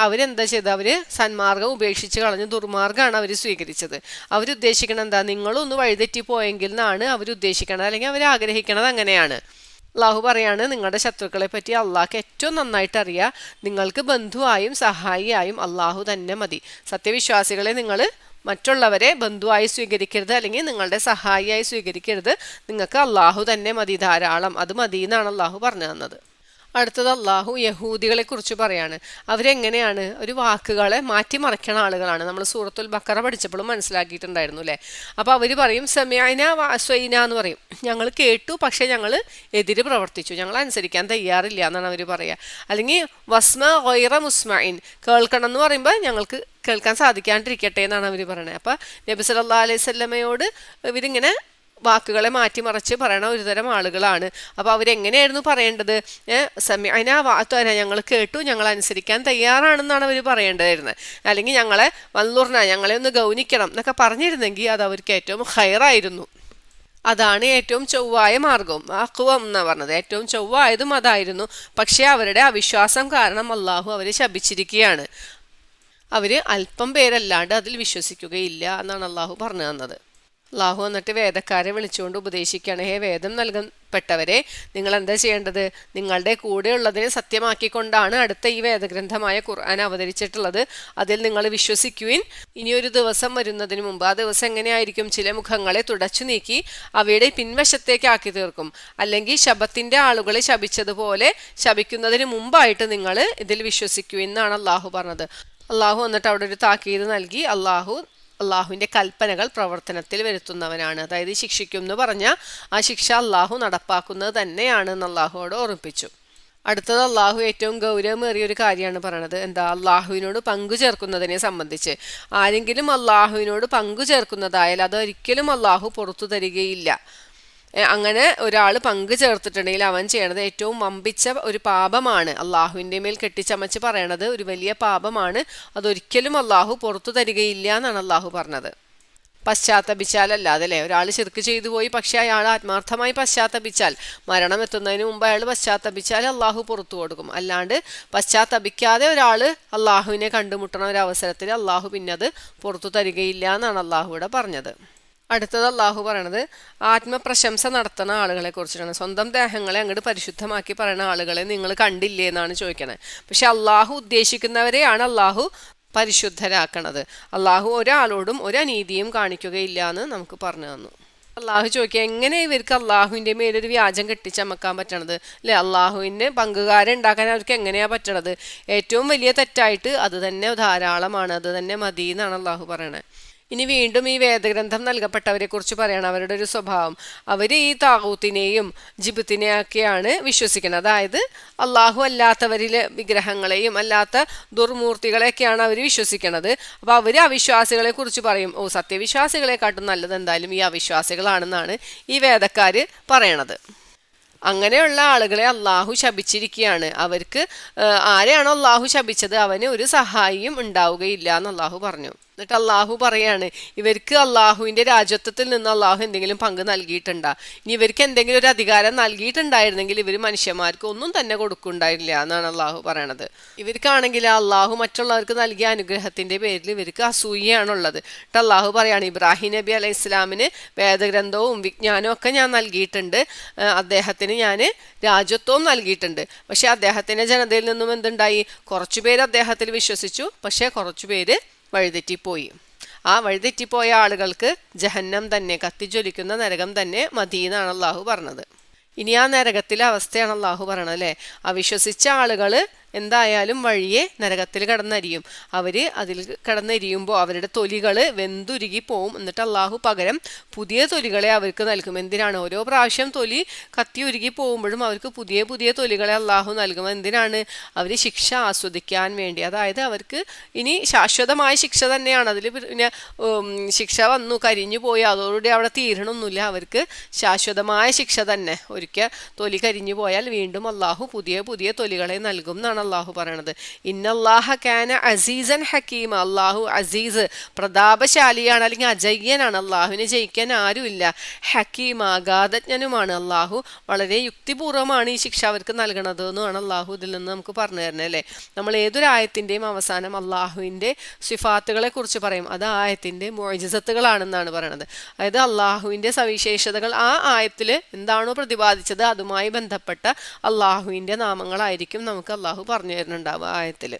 [SPEAKER 1] അവരെന്താ ചെയ്തത്? അവർ സന്മാർഗം ഉപേക്ഷിച്ച് കളഞ്ഞു, ദുർമാർഗ്ഗമാണ് അവർ സ്വീകരിച്ചത്. അവരുദ്ദേശിക്കണത് എന്താ? നിങ്ങളൊന്ന് വഴിതെറ്റി പോയെങ്കിൽ എന്നാണ് അവരുദ്ദേശിക്കണത്, അല്ലെങ്കിൽ അവർ ആഗ്രഹിക്കണത് അങ്ങനെയാണ്. അള്ളാഹു പറയാണ്, നിങ്ങളുടെ ശത്രുക്കളെ പറ്റി അള്ളാഹ്ക്ക് ഏറ്റവും നന്നായിട്ട് അറിയാം, നിങ്ങൾക്ക് ബന്ധുവായും സഹായിയായും അള്ളാഹു തന്നെ മതി. സത്യവിശ്വാസികളെ, നിങ്ങൾ മറ്റുള്ളവരെ ബന്ധുവായി സ്വീകരിക്കരുത്, അല്ലെങ്കിൽ നിങ്ങളുടെ സഹായിയായി സ്വീകരിക്കരുത്, നിങ്ങൾക്ക് അള്ളാഹു തന്നെ മതി, ധാരാളം, അത് മതി എന്നാണ് അള്ളാഹു പറഞ്ഞു തന്നത്. അടുത്തത് അള്ളാഹു യഹൂദികളെ കുറിച്ച് പറയാണ്. അവരെങ്ങനെയാണ്? ഒരു വാക്കുകളെ മാറ്റിമറിക്കണ ആളുകളാണ്. നമ്മൾ സൂറത്തുൽ ബഖറ പഠിച്ചപ്പോഴും മനസ്സിലാക്കിയിട്ടുണ്ടായിരുന്നു അല്ലേ. അപ്പോൾ അവർ പറയും സമയന വസ്വൈന എന്ന് പറയും, ഞങ്ങൾ കേട്ടു പക്ഷേ ഞങ്ങൾ എതിര് പ്രവർത്തിച്ചു, ഞങ്ങൾ അനുസരിക്കാൻ തയ്യാറില്ല എന്നാണ് അവർ പറയുക. അല്ലെങ്കിൽ വസ്മ ഗൈറ മുസ്മഇൻ, കേൾക്കണം എന്ന് പറയുമ്പോൾ ഞങ്ങൾക്ക് കേൾക്കാൻ സാധിക്കാണ്ടിരിക്കട്ടെ എന്നാണ് അവർ പറയുന്നത്. അപ്പോൾ നബി സല്ലല്ലാഹു അലൈഹി വസല്ലമയോട് ഇവരിങ്ങനെ വാക്കുകളെ മാറ്റിമറിച്ച് പറയണ ഒരുതരം ആളുകളാണ്. അപ്പോൾ അവരെങ്ങനെയായിരുന്നു പറയേണ്ടത്? സമയന വാത്തുന, ഞങ്ങൾ കേട്ടു, ഞങ്ങൾ അനുസരിക്കാൻ തയ്യാറാണെന്നാണ് അവർ പറയേണ്ടതായിരുന്നത്. അല്ലെങ്കിൽ ഞങ്ങളെ വല്ലൂർന, ഞങ്ങളെ ഒന്ന് ഗൗനിക്കണം എന്നൊക്കെ പറഞ്ഞിരുന്നെങ്കിൽ അത് അവർക്ക് ഏറ്റവും ഹൈറായിരുന്നു. അതാണ് ഏറ്റവും ചൊവ്വായ മാർഗവും. അഖ്വം എന്നാണ് പറഞ്ഞത്, ഏറ്റവും ചൊവ്വായതും അതായിരുന്നു. പക്ഷേ അവരുടെ അവിശ്വാസം കാരണം അള്ളാഹു അവരെ ശപിച്ചിരിക്കുകയാണ്. അവർ അല്പം പേരല്ലാണ്ട് അതിൽ വിശ്വസിക്കുകയില്ല എന്നാണ് അള്ളാഹു പറഞ്ഞു തന്നത്. അള്ളാഹു എന്നിട്ട് വേദക്കാരെ വിളിച്ചുകൊണ്ട് ഉപദേശിക്കുകയാണ്, ഹേ വേദം നൽകപ്പെട്ടവരെ, നിങ്ങൾ എന്താ ചെയ്യേണ്ടത്? നിങ്ങളുടെ കൂടെയുള്ളതിനെ സത്യമാക്കിക്കൊണ്ടാണ് അടുത്ത ഈ വേദഗ്രന്ഥമായ ഖുർആൻ അവതരിച്ചിട്ടുള്ളത്. അതിൽ നിങ്ങൾ വിശ്വസിക്കുവിൻ. ഇനിയൊരു ദിവസം വരുന്നതിന് മുമ്പ്, ആ ദിവസം എങ്ങനെയായിരിക്കും? ചില മുഖങ്ങളെ തുടച്ചു നീക്കി അവയുടെ പിൻവശത്തേക്ക് ആക്കി തീർക്കും, അല്ലെങ്കിൽ ശബത്തിന്റെ ആളുകളെ ശപിച്ചതുപോലെ ശപിക്കുന്നതിന് മുമ്പായിട്ട് നിങ്ങൾ ഇതിൽ വിശ്വസിക്കുവിൻ എന്നാണ് അള്ളാഹു പറഞ്ഞത്. അള്ളാഹു എന്നിട്ട് അവിടെ ഒരു താക്കീത് നൽകി. അള്ളാഹുവിൻ്റെ കൽപ്പനകൾ പ്രവർത്തനത്തിൽ വരുത്തുന്നവനാണ്. അതായത് ശിക്ഷിക്കും എന്ന് പറഞ്ഞാൽ ആ ശിക്ഷ അള്ളാഹു നടപ്പാക്കുന്നത് തന്നെയാണ് എന്ന് അള്ളാഹുവോട് ഓർമ്മിപ്പിച്ചു. അടുത്തത് അള്ളാഹു ഏറ്റവും ഗൗരവമേറിയ ഒരു കാര്യമാണ് പറയണത്. എന്താ? അള്ളാഹുവിനോട് പങ്കു ചേർക്കുന്നതിനെ സംബന്ധിച്ച്. ആരെങ്കിലും അള്ളാഹുവിനോട് പങ്കു ചേർക്കുന്നതായാൽ അതൊരിക്കലും അള്ളാഹു പുറത്തു തരികയില്ല. അങ്ങനെ ഒരാൾ പങ്കു ചേർത്തിട്ടുണ്ടെങ്കിൽ അവൻ ചെയ്യണത് ഏറ്റവും വമ്പിച്ച ഒരു പാപമാണ്. അള്ളാഹുവിൻ്റെ മേൽ കെട്ടിച്ചമച്ച് പറയണത് ഒരു വലിയ പാപമാണ്. അതൊരിക്കലും അള്ളാഹു പുറത്തു തരികയില്ല എന്നാണ് അള്ളാഹു പറഞ്ഞത്. പശ്ചാത്തപിച്ചാലല്ലാതെ അല്ലേ, ഒരാൾ ശിർക്ക് ചെയ്തു പോയി, പക്ഷെ അയാൾ ആത്മാർത്ഥമായി പശ്ചാത്തപിച്ചാൽ, മരണം എത്തുന്നതിന് മുമ്പ് അയാൾ പശ്ചാത്തപിച്ചാൽ അള്ളാഹു പുറത്തു കൊടുക്കും. അല്ലാണ്ട് പശ്ചാത്തപിക്കാതെ ഒരാൾ അള്ളാഹുവിനെ കണ്ടുമുട്ടണ ഒരു അവസരത്തിൽ അള്ളാഹു പിന്നെ അത് പുറത്തു തരികയില്ല എന്നാണ് അള്ളാഹുവിടെ പറഞ്ഞത്. അടുത്തത് അള്ളാഹു പറയണത് ആത്മപ്രശംസ നടത്തുന്ന ആളുകളെ കുറിച്ചിട്ടാണ്. സ്വന്തം ദേഹങ്ങളെ അങ്ങോട്ട് പരിശുദ്ധമാക്കി പറയുന്ന ആളുകളെ നിങ്ങൾ കണ്ടില്ലേ എന്നാണ് ചോദിക്കണത്. പക്ഷെ അള്ളാഹു ഉദ്ദേശിക്കുന്നവരെയാണ് അള്ളാഹു പരിശുദ്ധരാക്കണത്. അള്ളാഹു ഒരാളോടും ഒരനീതിയും കാണിക്കുകയില്ല എന്ന് നമുക്ക് പറഞ്ഞു തന്നു. അള്ളാഹു ചോദിക്കുക, എങ്ങനെ ഇവർക്ക് അള്ളാഹുവിൻ്റെ മേലൊരു വ്യാജം കെട്ടിച്ചമക്കാൻ പറ്റണത് അല്ലെ? അള്ളാഹുവിന് പങ്കുകാരെ ഉണ്ടാക്കാൻ അവർക്ക് എങ്ങനെയാ പറ്റണത്? ഏറ്റവും വലിയ തെറ്റായിട്ട് അത് തന്നെ ധാരാളമാണ്, അത് തന്നെ മതി എന്നാണ് അള്ളാഹു പറയണത്. ഇനി വീണ്ടും ഈ വേദഗ്രന്ഥം നൽകപ്പെട്ടവരെ കുറിച്ച് പറയണം. അവരുടെ ഒരു സ്വഭാവം, അവർ ഈ താകൂത്തിനെയും ജിബത്തിനെയൊക്കെയാണ് വിശ്വസിക്കുന്നത്. അതായത് അള്ളാഹു അല്ലാത്തവരിലെ വിഗ്രഹങ്ങളെയും അല്ലാത്ത ദുർമൂർത്തികളെയൊക്കെയാണ് അവർ വിശ്വസിക്കുന്നത്. അപ്പോൾ അവർ അവിശ്വാസികളെ കുറിച്ച് പറയും, ഓ സത്യവിശ്വാസികളെക്കാട്ടും നല്ലത് എന്തായാലും ഈ അവിശ്വാസികളാണെന്നാണ് ഈ വേദക്കാർ പറയണത്. അങ്ങനെയുള്ള ആളുകളെ അള്ളാഹു ശപിച്ചിരിക്കുകയാണ്. അവർക്ക് ആരെയാണോ അള്ളാഹു ശപിച്ചത് അവന് ഒരു സഹായിയും ഉണ്ടാവുകയില്ല എന്ന് അള്ളാഹു പറഞ്ഞു. എന്നിട്ട് അള്ളാഹു പറയാണ്, ഇവർക്ക് അള്ളാഹുവിൻ്റെ രാജ്യത്വത്തിൽ നിന്ന് അള്ളാഹു എന്തെങ്കിലും പങ്ക് നൽകിയിട്ടുണ്ടാ? ഇനി ഇവർക്ക് എന്തെങ്കിലും ഒരു അധികാരം നൽകിയിട്ടുണ്ടായിരുന്നെങ്കിൽ ഇവർ മനുഷ്യന്മാർക്ക് ഒന്നും തന്നെ കൊടുക്കുന്നുണ്ടായില്ല എന്നാണ് അള്ളാഹു പറയണത്. ഇവർക്കാണെങ്കിൽ അള്ളാഹു മറ്റുള്ളവർക്ക് നൽകിയ അനുഗ്രഹത്തിൻ്റെ പേരിൽ ഇവർക്ക് അസൂയയാണുള്ളത്. എന്നിട്ട് അള്ളാഹു പറയാണ്, ഇബ്രാഹിം നബി അലൈഹി ഇസ്ലാമിന് വേദഗ്രന്ഥവും വിജ്ഞാനവും ഒക്കെ ഞാൻ നൽകിയിട്ടുണ്ട്, അദ്ദേഹത്തിന് ഞാൻ രാജ്യത്വവും നൽകിയിട്ടുണ്ട്. പക്ഷെ അദ്ദേഹത്തിൻ്റെ ജനതയിൽ നിന്നും എന്തുണ്ടായി? കുറച്ചുപേര് അദ്ദേഹത്തിൽ വിശ്വസിച്ചു, പക്ഷെ കുറച്ചുപേര് വഴിതെറ്റിപ്പോയി. ആ വഴിതെറ്റിപ്പോയ ആളുകൾക്ക് ജഹന്നം തന്നെ, കത്തിജ്വലിക്കുന്ന നരകം തന്നെ മതി എന്നാണ് അള്ളാഹു പറഞ്ഞത്. ഇനി ആ നരകത്തിലെ അവസ്ഥയാണ് അള്ളാഹു പറയണത് അല്ലേ? അവിശ്വസിച്ച ആളുകൾ എന്തായാലും വഴിയെ നരകത്തിൽ കിടന്നരിയും. അവർ അതിൽ കിടന്നരിയുമ്പോൾ അവരുടെ തൊലികൾ വെന്തുരുകി പോവും. എന്നിട്ട് അള്ളാഹു പകരം പുതിയ തൊലികളെ അവർക്ക് നൽകും. എന്തിനാണ്? ഓരോ പ്രാവശ്യം തൊലി കത്തി ഉരുകി പോകുമ്പോഴും അവർക്ക് പുതിയ പുതിയ തൊലികളെ അള്ളാഹു നൽകും. എന്തിനാണ്? അവർ ശിക്ഷ ആസ്വദിക്കാൻ വേണ്ടി. അതായത് അവർക്ക് ഇനി ശാശ്വതമായ ശിക്ഷ തന്നെയാണ്. അതിൽ പിന്നെ ശിക്ഷ വന്നു കരിഞ്ഞു പോയി അതോടുകൂടി അവിടെ തീരണമൊന്നുമില്ല. അവർക്ക് ശാശ്വതമായ ശിക്ഷ തന്നെ. ഒരിക്കൽ തൊലി കരിഞ്ഞു പോയാൽ വീണ്ടും അള്ളാഹു പുതിയ പുതിയ തൊലികളെ നൽകും എന്നാണ് അള്ളാഹു പറയണത്. ഇന്നല്ലാഹ കാന അസീസൻ ഹക്കീമ. അള്ളാഹു അസീസ് പ്രതാപശാലിയാണ്, അല്ലെങ്കിൽ അജയ്യനാണ്. അള്ളാഹുവിനെ ജയിക്കാൻ ആരുമില്ല. ഹക്കീം അഗാധജ്ഞനുമാണ്. അള്ളാഹു വളരെ യുക്തിപൂർവ്വമാണ് ഈ ശിക്ഷ അവർക്ക് നൽകണത് എന്നാണ് അള്ളാഹു ഇതിൽ നിന്ന് നമുക്ക് പറഞ്ഞു തരുന്നത് അല്ലേ? നമ്മൾ ഏതൊരു ആയത്തിൻ്റെയും അവസാനം അള്ളാഹുവിൻ്റെ സിഫാത്തുകളെ കുറിച്ച് പറയും. അത് ആയത്തിൻ്റെ മുഅ്ജിസത്തുകളാണെന്നാണ് പറയണത്. അതായത് അള്ളാഹുവിൻ്റെ സവിശേഷതകൾ ആ ആയത്തിൽ എന്താണോ പ്രതിപാദിച്ചത് അതുമായി ബന്ധപ്പെട്ട അള്ളാഹുവിൻ്റെ നാമങ്ങളായിരിക്കും നമുക്ക് അള്ളാഹു പറഞ്ഞു തരുന്നുണ്ടാവുക ആയത്തിൽ.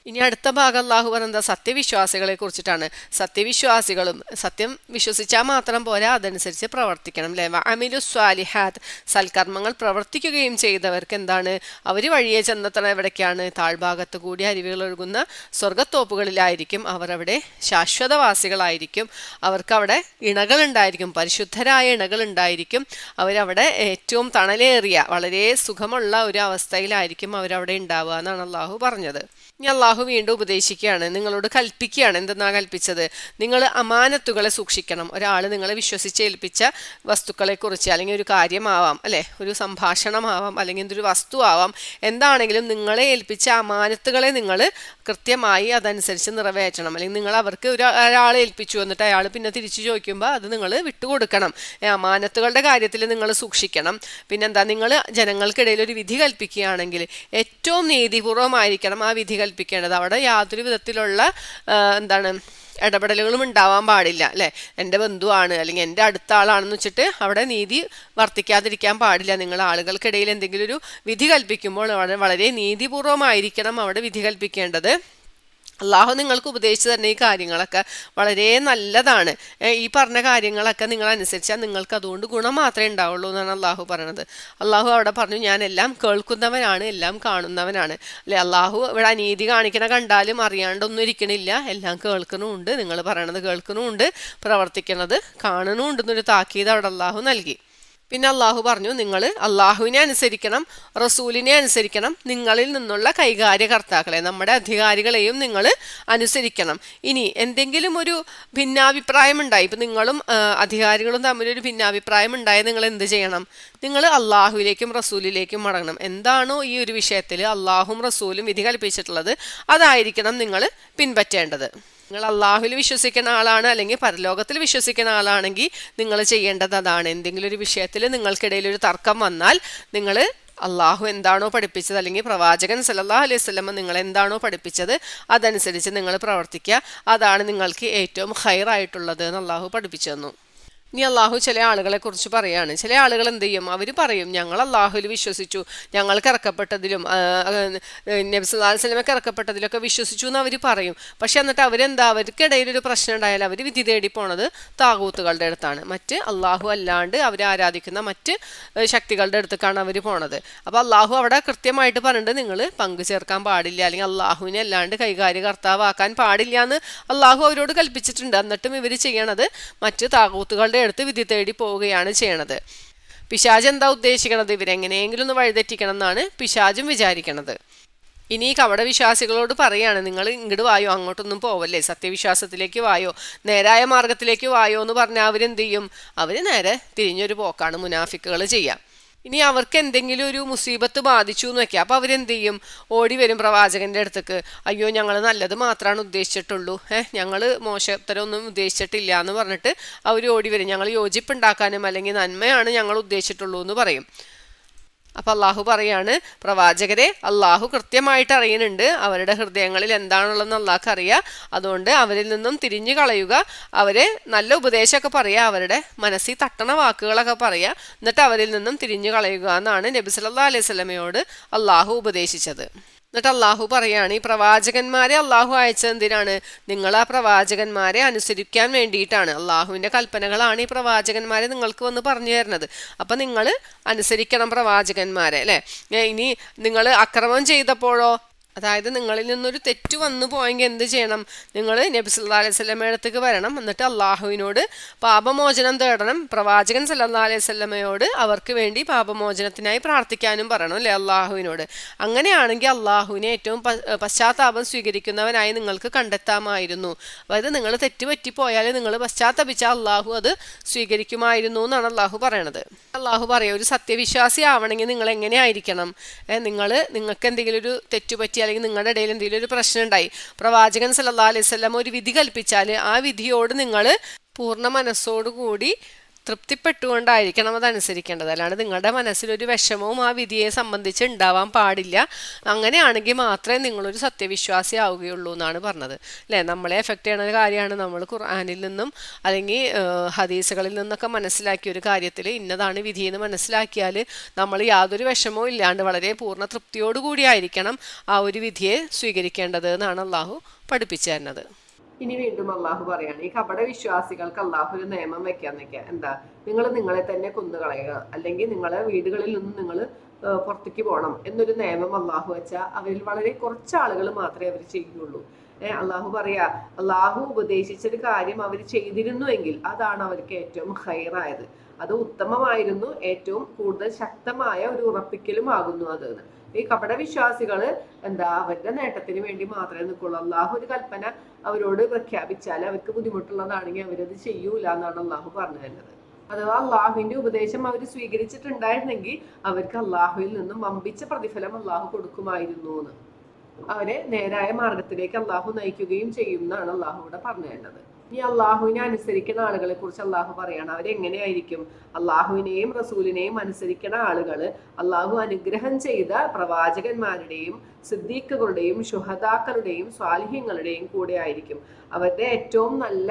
[SPEAKER 1] ഇനി അടുത്ത ഭാഗം അള്ളാഹു പറയുന്നത് സത്യവിശ്വാസികളെ കുറിച്ചിട്ടാണ്. സത്യവിശ്വാസികളും സത്യം വിശ്വസിച്ചാൽ മാത്രം പോരാ, അതനുസരിച്ച് പ്രവർത്തിക്കണം അല്ലേ? വഅമിലു സ്വാലിഹാത്ത്, സൽക്കർമ്മങ്ങൾ പ്രവർത്തിക്കുകയും ചെയ്തവർക്ക് എന്താണ്? അവർ വഴിയെ ചെന്നെത്തണം എവിടേക്കാണ്? താഴ്ഭാഗത്ത് കൂടി അരുവികൾ ഒഴുകുന്ന സ്വർഗത്തോപ്പുകളിലായിരിക്കും. അവർ അവിടെ ശാശ്വതവാസികളായിരിക്കും. അവർക്കവിടെ ഇണകളുണ്ടായിരിക്കും, പരിശുദ്ധരായ ഇണകളുണ്ടായിരിക്കും. അവരവിടെ ഏറ്റവും തണലേറിയ വളരെ സുഖമുള്ള ഒരു അവസ്ഥയിലായിരിക്കും അവരവിടെ ഉണ്ടാവുക എന്നാണ് അള്ളാഹു പറഞ്ഞത്. ഇനി അള്ളാഹു വീണ്ടും ഉപദേശിക്കുകയാണ്, നിങ്ങളോട് കൽപ്പിക്കുകയാണ്. എന്തെന്നാ കൽപ്പിച്ചത്? നിങ്ങൾ അമാനത്തുകളെ സൂക്ഷിക്കണം. ഒരാൾ നിങ്ങളെ വിശ്വസിച്ചേൽപ്പിച്ച വസ്തുക്കളെക്കുറിച്ച്, അല്ലെങ്കിൽ ഒരു കാര്യമാവാം അല്ലെ, ഒരു സംഭാഷണമാവാം, അല്ലെങ്കിൽ എന്തൊരു വസ്തു ആവാം, എന്താണെങ്കിലും നിങ്ങളെ ഏൽപ്പിച്ച അമാനത്തുകളെ നിങ്ങൾ കൃത്യമായി അതനുസരിച്ച് നിറവേറ്റണം. അല്ലെങ്കിൽ നിങ്ങൾ അവർക്ക് ഒരാളെ ഏൽപ്പിച്ചു എന്നിട്ട് അയാൾ പിന്നെ തിരിച്ചു ചോദിക്കുമ്പോൾ അത് നിങ്ങൾ വിട്ടുകൊടുക്കണം. അമാനത്തുകളുടെ കാര്യത്തിൽ നിങ്ങൾ സൂക്ഷിക്കണം. പിന്നെന്താ, നിങ്ങൾ ജനങ്ങൾക്കിടയിൽ ഒരു വിധി കൽപ്പിക്കുകയാണെങ്കിൽ ഏറ്റവും നീതിപൂർവമായിരിക്കണം ആ വിധി കൽപ്പിക്കേണ്ടത്. അവിടെ യാതൊരു വിധത്തിലുള്ള ഇടപെടലുകളും ഉണ്ടാവാൻ പാടില്ല അല്ലേ? എൻ്റെ ബന്ധുവാണ് അല്ലെങ്കിൽ എൻ്റെ അടുത്ത ആളാണെന്ന് വെച്ചിട്ട് അവിടെ നീതി വർത്തിക്കാതിരിക്കാൻ പാടില്ല. നിങ്ങൾ ആളുകൾക്കിടയിൽ എന്തെങ്കിലും ഒരു വിധി കൽപ്പിക്കുമ്പോൾ വളരെ നീതിപൂർവമായിരിക്കണം അവിടെ വിധി കൽപ്പിക്കേണ്ടത്. അള്ളാഹു നിങ്ങൾക്ക് ഉപദേശിച്ചു തരുന്ന ഈ കാര്യങ്ങളൊക്കെ വളരെ നല്ലതാണ്. ഈ പറഞ്ഞ കാര്യങ്ങളൊക്കെ നിങ്ങൾ അനുസരിച്ചാൽ നിങ്ങൾക്ക് അതുകൊണ്ട് ഗുണം മാത്രമേ ഉണ്ടാവുള്ളൂ എന്നാണ് അള്ളാഹു പറയണത്. അള്ളാഹു അവിടെ പറഞ്ഞു, ഞാൻ എല്ലാം കേൾക്കുന്നവനാണ്, എല്ലാം കാണുന്നവനാണ് അല്ലെ? അള്ളാഹു ഇവിടെ അനീതി കാണിക്കണ കണ്ടാലും അറിയാണ്ടൊന്നും ഇരിക്കണില്ല. എല്ലാം കേൾക്കണമുണ്ട്, നിങ്ങൾ പറയണത് കേൾക്കണമുണ്ട്, പ്രവർത്തിക്കണത് കാണണമുണ്ടെന്നൊരു താക്കീത് അവിടെ അള്ളാഹു നൽകി. പിന്നെ അള്ളാഹു പറഞ്ഞു, നിങ്ങൾ അള്ളാഹുവിനെ അനുസരിക്കണം, റസൂലിനെ അനുസരിക്കണം, നിങ്ങളിൽ നിന്നുള്ള കൈകാര്യകർത്താക്കളെ, നമ്മുടെ അധികാരികളെയും നിങ്ങൾ അനുസരിക്കണം. ഇനി എന്തെങ്കിലും ഒരു ഭിന്നാഭിപ്രായം ഉണ്ടായി, ഇപ്പം നിങ്ങളും അധികാരികളും തമ്മിലൊരു ഭിന്നാഭിപ്രായം ഉണ്ടായാൽ നിങ്ങൾ എന്ത് ചെയ്യണം? നിങ്ങൾ അള്ളാഹുവിലേക്കും റസൂലിലേക്കും മടങ്ങണം. എന്താണോ ഈ ഒരു വിഷയത്തിൽ അള്ളാഹും റസൂലും വിധി കൽപ്പിച്ചിട്ടുള്ളത് അതായിരിക്കണം നിങ്ങൾ പിൻപറ്റേണ്ടത്. നിങ്ങൾ അള്ളാഹുവിൽ വിശ്വസിക്കുന്ന ആളാണ്, അല്ലെങ്കിൽ പരലോകത്തിൽ വിശ്വസിക്കുന്ന ആളാണെങ്കിൽ നിങ്ങൾ ചെയ്യേണ്ടത് അതാണ്. എന്തെങ്കിലും ഒരു വിഷയത്തിൽ നിങ്ങൾക്കിടയിൽ ഒരു തർക്കം വന്നാൽ നിങ്ങൾ അള്ളാഹു എന്താണോ പഠിപ്പിച്ചത്, അല്ലെങ്കിൽ പ്രവാചകൻ സല്ലല്ലാഹു അലൈഹി വസല്ലം നിങ്ങൾ എന്താണോ പഠിപ്പിച്ചത് അതനുസരിച്ച് നിങ്ങൾ പ്രവർത്തിക്കുക. അതാണ് നിങ്ങൾക്ക് ഏറ്റവും ഹൈറായിട്ടുള്ളത് എന്ന് അള്ളാഹു പഠിപ്പിച്ചു തന്നു. ഇനി അള്ളാഹു ചില ആളുകളെ കുറിച്ച് പറയാണ്. ചില ആളുകൾ എന്ത് ചെയ്യും? അവർ പറയും, ഞങ്ങൾ അള്ളാഹുവിൽ വിശ്വസിച്ചു, ഞങ്ങൾക്ക് ഇറക്കപ്പെട്ടതിലും നബി സല്ലല്ലാഹു അലൈഹി വസല്ലമക്ക് ഇറക്കപ്പെട്ടതിലൊക്കെ വിശ്വസിച്ചു എന്ന് അവർ പറയും. പക്ഷെ എന്നിട്ട് അവരെന്താ, അവർക്കിടയിൽ ഒരു പ്രശ്നം ഉണ്ടായാൽ അവർ വിധി തേടി പോണത് താകൂത്തുകളുടെ അടുത്താണ്, മറ്റ് അള്ളാഹു അല്ലാണ്ട് അവർ ആരാധിക്കുന്ന മറ്റ് ശക്തികളുടെ അടുത്തേക്കാണ് അവർ പോണത്. അപ്പോൾ അള്ളാഹു അവിടെ കൃത്യമായിട്ട് പറഞ്ഞിട്ട് നിങ്ങൾ പങ്കു ചേർക്കാൻ പാടില്ല, അല്ലെങ്കിൽ അള്ളാഹുവിനെ അല്ലാണ്ട് കൈകാര്യകർത്താവാക്കാൻ പാടില്ല എന്ന് അള്ളാഹു അവരോട് കൽപ്പിച്ചിട്ടുണ്ട്. എന്നിട്ടും ഇവർ ചെയ്യണത് മറ്റ് താകൂത്തുകളുടെ അടുത്ത് വിധി തേടി പോവുകയാണ് ചെയ്യണത്. പിശാച് എന്താ ഉദ്ദേശിക്കണത്? ഇവരെങ്ങനെയെങ്കിലും ഒന്ന് വഴിതെറ്റിക്കണം എന്നാണ് പിശാചും വിചാരിക്കണത്. ഇനി കപട വിശ്വാസികളോട് പറയാണ്, നിങ്ങൾ ഇങ്ങോട്ട് വായോ, അങ്ങോട്ടൊന്നും പോവല്ലേ, സത്യവിശ്വാസത്തിലേക്ക് വായോ, നേരായ മാർഗത്തിലേക്ക് വായോ എന്ന് പറഞ്ഞാൽ അവരെന്ത് ചെയ്യും? അവർ നേരെ തിരിഞ്ഞൊരു പോക്കാണ് മുനാഫിക്കുകൾ ചെയ്യുക. ഇനി അവർക്ക് എന്തെങ്കിലും ഒരു മുസീബത്ത് ബാധിച്ചു എന്ന് വെക്കുക, അപ്പോൾ അവരെന്ത് ചെയ്യും? ഓടി വരും പ്രവാചകന്റെ അടുത്തേക്ക്. അയ്യോ, ഞങ്ങൾ നല്ലത് മാത്രമാണ് ഉദ്ദേശിച്ചിട്ടുള്ളൂ, ഞങ്ങൾ മോശത്തരമൊന്നും ഉദ്ദേശിച്ചിട്ടില്ല എന്ന് പറഞ്ഞിട്ട് അവർ ഓടി വരും. ഞങ്ങൾ യോജിപ്പുണ്ടാക്കാനും അല്ലെങ്കിൽ നന്മയാണ് ഞങ്ങൾ ഉദ്ദേശിച്ചിട്ടുള്ളൂ എന്ന് പറയും. അപ്പം അള്ളാഹു പറയാണ്, പ്രവാചകരെ അള്ളാഹു കൃത്യമായിട്ട് അറിയുന്നുണ്ട് അവരുടെ ഹൃദയങ്ങളിൽ എന്താണുള്ളതെന്ന് അള്ളാഹ്ക്ക് അറിയാം. അതുകൊണ്ട് അവരിൽ നിന്നും തിരിഞ്ഞു കളയുക, അവരെ നല്ല ഉപദേശമൊക്കെ പറയുക, അവരുടെ മനസ്സിൽ തട്ടണ വാക്കുകളൊക്കെ പറയുക, എന്നിട്ട് അവരിൽ നിന്നും തിരിഞ്ഞു കളയുക എന്നാണ് നബി സല്ലല്ലാഹു അലൈഹി വസല്ലമയോട് അള്ളാഹു ഉപദേശിച്ചത്. എന്നിട്ട് അള്ളാഹു പറയാണ്, ഈ പ്രവാചകന്മാരെ അള്ളാഹു അയച്ചത് എന്തിനാണ്? നിങ്ങൾ ആ പ്രവാചകന്മാരെ അനുസരിക്കാൻ വേണ്ടിയിട്ടാണ്. അള്ളാഹുവിൻ്റെ കൽപ്പനകളാണ് ഈ പ്രവാചകന്മാരെ നിങ്ങൾക്ക് വന്ന് പറഞ്ഞു തരുന്നത്. അപ്പം നിങ്ങൾ അനുസരിക്കണം പ്രവാചകന്മാരെ, അല്ലേ? ഇനി നിങ്ങൾ അക്രമം ചെയ്തപ്പോഴോ, അതായത് നിങ്ങളിൽ നിന്നൊരു തെറ്റ് വന്നു പോയെങ്കിൽ എന്ത് ചെയ്യണം? നിങ്ങൾ നബി സല്ലല്ലാഹു അലൈഹി വസല്ലമയുടെ അടുത്തേക്ക് വരണം, എന്നിട്ട് അള്ളാഹുവിനോട് പാപമോചനം തേടണം. പ്രവാചകൻ സല്ലല്ലാഹു അലൈഹി വസല്ലമയോട് അവർക്ക് വേണ്ടി പാപമോചനത്തിനായി പ്രാർത്ഥിക്കാനും പറയണം, അല്ലേ, അള്ളാഹുവിനോട്. അങ്ങനെയാണെങ്കിൽ അള്ളാഹുവിനെ ഏറ്റവും പശ്ചാത്താപം സ്വീകരിക്കുന്നവനായി നിങ്ങൾക്ക് കണ്ടെത്താമായിരുന്നു. അതായത് നിങ്ങൾ തെറ്റ് പറ്റിപ്പോയാൽ നിങ്ങൾ പശ്ചാത്തപിച്ചാൽ അള്ളാഹു അത് സ്വീകരിക്കുമായിരുന്നു എന്നാണ് അള്ളാഹു പറയണത്. അള്ളാഹു പറയുക, ഒരു സത്യവിശ്വാസി ആവണമെങ്കിൽ നിങ്ങൾ എങ്ങനെയായിരിക്കണം? നിങ്ങൾക്ക് എന്തെങ്കിലും ഒരു തെറ്റ് പറ്റി, അല്ലെങ്കിൽ നിങ്ങളുടെ ഇടയിൽ എന്തെങ്കിലും ഒരു പ്രശ്നം ഉണ്ടായി, പ്രവാചകൻ സല്ലല്ലാഹു അലൈഹി വസല്ലം ഒരു വിധി കൽപ്പിച്ചാൽ ആ വിധിയോട് നിങ്ങൾ പൂർണ്ണ മനസ്സോടുകൂടി തൃപ്തിപ്പെട്ടുകൊണ്ടായിരിക്കണം അതനുസരിക്കേണ്ടത്. അല്ലാണ്ട് നിങ്ങളുടെ മനസ്സിലൊരു വിഷമവും ആ വിധിയെ സംബന്ധിച്ച് ഉണ്ടാവാൻ പാടില്ല. അങ്ങനെയാണെങ്കിൽ മാത്രമേ നിങ്ങളൊരു സത്യവിശ്വാസി ആവുകയുള്ളൂ എന്നാണ് പറഞ്ഞത്, അല്ലേ? നമ്മളെ എഫക്റ്റ് ചെയ്യുന്ന കാര്യമാണ്. നമ്മൾ ഖുർആനിൽ നിന്നും അല്ലെങ്കിൽ ഹദീസുകളിൽ നിന്നൊക്കെ മനസ്സിലാക്കിയ ഒരു കാര്യത്തിൽ ഇന്നതാണ് വിധിയെന്ന് മനസ്സിലാക്കിയാൽ നമ്മൾ യാതൊരു വിഷമവും ഇല്ലാണ്ട് വളരെ പൂർണ്ണ തൃപ്തിയോടുകൂടിയായിരിക്കണം ആ ഒരു വിധിയെ സ്വീകരിക്കേണ്ടത് എന്നാണ് അള്ളാഹു പഠിപ്പിച്ചു തരുന്നത്. ഇനി വീണ്ടും അള്ളാഹു പറയാണ്, ഈ കപട വിശ്വാസികൾക്ക് അള്ളാഹു ഒരു നിയമം വെക്കാന്നൊക്കെ. എന്താ? നിങ്ങൾ നിങ്ങളെ തന്നെ കൊന്നുകളയുക, അല്ലെങ്കിൽ നിങ്ങളെ വീടുകളിൽ നിന്ന് നിങ്ങൾ പുറത്തേക്ക് പോകണം എന്നൊരു നിയമം അള്ളാഹു വെച്ചാൽ അവരിൽ വളരെ കുറച്ച് ആളുകൾ മാത്രമേ അവർ ചെയ്യുള്ളൂ. അള്ളാഹു പറയാ, അള്ളാഹു ഉപദേശിച്ചൊരു കാര്യം അവർ ചെയ്തിരുന്നുവെങ്കിൽ അതാണ് അവർക്ക് ഏറ്റവും ഹൈറായത്, അത് ഉത്തമമായിരുന്നു, ഏറ്റവും കൂടുതൽ ശക്തമായ ഒരു ഉറപ്പിക്കലും ആകുന്നു അത്. ഈ കപട വിശ്വാസികള് അവരുടെ നേട്ടത്തിന് വേണ്ടി മാത്രമേ നിൽക്കുള്ളൂ. അള്ളാഹു ഒരു കൽപ്പന അവരോട് പ്രഖ്യാപിച്ചാൽ അവർക്ക് ബുദ്ധിമുട്ടുള്ളതാണെങ്കിൽ അവരത് ചെയ്യൂല എന്നാണ് അള്ളാഹു പറഞ്ഞു തരുന്നത്. അഥവാ അള്ളാഹുവിന്റെ ഉപദേശം അവർ സ്വീകരിച്ചിട്ടുണ്ടായിരുന്നെങ്കിൽ അവർക്ക് അള്ളാഹുവിൽ നിന്നും വമ്പിച്ച പ്രതിഫലം അള്ളാഹു കൊടുക്കുമായിരുന്നു എന്ന്. അവരെ നേരായ മാർഗത്തിലേക്ക് അള്ളാഹു നയിക്കുകയും ചെയ്യും എന്നാണ് അള്ളാഹു ഇവിടെ പറഞ്ഞു തരുന്നത്. ഈ അള്ളാഹുവിനെ അനുസരിക്കുന്ന ആളുകളെ കുറിച്ച് അള്ളാഹു പറയാണ്, അവരെങ്ങനെയായിരിക്കും? അള്ളാഹുവിനെയും റസൂലിനെയും അനുസരിക്കുന്ന ആളുകള് അള്ളാഹു അനുഗ്രഹം ചെയ്ത പ്രവാചകന്മാരുടെയും സിദ്ദീഖുകളുടെയും ശുഹദാക്കളുടെയും സ്വാലിഹ്യങ്ങളുടെയും കൂടെ ആയിരിക്കും. അവരുടെ ഏറ്റവും നല്ല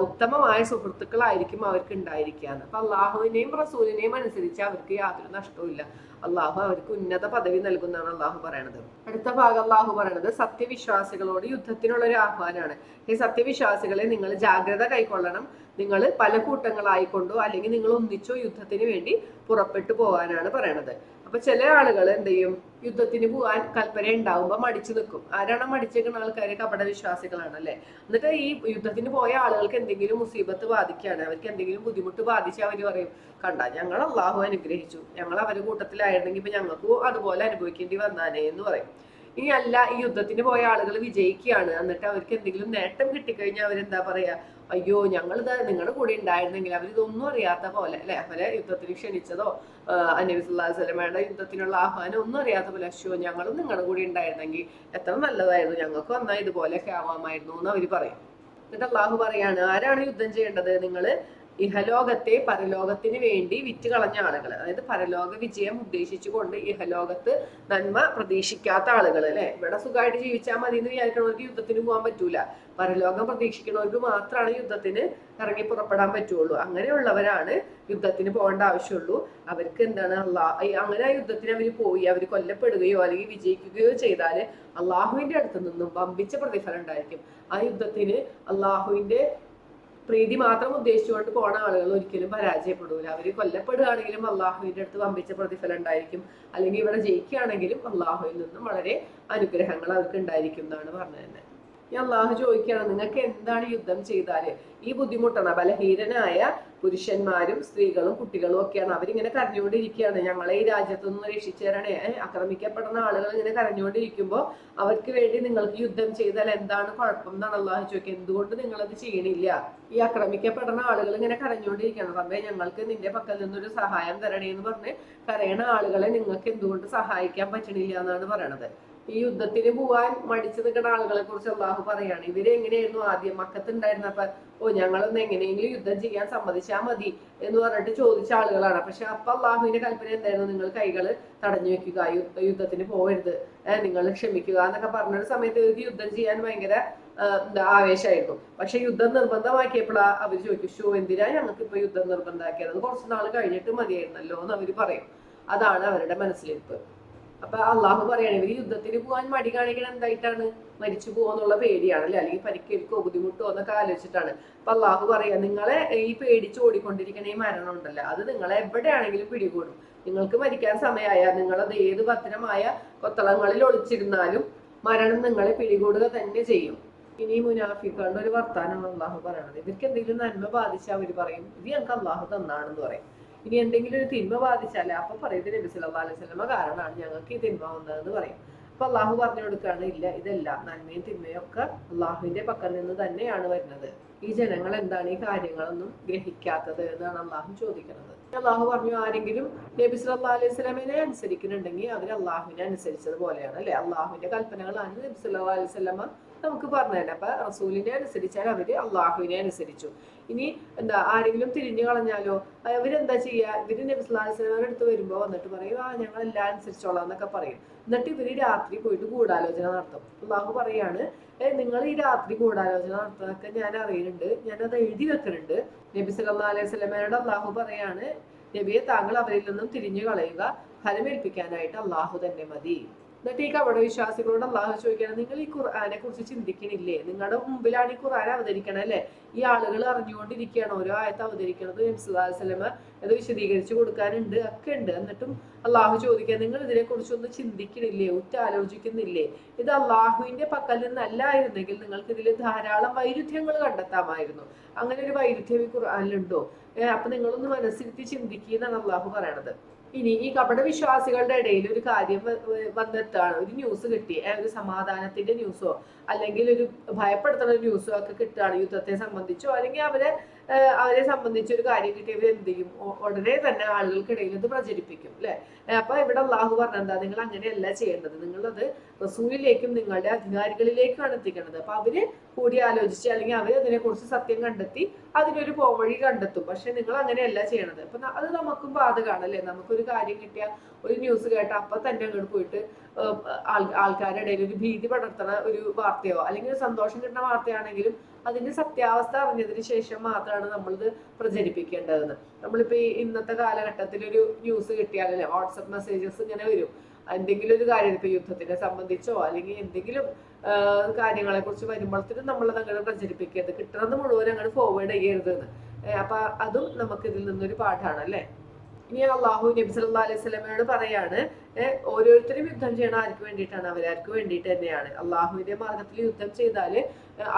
[SPEAKER 1] ഉത്തമമായ സുഹൃത്തുക്കളായിരിക്കും അവർക്ക് ഉണ്ടായിരിക്കുകയാണ്. അപ്പൊ അള്ളാഹുവിനെയും റസൂലിനെയും അനുസരിച്ച് അവർക്ക് യാതൊരു നഷ്ടവും ഇല്ല. അള്ളാഹു അവർക്ക് ഉന്നത പദവി നൽകുന്നതാണ് അള്ളാഹു പറയണത്. അടുത്ത ഭാഗം അള്ളാഹു പറയണത് സത്യവിശ്വാസികളോട് യുദ്ധത്തിനുള്ള ഒരു ആഹ്വാനാണ്. ഈ സത്യവിശ്വാസികളെ നിങ്ങൾ ജാഗ്രത കൈക്കൊള്ളണം. നിങ്ങൾ പല കൂട്ടങ്ങളായിക്കൊണ്ടോ അല്ലെങ്കിൽ നിങ്ങൾ ഒന്നിച്ചോ യുദ്ധത്തിന് വേണ്ടി പുറപ്പെട്ടു പോകാനാണ് പറയണത്.
[SPEAKER 2] അപ്പൊ ചില ആളുകൾ എന്ത് ചെയ്യും, യുദ്ധത്തിന് പോകാൻ കൽപ്പന ഉണ്ടാവുമ്പോ മടിച്ചു നിൽക്കും. ആരാണ് മടിച്ചേക്കുന്ന ആൾക്കാർ? കപട വിശ്വാസികളാണ് അല്ലെ. എന്നിട്ട് ഈ യുദ്ധത്തിന് പോയ ആളുകൾക്ക് എന്തെങ്കിലും മുസീബത്ത് ബാധിക്കുകയാണ്, അവർക്ക് എന്തെങ്കിലും ബുദ്ധിമുട്ട് ബാധിച്ചാൽ അവർ പറയും, കണ്ട ഞങ്ങൾ അള്ളാഹു അനുഗ്രഹിച്ചു, ഞങ്ങൾ അവരുടെ കൂട്ടത്തിലായിരുന്നെങ്കിൽ ഇപ്പൊ ഞങ്ങൾക്കും അതുപോലെ അനുഭവിക്കേണ്ടി വന്നാനേ എന്ന് പറയും. ഇനി അല്ല, ഈ യുദ്ധത്തിന് പോയ ആളുകൾ വിജയിക്കുകയാണ്, എന്നിട്ട് അവർക്ക് എന്തെങ്കിലും നേട്ടം കിട്ടിക്കഴിഞ്ഞാൽ അവരെന്താ പറയാ, അയ്യോ ഞങ്ങളിത് നിങ്ങളുടെ കൂടെ ഉണ്ടായിരുന്നെങ്കിൽ. അവരിതൊന്നും അറിയാത്ത പോലെ അല്ലെ, അവരെ യുദ്ധത്തിന് ക്ഷണിച്ചതോ നബി സല്ലല്ലാഹു അലൈഹി വസല്ലമയുടെ യുദ്ധത്തിനുള്ള ആഹ്വാനം ഒന്നും അറിയാത്ത പോലെ, അശ്വ ഞങ്ങളും നിങ്ങളുടെ കൂടെ ഉണ്ടായിരുന്നെങ്കിൽ എത്ര നല്ലതായിരുന്നു, ഞങ്ങൾക്ക് വന്നാൽ ഇതുപോലെയൊക്കെ ആവാമായിരുന്നു എന്ന് അവർ പറയും. എന്നിട്ട് അള്ളാഹു പറയാണ്, ആരാണ് യുദ്ധം ചെയ്യേണ്ടത്? നിങ്ങൾ ഇഹലോകത്തെ പരലോകത്തിന് വേണ്ടി വിറ്റ് കളഞ്ഞ ആളുകൾ, അതായത് പരലോക വിജയം ഉദ്ദേശിച്ചുകൊണ്ട് ഇഹലോകത്ത് നന്മ പ്രതീക്ഷിക്കാത്ത ആളുകൾ അല്ലെ. ഇവിടെ സുഖമായിട്ട് ജീവിച്ചാൽ മതി എന്ന് വിചാരിക്കണവർക്ക് യുദ്ധത്തിന് പോകാൻ പറ്റൂല. പരലോകം പ്രതീക്ഷിക്കുന്നവർക്ക് മാത്രമാണ് യുദ്ധത്തിന് ഇറങ്ങി പുറപ്പെടാൻ പറ്റുള്ളൂ. അങ്ങനെയുള്ളവരാണ് യുദ്ധത്തിന് പോകേണ്ട ആവശ്യമുള്ളൂ. അവർക്ക് എന്താണ് അങ്ങനെ ആ യുദ്ധത്തിന് അവർ പോയി അവർ കൊല്ലപ്പെടുകയോ അല്ലെങ്കിൽ വിജയിക്കുകയോ ചെയ്താൽ അള്ളാഹുവിന്റെ അടുത്ത് നിന്നും വമ്പിച്ച പ്രതിഫലം ഉണ്ടായിരിക്കും. ആ യുദ്ധത്തിന് അള്ളാഹുവിന്റെ പ്രീതി മാത്രം ഉദ്ദേശിച്ചുകൊണ്ട് പോണ ആളുകൾ ഒരിക്കലും പരാജയപ്പെടൂല. അവർ കൊല്ലപ്പെടുകയാണെങ്കിലും അള്ളാഹുവിന്റെ അടുത്ത് വമ്പിച്ച പ്രതിഫലം ഉണ്ടായിരിക്കും, അല്ലെങ്കിൽ ഇവിടെ ജയിക്കുകയാണെങ്കിലും അള്ളാഹുവിൽ നിന്നും വളരെ അനുഗ്രഹങ്ങൾ അവർക്ക് ഉണ്ടായിരിക്കും എന്നാണ് പറഞ്ഞത്. ഈ അള്ളാഹു ചോദിക്കുകയാണ്, നിങ്ങൾക്ക് എന്താണ് യുദ്ധം ചെയ്താല് ഈ ബുദ്ധിമുട്ടാണ്? ബലഹീനനായ പുരുഷന്മാരും സ്ത്രീകളും കുട്ടികളും ഒക്കെയാണ്. അവരിങ്ങനെ കരഞ്ഞുകൊണ്ടിരിക്കുകയാണ്, ഞങ്ങളെ ഈ രാജ്യത്തു നിന്ന് രക്ഷിച്ചേരണേ. ആക്രമിക്കപ്പെടുന്ന ആളുകൾ ഇങ്ങനെ കരഞ്ഞുകൊണ്ടിരിക്കുമ്പോൾ അവർക്ക് വേണ്ടി നിങ്ങൾക്ക് യുദ്ധം ചെയ്താൽ എന്താണ് കുഴപ്പം എന്നാണ് അള്ളാഹു ചോദിക്കുക. എന്തുകൊണ്ട് നിങ്ങളത് ചെയ്യണില്ല? ഈ ആക്രമിക്കപ്പെടുന്ന ആളുകൾ ഇങ്ങനെ കരഞ്ഞുകൊണ്ടിരിക്കുകയാണ്, റബ്ബേ ഞങ്ങൾക്ക് നിന്റെ പക്കൽ നിന്നൊരു സഹായം തരണേ എന്ന് പറഞ്ഞ് കരയണ ആളുകളെ നിങ്ങൾക്ക് എന്തുകൊണ്ട് സഹായിക്കാൻ പറ്റണില്ല എന്നാണ് പറയണത്. ഈ യുദ്ധത്തിന് പോവാൻ മടിച്ചു നിൽക്കുന്ന ആളുകളെ കുറിച്ച് അള്ളാഹു പറയാണ്, ഇവരെങ്ങനെയായിരുന്നു ആദ്യം മക്കത്തുണ്ടായിരുന്നപ്പ, ഞങ്ങളൊന്ന് എങ്ങനെയെങ്കിലും യുദ്ധം ചെയ്യാൻ സമ്മതിച്ചാൽ മതി എന്ന് പറഞ്ഞിട്ട് ചോദിച്ച ആളുകളാണ്. പക്ഷെ അപ്പൊ അള്ളാഹുവിന്റെ കൽപ്പന എന്തായിരുന്നു? നിങ്ങൾ കൈകൾ തടഞ്ഞു വെക്കുക, യുദ്ധത്തിന് പോകരുത്, നിങ്ങൾ ക്ഷമിക്കുക എന്നൊക്കെ പറഞ്ഞൊരു സമയത്ത് ഇവർക്ക് യുദ്ധം ചെയ്യാൻ ഭയങ്കര ആവേശമായിരുന്നു. പക്ഷെ യുദ്ധം നിർബന്ധമാക്കിയപ്പോഴാ അവർ ചോദിക്കും, എന്തിനാ ഞങ്ങൾക്ക് ഇപ്പൊ യുദ്ധം നിർബന്ധമാക്കിയത്? അത് കുറച്ച് നാൾ കഴിഞ്ഞിട്ട് മതിയായിരുന്നല്ലോ എന്ന് അവർ പറയും. അതാണ് അവരുടെ മനസ്സിലിരിപ്പ്. അപ്പൊ അള്ളാഹു പറയാണ്, ഇവര് യുദ്ധത്തിന് പോകാൻ മടി കാണിക്കണം എന്തായിട്ടാണ്? മരിച്ചു പോകുന്നുള്ള പേടിയാണല്ലേ, അല്ലെങ്കിൽ പരിക്കേൽക്കോ ബുദ്ധിമുട്ടോ എന്നൊക്കെ ആലോചിച്ചിട്ടാണ്. അപ്പൊ അള്ളാഹു പറയാ, നിങ്ങളെ ഈ പേടിച്ച് ഓടിക്കൊണ്ടിരിക്കുന്ന ഈ മരണം ഉണ്ടല്ലോ, അത് നിങ്ങളെ എവിടെയാണെങ്കിലും പിടികൂടും. നിങ്ങൾക്ക് മരിക്കാൻ സമയമായാൽ നിങ്ങളത് ഏത് ഭദ്രമായ കൊത്തളങ്ങളിൽ ഒളിച്ചിരുന്നാലും മരണം നിങ്ങളെ പിടികൂടുക തന്നെ ചെയ്യും. ഇനി മുനാഫിക്കുകളുടെ ഒരു വർത്താനമാണ് അള്ളാഹു പറയണത്. ഇവർക്ക് എന്തെങ്കിലും നന്മ ബാധിച്ചാൽ അവർ പറയും, ഇത് ഞങ്ങൾക്ക് അള്ളാഹു തന്നാണെന്ന് പറയും. ഇനി എന്തെങ്കിലും ഒരു തിന്മ ബാധിച്ചാലേ അപ്പൊ പറയുന്നത് നബി സല്ലല്ലാഹു അലൈഹി വസല്ലമ കാരണമാണ് ഞങ്ങൾക്ക് ഈ തിന്മ വന്നതെന്ന് പറയും. അപ്പൊ അള്ളാഹു പറഞ്ഞു കൊടുക്കുകയാണ്, ഇല്ല, ഇതെല്ലാം നന്മയും തിന്മയും ഒക്കെ അള്ളാഹുവിന്റെ പക്കൽ നിന്ന് തന്നെയാണ് വരുന്നത്. ഈ ജനങ്ങൾ എന്താണ് ഈ കാര്യങ്ങളൊന്നും ഗ്രഹിക്കാത്തത് എന്നാണ് അള്ളാഹു ചോദിക്കുന്നത്. അള്ളാഹു പറഞ്ഞു, ആരെങ്കിലും നബി സല്ലല്ലാഹു അലൈഹി വസല്ലമയെ അനുസരിക്കുന്നുണ്ടെങ്കിൽ അവർ അള്ളാഹുവിനെ അനുസരിച്ചത് പോലെയാണ് അല്ലെ. അള്ളാഹുവിന്റെ കൽപ്പനകളാണ് നബി സല്ലല്ലാഹു അലൈഹി വസല്ലമ നമുക്ക് പറഞ്ഞു തന്നെ. അപ്പൊ റസൂലിനെ അനുസരിച്ചാൽ അവര് അള്ളാഹുവിനെ അനുസരിച്ചു. ഇനി എന്താ, ആരെങ്കിലും തിരിഞ്ഞു കളഞ്ഞാലോ അവരെന്താ ചെയ്യാ? ഇവര് നബി സല്ലല്ലാഹു അലൈഹി വസല്ലമയുടെ അടുത്ത് വരുമ്പോ വന്നിട്ട് പറയും, ഞങ്ങൾ എല്ലാം അനുസരിച്ചോളാം എന്നൊക്കെ പറയും. എന്നിട്ട് ഇവര് രാത്രി പോയിട്ട് ഗൂഢാലോചന നടത്തും. അള്ളാഹു പറയാണ്, നിങ്ങൾ ഈ രാത്രി ഗൂഢാലോചന നടത്തുന്നതൊക്കെ ഞാൻ അറിയുന്നുണ്ട്, ഞാനത് എഴുതി വെക്കുന്നുണ്ട്. നബി സല്ലല്ലാഹു അലൈഹി വസല്ലമയോട് അള്ളാഹു പറയാണ്, നബിയെ താങ്കൾ അവരിൽ നിന്നും തിരിഞ്ഞു കളയുക, ഫലമേൽപ്പിക്കാനായിട്ട് അള്ളാഹു തന്നെ മതി. എന്നിട്ട് ഈ കപട വിശ്വാസികളോട് അള്ളാഹു ചോദിക്കണം, നിങ്ങൾ ഈ ഖുർആനെ കുറിച്ച് ചിന്തിക്കണില്ലേ? നിങ്ങളുടെ മുമ്പിലാണ് ഈ ഖുർആൻ അവതരിക്കണം അല്ലെ. ഈ ആളുകൾ അറിഞ്ഞുകൊണ്ടിരിക്കുകയാണ് ഓരോ ആയത്ത് അവതരിക്കണത്. നബി സല്ലല്ലാഹു അലൈഹി വസല്ലമ അത് വിശദീകരിച്ചു കൊടുക്കാനുണ്ട്, ഒക്കെ ഉണ്ട്. എന്നിട്ടും അള്ളാഹു ചോദിക്കുക, നിങ്ങൾ ഇതിനെ കുറിച്ചൊന്നും ചിന്തിക്കണില്ലേ, ഉറ്റാലോചിക്കുന്നില്ലേ? ഇത് അള്ളാഹുവിന്റെ പക്കൽ നിന്നല്ലായിരുന്നെങ്കിൽ നിങ്ങൾക്ക് ഇതിൽ ധാരാളം വൈരുദ്ധ്യങ്ങൾ കണ്ടെത്താമായിരുന്നു. അങ്ങനെ ഒരു വൈരുദ്ധ്യം ഈ ഖുർആനിലുണ്ടോ? അപ്പൊ നിങ്ങളൊന്ന് മനസ്സിരുത്തി ചിന്തിക്കുക എന്നാണ് അള്ളാഹു പറയണത്. ഇനി ഈ കപട വിശ്വാസികളുടെ ഇടയിൽ ഒരു കാര്യം വന്നെത്താണ്, ഒരു ന്യൂസ് കിട്ടി, ഒരു സമാധാനത്തിന്റെ ന്യൂസോ അല്ലെങ്കിൽ ഒരു ഭയപ്പെടുത്തുന്ന ന്യൂസോ ഒക്കെ കിട്ടുകയാണ് യുദ്ധത്തെ സംബന്ധിച്ചോ, അല്ലെങ്കിൽ അവരെ സംബന്ധിച്ച് ഒരു കാര്യം കിട്ടിയവർ എന്ത് ചെയ്യും? ഉടനെ തന്നെ ആളുകൾക്കിടയിൽ ഇത് പ്രചരിപ്പിക്കും അല്ലെ. അപ്പൊ ഇവിടെ അള്ളാഹു പറഞ്ഞെന്താ, നിങ്ങൾ അങ്ങനെയല്ല ചെയ്യേണ്ടത്, നിങ്ങളത് റസൂലിലേക്കും നിങ്ങളുടെ അധികാരികളിലേക്കാണ് എത്തിക്കേണ്ടത്. അപ്പൊ അവര് കൂടി ആലോചിച്ച് അല്ലെങ്കിൽ അവർ അതിനെ കുറിച്ച് സത്യം കണ്ടെത്തി അതിനൊരു പോംവഴി കണ്ടെത്തും. പക്ഷെ നിങ്ങൾ അങ്ങനെയല്ല ചെയ്യണത്. അപ്പൊ അത് നമുക്കും ബാധകമാണ് അല്ലെ. നമുക്കൊരു കാര്യം കിട്ടിയ, ഒരു ന്യൂസ് കേട്ട അപ്പൊ തന്നെ അങ്ങോട്ട് പോയിട്ട് ആൾക്കാരുടെ ഇടയിൽ ഒരു ഭീതി പടർത്തണ ഒരു വാർത്തയോ അല്ലെങ്കിൽ സന്തോഷം കിട്ടുന്ന വാർത്തയാണെങ്കിലും അതിന്റെ സത്യാവസ്ഥ അറിഞ്ഞതിന് ശേഷം മാത്രമാണ് നമ്മളിത് പ്രചരിപ്പിക്കേണ്ടതെന്ന്. നമ്മളിപ്പോ ഈ ഇന്നത്തെ കാലഘട്ടത്തിൽ ഒരു ന്യൂസ് കിട്ടിയാലല്ലേ വാട്സപ്പ് മെസ്സേജസ് ഇങ്ങനെ വരും, എന്തെങ്കിലും ഒരു കാര്യം ഇപ്പൊ യുദ്ധത്തിനെ സംബന്ധിച്ചോ അല്ലെങ്കിൽ എന്തെങ്കിലും കാര്യങ്ങളെ കുറിച്ച് വരുമ്പോഴത്തേനും നമ്മളത് അങ്ങനെ പ്രചരിപ്പിക്കരുത്, കിട്ടുന്നത് മുഴുവൻ അങ്ങനെ ഫോർവേഡ് ചെയ്യരുത് എന്ന്. അപ്പൊ അതും നമുക്ക് ഇതിൽ നിന്നൊരു പാഠമാണ് അല്ലെ. ഇനി അള്ളാഹു നബി സല്ലല്ലാഹു അലൈഹി വസല്ലമയോട് പറയാണ്, ഓരോരുത്തരും യുദ്ധം ചെയ്യണം ആർക്ക് വേണ്ടിയിട്ടാണ്? അവരാർക്ക് വേണ്ടിയിട്ട് തന്നെയാണ്. അള്ളാഹുവിന്റെ മാർഗത്തിൽ യുദ്ധം ചെയ്താല്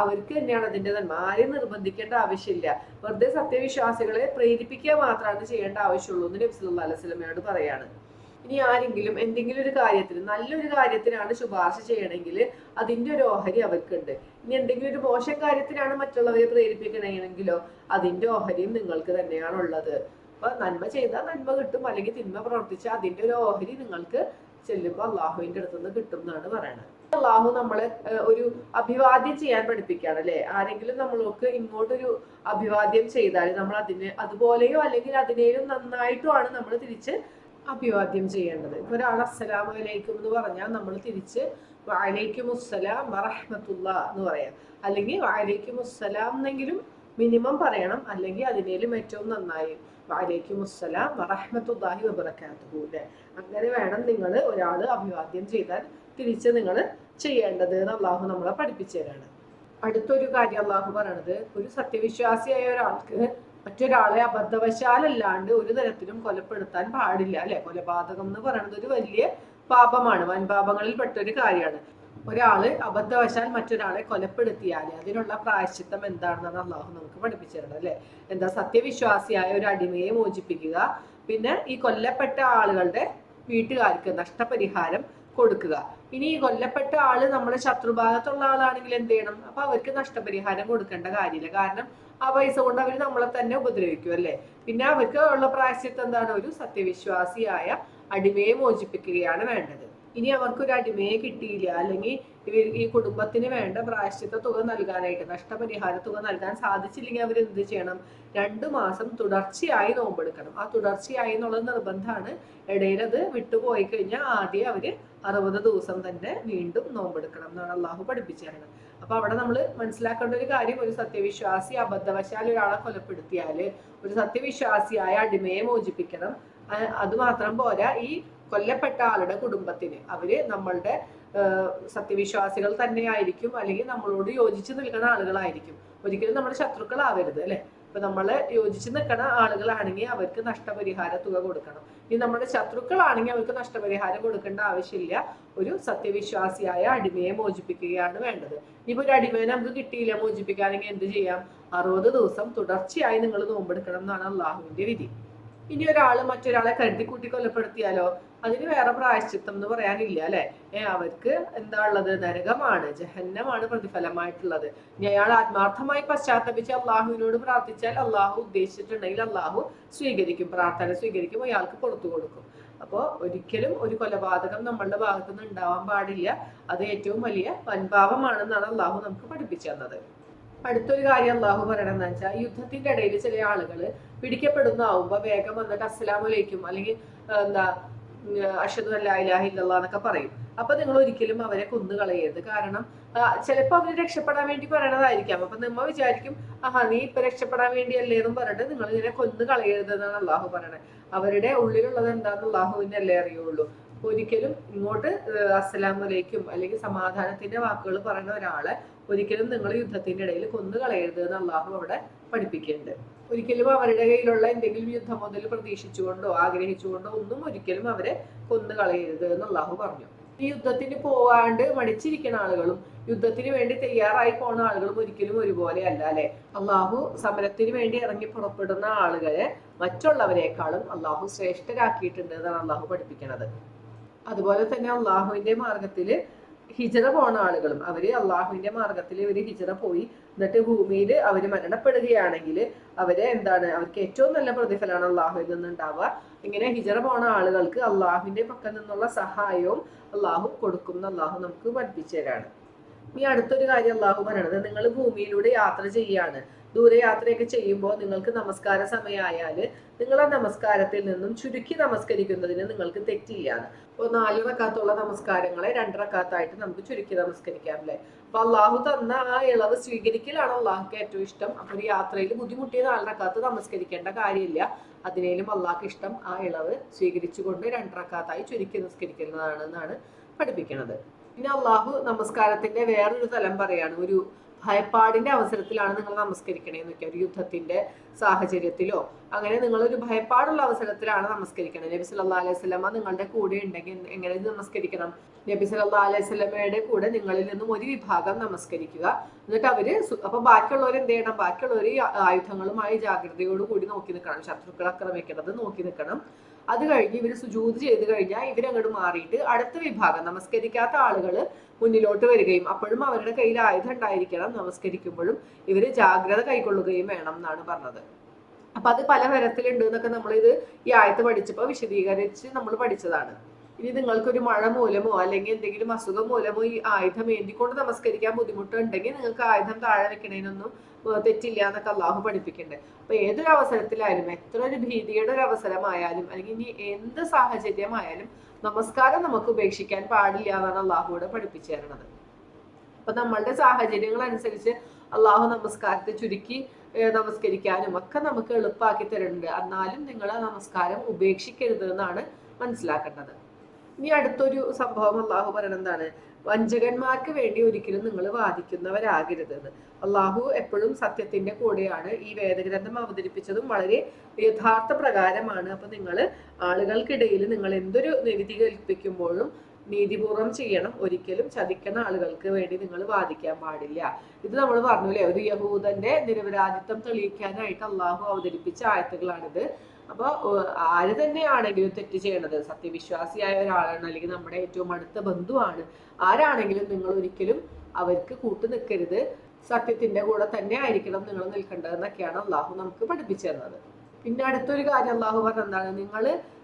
[SPEAKER 2] അവർക്ക് തന്നെയാണ് അതിന്റെ നന്മ. ആരെയും നിർബന്ധിക്കേണ്ട ആവശ്യമില്ല. വെറുതെ സത്യവിശ്വാസികളെ പ്രേരിപ്പിക്കുക മാത്രമാണ് ചെയ്യേണ്ട ആവശ്യമുള്ളൂ എന്ന് നബി സല്ലല്ലാഹു അലൈഹി വസല്ലമയോട് പറയാണ്. ഇനി ആരെങ്കിലും എന്തെങ്കിലും ഒരു കാര്യത്തിന്, നല്ലൊരു കാര്യത്തിനാണ് ശുപാർശ ചെയ്യണമെങ്കിൽ അതിന്റെ ഒരു ഓഹരി അവർക്കുണ്ട്. ഇനി എന്തെങ്കിലും ഒരു മോശം കാര്യത്തിനാണ് മറ്റുള്ളവരെ പ്രേരിപ്പിക്കണമെങ്കിലോ അതിന്റെ ഓഹരിയും നിങ്ങൾക്ക് തന്നെയാണുള്ളത്. അപ്പൊ നന്മ ചെയ്താൽ നന്മ കിട്ടും, അല്ലെങ്കിൽ തിന്മ പ്രവർത്തിച്ചാൽ അതിന്റെ ഒരു ഓഹരി നിങ്ങൾക്ക് ചെല്ലുമ്പോൾ അള്ളാഹുവിന്റെ അടുത്തുനിന്ന് കിട്ടും എന്നാണ് പറയണത്. അള്ളാഹു നമ്മളെ ഒരു അഭിവാദ്യം ചെയ്യാൻ പഠിപ്പിക്കുകയാണ് അല്ലെ. ആരെങ്കിലും നമ്മൾക്ക് ഇങ്ങോട്ടൊരു അഭിവാദ്യം ചെയ്താൽ നമ്മൾ അതിന് അതുപോലെയോ അല്ലെങ്കിൽ അതിനേലും നന്നായിട്ടുമാണ് നമ്മൾ തിരിച്ച് അഭിവാദ്യം ചെയ്യേണ്ടത്. ഇപ്പൊ ഒരാൾ അസ്സലാമു അലൈക്കും എന്ന് പറഞ്ഞാൽ നമ്മൾ തിരിച്ച് വഅലൈക്കും അസ്സലാം വറഹ്മത്തുള്ളാഹ് എന്ന് പറയാം. അല്ലെങ്കിൽ വഅലൈക്കും അസ്സലാം എന്നെങ്കിലും മിനിമം പറയണം, അല്ലെങ്കിൽ അതിനേലും ഏറ്റവും നന്നായി വഅലൈക്കും അസ്സലാം വറഹ്മത്തുള്ളാഹി വബറകാതുഹു. അങ്ങനെ വേണം നിങ്ങൾ ഒരാൾ അഭിവാദ്യം ചെയ്താൽ തിരിച്ച് നിങ്ങൾ ചെയ്യേണ്ടത് എന്ന് അള്ളാഹു നമ്മളെ പഠിപ്പിച്ചു തരാണ്. അടുത്തൊരു കാര്യം അള്ളാഹു പറയണത്, ഒരു സത്യവിശ്വാസിയായ ഒരാൾക്ക് മറ്റൊരാളെ അബദ്ധവശാലല്ലാണ്ട് ഒരു തരത്തിലും കൊലപ്പെടുത്താൻ പാടില്ല അല്ലെ. കൊലപാതകം എന്ന് പറയുന്നത് ഒരു വലിയ പാപമാണ്, വൻപാപങ്ങളിൽ പെട്ടൊരു കാര്യമാണ്. ഒരാള് അബദ്ധവശാൽ മറ്റൊരാളെ കൊലപ്പെടുത്തിയാൽ അതിനുള്ള പ്രായശ്ചിത്തം എന്താണെന്നാണ് അള്ളാഹു നമുക്ക് പഠിപ്പിച്ചു തരുന്നത് അല്ലെ. എന്താ? സത്യവിശ്വാസിയായ ഒരു അടിമയെ മോചിപ്പിക്കുക, പിന്നെ ഈ കൊല്ലപ്പെട്ട ആളുകളുടെ വീട്ടുകാർക്ക് നഷ്ടപരിഹാരം കൊടുക്കുക. ഇനി ഈ കൊല്ലപ്പെട്ട ആള് നമ്മുടെ ശത്രുഭാഗത്തുള്ള ആളാണെങ്കിൽ എന്ത് ചെയ്യണം? അപ്പൊ അവർക്ക് നഷ്ടപരിഹാരം കൊടുക്കേണ്ട കാര്യമില്ല, കാരണം ആ പൈസ കൊണ്ട് അവർ നമ്മളെ തന്നെ ഉപദ്രവിക്കും അല്ലെ. പിന്നെ അവർക്ക് ഉള്ള പ്രായശ്ചിത്തം എന്താണ്? ഒരു സത്യവിശ്വാസിയായ അടിമയെ മോചിപ്പിക്കുകയാണ് വേണ്ടത്. ഇനി അവർക്കൊരു അടിമയെ കിട്ടിയില്ല, അല്ലെങ്കിൽ ഈ കുടുംബത്തിന് വേണ്ട പ്രായശ്ചിത്ത തുക നൽകാനായിട്ട്, നഷ്ടപരിഹാര തുക നൽകാൻ സാധിച്ചില്ലെങ്കിൽ അവർ എന്ത് ചെയ്യണം? 2 മാസം തുടർച്ചയായി നോമ്പെടുക്കണം. ആ തുടർച്ചയായി എന്നുള്ളത് നിർബന്ധമാണ്. ഇടയിൽ അത് വിട്ടുപോയി കഴിഞ്ഞാൽ ആദ്യം അവര് 60 ദിവസം തന്നെ വീണ്ടും നോമ്പെടുക്കണം എന്നാണ് അള്ളാഹു പഠിപ്പിച്ചു തരുന്നത്. അപ്പൊ അവിടെ നമ്മൾ മനസ്സിലാക്കേണ്ട ഒരു കാര്യം, ഒരു സത്യവിശ്വാസി അബദ്ധവശാൽ ഒരാളെ കൊലപ്പെടുത്തിയാല് ഒരു സത്യവിശ്വാസിയായ അടിമയെ മോചിപ്പിക്കണം. അത് മാത്രം പോരാ, ഈ കൊല്ലപ്പെട്ട ആളുടെ കുടുംബത്തിന് അവര് നമ്മളുടെ സത്യവിശ്വാസികൾ തന്നെയായിരിക്കും, അല്ലെങ്കിൽ നമ്മളോട് യോജിച്ച് നിൽക്കുന്ന ആളുകളായിരിക്കും. ഒരിക്കലും നമ്മുടെ ശത്രുക്കളാവരുത് അല്ലെ. ഇപ്പൊ നമ്മളെ യോജിച്ച് നിൽക്കുന്ന ആളുകളാണെങ്കിൽ അവർക്ക് നഷ്ടപരിഹാര തുക കൊടുക്കണം. ഇനി നമ്മുടെ ശത്രുക്കളാണെങ്കിൽ അവർക്ക് നഷ്ടപരിഹാരം കൊടുക്കേണ്ട ആവശ്യമില്ല. ഒരു സത്യവിശ്വാസിയായ അടിമയെ മോചിപ്പിക്കുകയാണ് വേണ്ടത്. ഇനിയിപ്പോ ഒരു അടിമയെ നമുക്ക് കിട്ടിയില്ല മോചിപ്പിക്കാനെങ്കിൽ എന്ത് ചെയ്യാം? 60 ദിവസം തുടർച്ചയായി നിങ്ങൾ നോമ്പെടുക്കണം എന്നാണ് അള്ളാഹുവിന്റെ വിധി. ഇനി ഒരാള് മറ്റൊരാളെ കരുതിക്കൂട്ടി കൊലപ്പെടുത്തിയാലോ അതിന് വേറെ പ്രായശ്ചിത്തം എന്ന് പറയാനില്ല അല്ലെ. അവർക്ക് എന്താ ഉള്ളത്? നരകമാണ്, ജഹന്നമാണ് പ്രതിഫലമായിട്ടുള്ളത്. ഇനി അയാൾ ആത്മാർത്ഥമായി പശ്ചാത്തപിച്ച് അള്ളാഹുവിനോട് പ്രാർത്ഥിച്ചാൽ അള്ളാഹു ഉദ്ദേശിച്ചിട്ടുണ്ടെങ്കിൽ അള്ളാഹു സ്വീകരിക്കും, പ്രാർത്ഥന സ്വീകരിക്കും, അയാൾക്ക് പുറത്തു കൊടുക്കും. അപ്പോൾ ഒരിക്കലും ഒരു കൊലപാതകം നമ്മളുടെ ഭാഗത്തുനിന്ന് ഉണ്ടാവാൻ പാടില്ല. അത് ഏറ്റവും വലിയ വൻപാപമാണെന്നാണ് അള്ളാഹു നമുക്ക് പഠിപ്പിച്ചു തന്നത്. അടുത്തൊരു കാര്യം അള്ളാഹു പറയണെന്ന് വെച്ചാൽ, യുദ്ധത്തിന്റെ ഇടയിൽ ചില ആളുകൾ പിടിക്കപ്പെടുന്നാവുമ്പോ വേഗം വന്നിട്ട് അസ്സലാമു അലൈക്കും അല്ലെങ്കിൽ എന്താ അഷ്ഹദു അല്ലാ ഇലാഹ ഇല്ലല്ലാഹ് എന്നൊക്കെ പറയും. അപ്പൊ നിങ്ങൾ ഒരിക്കലും അവരെ കൊന്നു കളയരുത്. കാരണം ചിലപ്പോ അവര് രക്ഷപ്പെടാൻ വേണ്ടി പറയണതായിരിക്കാം. അപ്പൊ നമ്മ വിചാരിക്കും, നീ ഇപ്പൊ രക്ഷപ്പെടാൻ വേണ്ടിയല്ലേ എന്നും പറഞ്ഞിട്ട് നിങ്ങൾ ഇങ്ങനെ കൊന്നു കളയരുത് എന്നാണ് അള്ളാഹു പറയണത്. അവരുടെ ഉള്ളിലുള്ളത് എന്താന്ന് അള്ളാഹുവിനെ അല്ലേ അറിയുള്ളൂ. ഒരിക്കലും ഇങ്ങോട്ട് അസ്സലാമു അലൈക്കും അല്ലെങ്കിൽ സമാധാനത്തിന്റെ വാക്കുകൾ പറയുന്ന ഒരാളെ ഒരിക്കലും നിങ്ങൾ യുദ്ധത്തിന്റെ ഇടയിൽ കൊന്നു കളയരുത് എന്ന് അള്ളാഹു അവിടെ പഠിപ്പിക്കുന്നുണ്ട്. ഒരിക്കലും അവരുടെ കയ്യിലുള്ള എന്തെങ്കിലും യുദ്ധം മുതൽ പ്രതീക്ഷിച്ചുകൊണ്ടോ ആഗ്രഹിച്ചുകൊണ്ടോ ഒന്നും ഒരിക്കലും അവരെ കൊന്നു കളയരുത് എന്ന് അള്ളാഹു പറഞ്ഞു. ഈ യുദ്ധത്തിന് പോവാണ്ട് മടിച്ചിരിക്കുന്ന ആളുകളും യുദ്ധത്തിന് വേണ്ടി തയ്യാറായി പോണ ആളുകളും ഒരിക്കലും ഒരുപോലെ അല്ല അല്ലെ. അള്ളാഹു സമരത്തിന് വേണ്ടി ഇറങ്ങി പുറപ്പെടുന്ന ആളുകളെ മറ്റുള്ളവരെക്കാളും അള്ളാഹു ശ്രേഷ്ഠരാക്കിയിട്ടുണ്ട് എന്നാണ് അള്ളാഹു പഠിപ്പിക്കുന്നത്. അതുപോലെ തന്നെ അള്ളാഹുവിന്റെ മാർഗത്തില് ഹിജറ പോണ ആളുകളും അവര് അള്ളാഹുവിന്റെ മാർഗത്തിൽ ഇവര് ഹിജറ പോയി എന്നിട്ട് ഭൂമിയിൽ അവര് മരണപ്പെടുകയാണെങ്കിൽ അവരെ എന്താണ്? അവർക്ക് ഏറ്റവും നല്ല പ്രതിഫലമാണ് അള്ളാഹുവിൽ നിന്ന് ഉണ്ടാവുക. ഇങ്ങനെ ഹിജറ പോണ ആളുകൾക്ക് അള്ളാഹുവിന്റെ പക്കൽ നിന്നുള്ള സഹായവും അള്ളാഹു കൊടുക്കും എന്ന് അള്ളാഹു നമുക്ക് പഠിപ്പിച്ചു തരാണ്. ഈ അടുത്തൊരു കാര്യം അള്ളാഹു പറയണത്, നിങ്ങൾ ഭൂമിയിലൂടെ യാത്ര ചെയ്യാണ്, ദൂരയാത്രയൊക്കെ ചെയ്യുമ്പോൾ നിങ്ങൾക്ക് നമസ്കാര സമയമായാല് നിങ്ങൾ ആ നമസ്കാരത്തിൽ നിന്നും ചുരുക്കി നമസ്കരിക്കുന്നതിന് നിങ്ങൾക്ക് തെറ്റില്ലാന്ന്. ഇപ്പോൾ 4 റക്അത്തുള്ള നമസ്കാരങ്ങളെ 2 റക്അത്തായിട്ട് നമുക്ക് ചുരുക്കി നമസ്കരിക്കാം അല്ലെ. അപ്പൊ അള്ളാഹു തന്ന ആ ഇളവ് സ്വീകരിക്കലാണ് അള്ളാഹുക്ക് ഏറ്റവും ഇഷ്ടം. അപ്പൊ ഒരു യാത്രയിൽ ബുദ്ധിമുട്ടിയ 4 റക്അത്ത് നമസ്കരിക്കേണ്ട കാര്യമില്ല. അതിനേലും അള്ളാഹ്ക്ക് ഇഷ്ടം ആ ഇളവ് സ്വീകരിച്ചുകൊണ്ട് 2 റക്അത്തായി ചുരുക്കി നമസ്കരിക്കുന്നതാണ് എന്നാണ് പഠിപ്പിക്കുന്നത്. പിന്നെ അള്ളാഹു നമസ്കാരത്തിന്റെ വേറൊരു തലം പറയാണ്. ഒരു ഭയപ്പാടിന്റെ അവസരത്തിലാണ് നിങ്ങൾ നമസ്കരിക്കണേന്നൊക്കെ. ഒരു യുദ്ധത്തിന്റെ സാഹചര്യത്തിലോ അങ്ങനെ നിങ്ങളൊരു ഭയപ്പാടുള്ള അവസരത്തിലാണ് നമസ്കരിക്കണം. നബി സല്ലല്ലാഹു അലൈഹി വസല്ലമ നിങ്ങളുടെ കൂടെ ഉണ്ടെങ്കിൽ എങ്ങനെ നമസ്കരിക്കണം? നബി സല്ലല്ലാഹു അലൈഹി വസല്ലമയുടെ കൂടെ നിങ്ങളിൽ നിന്നും ഒരു വിഭാഗം നമസ്കരിക്കുക. എന്നിട്ട് അവര് അപ്പൊ ബാക്കിയുള്ളവർ എന്ത് ചെയ്യണം? ബാക്കിയുള്ളവർ ആയുധങ്ങളുമായി ജാഗ്രതയോട് കൂടി നോക്കി നിൽക്കണം, ശത്രുക്കൾ ആക്രമിക്കുന്നത് നോക്കി നിൽക്കണം. അത് കഴിഞ്ഞ് ഇവർ സുജൂദ് ചെയ്ത് കഴിഞ്ഞാൽ ഇവരങ്ങോട്ട് മാറിയിട്ട് അടുത്ത വിഭാഗം നമസ്കരിക്കാത്ത ആളുകൾ മുന്നിലോട്ട് വരികയും അപ്പോഴും അവരുടെ കയ്യിൽ ആയുധം ഉണ്ടായിരിക്കണം. നമസ്കരിക്കുമ്പോഴും ഇവര് ജാഗ്രത കൈക്കൊള്ളുകയും വേണം എന്നാണ് പറഞ്ഞത്. അപ്പൊ അത് പല തരത്തിലുണ്ട് എന്നൊക്കെ നമ്മളിത് ഈ ആയത്ത് പഠിച്ചപ്പോൾ വിശദീകരിച്ച് നമ്മൾ പഠിച്ചതാണ്. ഇനി നിങ്ങൾക്കൊരു മഴ മൂലമോ അല്ലെങ്കിൽ എന്തെങ്കിലും അസുഖം മൂലമോ ഈ ആയുധം ഏന്തിക്കൊണ്ട് നമസ്കരിക്കാൻ ബുദ്ധിമുട്ടുണ്ടെങ്കിൽ നിങ്ങൾക്ക് ആയുധം താഴെ വെക്കണേനൊന്നും തെറ്റില്ല എന്നൊക്കെ അള്ളാഹു പഠിപ്പിക്കുന്നുണ്ട്. അപ്പൊ ഏതൊരു അവസരത്തിലായാലും, എത്ര ഒരു ഭീതിയുടെ ഒരു അവസരമായാലും അല്ലെങ്കിൽ ഇനി എന്ത് സാഹചര്യമായാലും നമസ്കാരം നമുക്ക് ഉപേക്ഷിക്കാൻ പാടില്ല എന്നാണ് അള്ളാഹുവിടെ പഠിപ്പിച്ചു തരുന്നത്. അപ്പൊ നമ്മളുടെ സാഹചര്യങ്ങൾ അനുസരിച്ച് അള്ളാഹു നമസ്കാരത്തെ ചുരുക്കി നമസ്കരിക്കാനും ഒക്കെ നമുക്ക് എളുപ്പമാക്കി തരുന്നുണ്ട്. എന്നാലും നിങ്ങൾ ആ നമസ്കാരം ഉപേക്ഷിക്കരുത് എന്നാണ് മനസ്സിലാക്കേണ്ടത്. ഇനി അടുത്തൊരു സംഭവം അള്ളാഹു പറയുന്നത് എന്താണ്? വഞ്ചകന്മാർക്ക് വേണ്ടി ഒരിക്കലും നിങ്ങൾ വാദിക്കുന്നവരാകരുത് എന്ന്. അള്ളാഹു എപ്പോഴും സത്യത്തിന്റെ കൂടെയാണ്. ഈ വേദഗ്രന്ഥം അവതരിപ്പിച്ചതും വളരെ യഥാർത്ഥ പ്രകാരമാണ്. അപ്പൊ നിങ്ങൾ ആളുകൾക്കിടയിൽ നിങ്ങൾ എന്തൊരു വിധി കൽപ്പിക്കുമ്പോഴും നീതിപൂർവം ചെയ്യണം. ഒരിക്കലും ചതിക്കുന്ന ആളുകൾക്ക് വേണ്ടി നിങ്ങൾ വാദിക്കാൻ പാടില്ല. ഇത് നമ്മൾ പറഞ്ഞൂലേ, ഒരു യഹൂദന്റെ നിരപരാധിത്വം തെളിയിക്കാനായിട്ട് അള്ളാഹു അവതരിപ്പിച്ച ആയത്തുകളാണിത്. അപ്പൊ ആര് തന്നെയാണെങ്കിലും തെറ്റ് ചെയ്യണത്, സത്യവിശ്വാസിയായ ഒരാളാണ് അല്ലെങ്കിൽ നമ്മുടെ ഏറ്റവും അടുത്ത ബന്ധുവാണ്, ആരാണെങ്കിലും നിങ്ങൾ ഒരിക്കലും അവർക്ക് കൂട്ടു നിൽക്കരുത്. സത്യത്തിന്റെ കൂടെ തന്നെ ആയിരിക്കണം നിങ്ങൾ നിൽക്കേണ്ടതെന്നൊക്കെയാണ് അള്ളാഹു നമുക്ക് പഠിപ്പിച്ചു തരുന്നത്. പിന്നെ അടുത്തൊരു കാര്യം അള്ളാഹു പറഞ്ഞ എന്താണ്? നിങ്ങൾ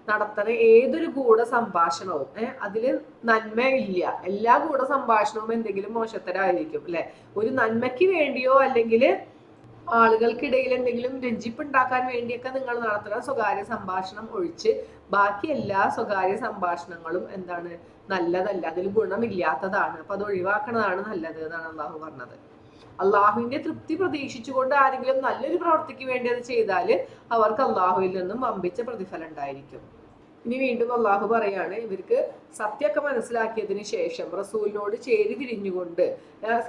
[SPEAKER 2] നടത്തുന്ന ഏതൊരു ഗൂഢ സംഭാഷണവും അതില് നന്മയില്ല. എല്ലാ ഗൂഢ സംഭാഷണവും എന്തെങ്കിലും മോശത്തരായിരിക്കും അല്ലെ. ഒരു നന്മയ്ക്ക് വേണ്ടിയോ അല്ലെങ്കിൽ ആളുകൾക്കിടയിൽ എന്തെങ്കിലും രഞ്ജിപ്പുണ്ടാക്കാൻ വേണ്ടിയൊക്കെ നിങ്ങൾ നടത്തുന്ന സ്വകാര്യ സംഭാഷണം ഒഴിച്ച് ബാക്കി എല്ലാ സ്വകാര്യ സംഭാഷണങ്ങളും എന്താണ്? നല്ലതല്ല, അതിൽ ഗുണമില്ലാത്തതാണ്. അപ്പൊ അത് ഒഴിവാക്കണതാണ് നല്ലത് എന്നാണ് അള്ളാഹു പറഞ്ഞത്. അള്ളാഹുവിന്റെ തൃപ്തി പ്രതീക്ഷിച്ചുകൊണ്ട് ആരെങ്കിലും നല്ലൊരു പ്രവൃത്തിക്ക് വേണ്ടി അത് ചെയ്താല് അവർക്ക് അള്ളാഹുവിൽ നിന്നും വമ്പിച്ച പ്രതിഫലം ഉണ്ടായിരിക്കും. ഇനി വീണ്ടും അള്ളാഹു പറയാണ്, ഇവർക്ക് സത്യമൊക്കെ മനസ്സിലാക്കിയതിന് ശേഷം റസൂലിനോട് ചേരി തിരിഞ്ഞുകൊണ്ട്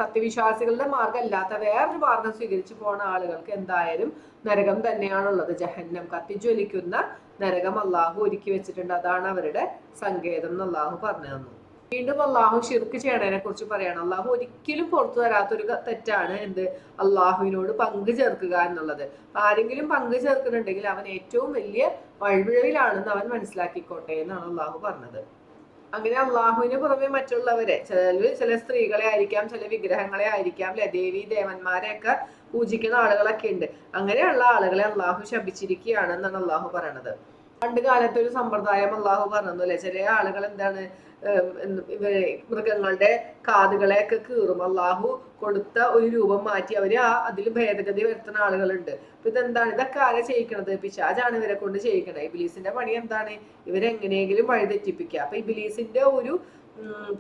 [SPEAKER 2] സത്യവിശ്വാസികളുടെ മാർഗം അല്ലാത്ത വേറൊരു മാർഗം സ്വീകരിച്ചു പോണ ആളുകൾക്ക് എന്തായാലും നരകം തന്നെയാണുള്ളത്. ജഹന്നം, കത്തിജ്വലിക്കുന്ന നരകം അള്ളാഹു ഒരുക്കി വെച്ചിട്ടുണ്ട്. അതാണ് അവരുടെ സങ്കേതം എന്ന് അള്ളാഹു പറഞ്ഞു തന്നു. വീണ്ടും അള്ളാഹു ശിർക്ക് ചെയ്യണതിനെ കുറിച്ച് പറയാണ്. അള്ളാഹു ഒരിക്കലും പുറത്തു തരാത്തൊരു തെറ്റാണ് എന്ത്? അള്ളാഹുവിനോട് പങ്കു ചേർക്കുക എന്നുള്ളത്. ആരെങ്കിലും പങ്കു ചേർക്കുന്നുണ്ടെങ്കിൽ അവൻ ഏറ്റവും വലിയ വഴിപിഴവിലാണെന്ന് അവൻ മനസ്സിലാക്കിക്കോട്ടെ എന്നാണ് അള്ളാഹു പറഞ്ഞത്. അങ്ങനെ അള്ളാഹുവിന് പുറമെ മറ്റുള്ളവരെ, ചില സ്ത്രീകളെ ആയിരിക്കാം, ചില വിഗ്രഹങ്ങളെ ആയിരിക്കാം, അല്ലെ, ദേവി ദേവന്മാരെയൊക്കെ പൂജിക്കുന്ന ആളുകളൊക്കെ ഉണ്ട്. അങ്ങനെയുള്ള ആളുകളെ അള്ളാഹു ശപിച്ചിരിക്കുകയാണെന്നാണ് അള്ളാഹു പറയണത്. പണ്ട് കാലത്തെ ഒരു സമ്പ്രദായം അള്ളാഹു പറഞ്ഞു അല്ലെ, ചില ആളുകൾ എന്താണ് മൃഗങ്ങളുടെ കാതുകളെയൊക്കെ കീറും. അള്ളാഹു കൊടുത്ത ഒരു രൂപം മാറ്റി അവര് അതിൽ ഭേദഗതി വരുത്തുന്ന ആളുകളുണ്ട്. അപ്പൊ ഇതെന്താണ്? ഇതൊക്കെ ആരെ ചെയ്യിക്കണത്? പിശാചാണ് ഇവരെ കൊണ്ട് ചെയ്യിക്കണത്. ഇബിലീസിന്റെ പണി എന്താണ്? ഇവരെങ്ങനെയെങ്കിലും വഴിതെറ്റിപ്പിക്കുക. അപ്പൊ ഇബിലീസിന്റെ ഒരു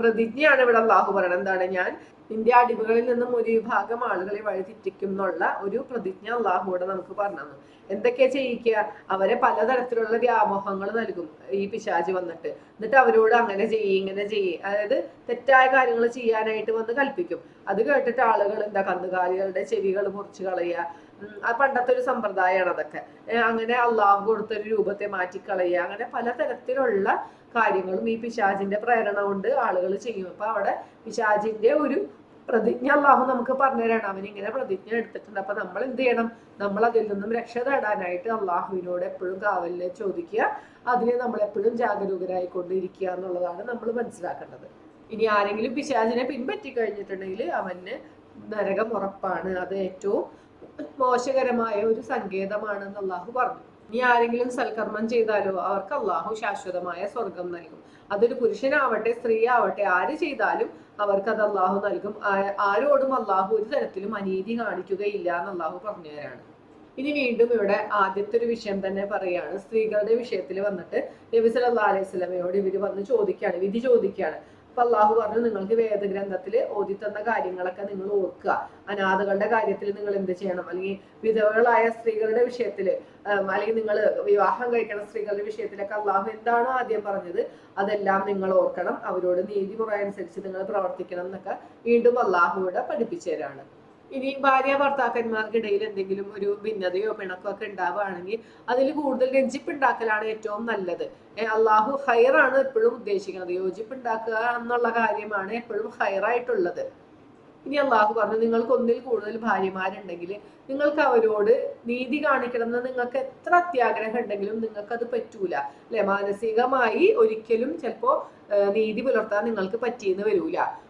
[SPEAKER 2] പ്രതിജ്ഞയാണ് ഇവിടെ അള്ളാഹു പറയണത്. എന്താണ്? ഞാൻ നിന്റെ അടിമകളിൽ നിന്നും ഒരു വിഭാഗം ആളുകളെ വഴിതെറ്റിക്കും എന്നുള്ള ഒരു പ്രതിജ്ഞ അള്ളാഹുവിടെ നമുക്ക് പറഞ്ഞു. എന്തൊക്കെയാ ചെയ്യിക്കുക? അവരെ പലതരത്തിലുള്ള വ്യാമോഹങ്ങൾ നൽകും ഈ പിശാച് വന്നിട്ട്. എന്നിട്ട് അവരോട് അങ്ങനെ ചെയ്യ്, ഇങ്ങനെ ചെയ്യ്, അതായത് തെറ്റായ കാര്യങ്ങൾ ചെയ്യാനായിട്ട് വന്ന് കൽപ്പിക്കും. അത് കേട്ടിട്ട് ആളുകൾ എന്താ? കന്നുകാലികളുടെ ചെവികൾ മുറിച്ച് കളയുക. പണ്ടത്തെ ഒരു സമ്പ്രദായമാണ് അതൊക്കെ. അങ്ങനെ അള്ളാഹു കൊടുത്തൊരു രൂപത്തെ മാറ്റിക്കളയുക. അങ്ങനെ പലതരത്തിലുള്ള കാര്യങ്ങളും ഈ പിശാചിന്റെ പ്രേരണ കൊണ്ട് ആളുകൾ ചെയ്യും. അപ്പൊ അവിടെ പിശാചിന്റെ ഒരു പ്രതിജ്ഞ അള്ളാഹു നമുക്ക് പറഞ്ഞുതരാണ്. അവൻ ഇങ്ങനെ പ്രതിജ്ഞ എടുത്തിട്ടുണ്ട്. അപ്പൊ നമ്മൾ എന്ത് ചെയ്യണം? നമ്മൾ അതിൽ നിന്നും രക്ഷ നേടാനായിട്ട് അള്ളാഹുവിനോട് എപ്പോഴും കാവലിനെ ചോദിക്കുക. അതിനെ നമ്മൾ എപ്പോഴും ജാഗരൂകരായിക്കൊണ്ടിരിക്കുക എന്നുള്ളതാണ് നമ്മൾ മനസ്സിലാക്കേണ്ടത്. ഇനി ആരെങ്കിലും പിശാചിനെ പിൻപറ്റി കഴിഞ്ഞിട്ടുണ്ടെങ്കിൽ അവന് നരകം ഉറപ്പാണ്. അത് ഏറ്റവും മോശകരമായ ഒരു സങ്കേതമാണെന്ന് അള്ളാഹു പറഞ്ഞു. ഇനി ആരെങ്കിലും സൽക്കർമ്മം ചെയ്താലോ അവർക്ക് അള്ളാഹു ശാശ്വതമായ സ്വർഗം നൽകും. അതൊരു പുരുഷനാവട്ടെ സ്ത്രീ ആവട്ടെ, ആര് ചെയ്താലും അവർക്ക് അത് അള്ളാഹു നൽകും. ആരോടും അള്ളാഹു ഒരു തരത്തിലും അനീതി കാണിക്കുകയില്ല എന്ന് അള്ളാഹു പറഞ്ഞു തരാണ്. ഇനി വീണ്ടും ഇവിടെ ആദ്യത്തെ ഒരു വിഷയം തന്നെ പറയാണ്. സ്ത്രീകളുടെ വിഷയത്തിൽ വന്നിട്ട് നബി സല്ലല്ലാഹു അലൈഹി വസല്ലമയോട് ഇവര് വന്ന് ചോദിക്കുകയാണ്, വിധി ചോദിക്കുകയാണ്. അപ്പൊ അള്ളാഹു പറഞ്ഞു, നിങ്ങൾക്ക് വേദഗ്രന്ഥത്തിൽ ഓതി തന്ന കാര്യങ്ങളൊക്കെ നിങ്ങൾ ഓർക്കുക. അനാഥകളുടെ കാര്യത്തിൽ നിങ്ങൾ എന്ത് ചെയ്യണം? അല്ലെങ്കിൽ വിധവകളായ സ്ത്രീകളുടെ വിഷയത്തിൽ, അല്ലെങ്കിൽ നിങ്ങൾ വിവാഹം കഴിക്കുന്ന സ്ത്രീകളുടെ വിഷയത്തിലൊക്കെ അള്ളാഹു എന്താണോ ആദ്യം പറഞ്ഞത് അതെല്ലാം നിങ്ങൾ ഓർക്കണം. അവരോട് നീതിമുറ അനുസരിച്ച് നിങ്ങൾ പ്രവർത്തിക്കണം എന്നൊക്കെ വീണ്ടും അള്ളാഹുവിടെ പഠിപ്പിച്ചു തരാണ്. ഇനി ഭാര്യ ഭർത്താക്കന്മാർക്കിടയിൽ എന്തെങ്കിലും ഒരു ഭിന്നതയോ പിണക്കോ ഒക്കെ ഉണ്ടാവുകയാണെങ്കിൽ അതിൽ കൂടുതൽ രഞ്ജിപ്പുണ്ടാക്കലാണ് ഏറ്റവും നല്ലത്. അള്ളാഹു ഹൈറാണ് എപ്പോഴും ഉദ്ദേശിക്കുന്നത്. യോജിപ്പുണ്ടാക്കുക എന്നുള്ള കാര്യമാണ് എപ്പോഴും ഹൈറായിട്ടുള്ളത്. ഇനി അള്ളാഹു പറഞ്ഞു, നിങ്ങൾക്ക് ഒന്നിൽ കൂടുതൽ ഭാര്യമാരുണ്ടെങ്കിൽ നിങ്ങൾക്ക് അവരോട് നീതി കാണിക്കണം എന്ന് നിങ്ങൾക്ക് എത്ര അത്യാഗ്രഹം ഉണ്ടെങ്കിലും നിങ്ങൾക്ക് അത് പറ്റൂല അല്ലെ. മാനസികമായി ഒരിക്കലും ചിലപ്പോ നീതി പുലർത്താൻ നിങ്ങൾക്ക് പറ്റിയെന്ന്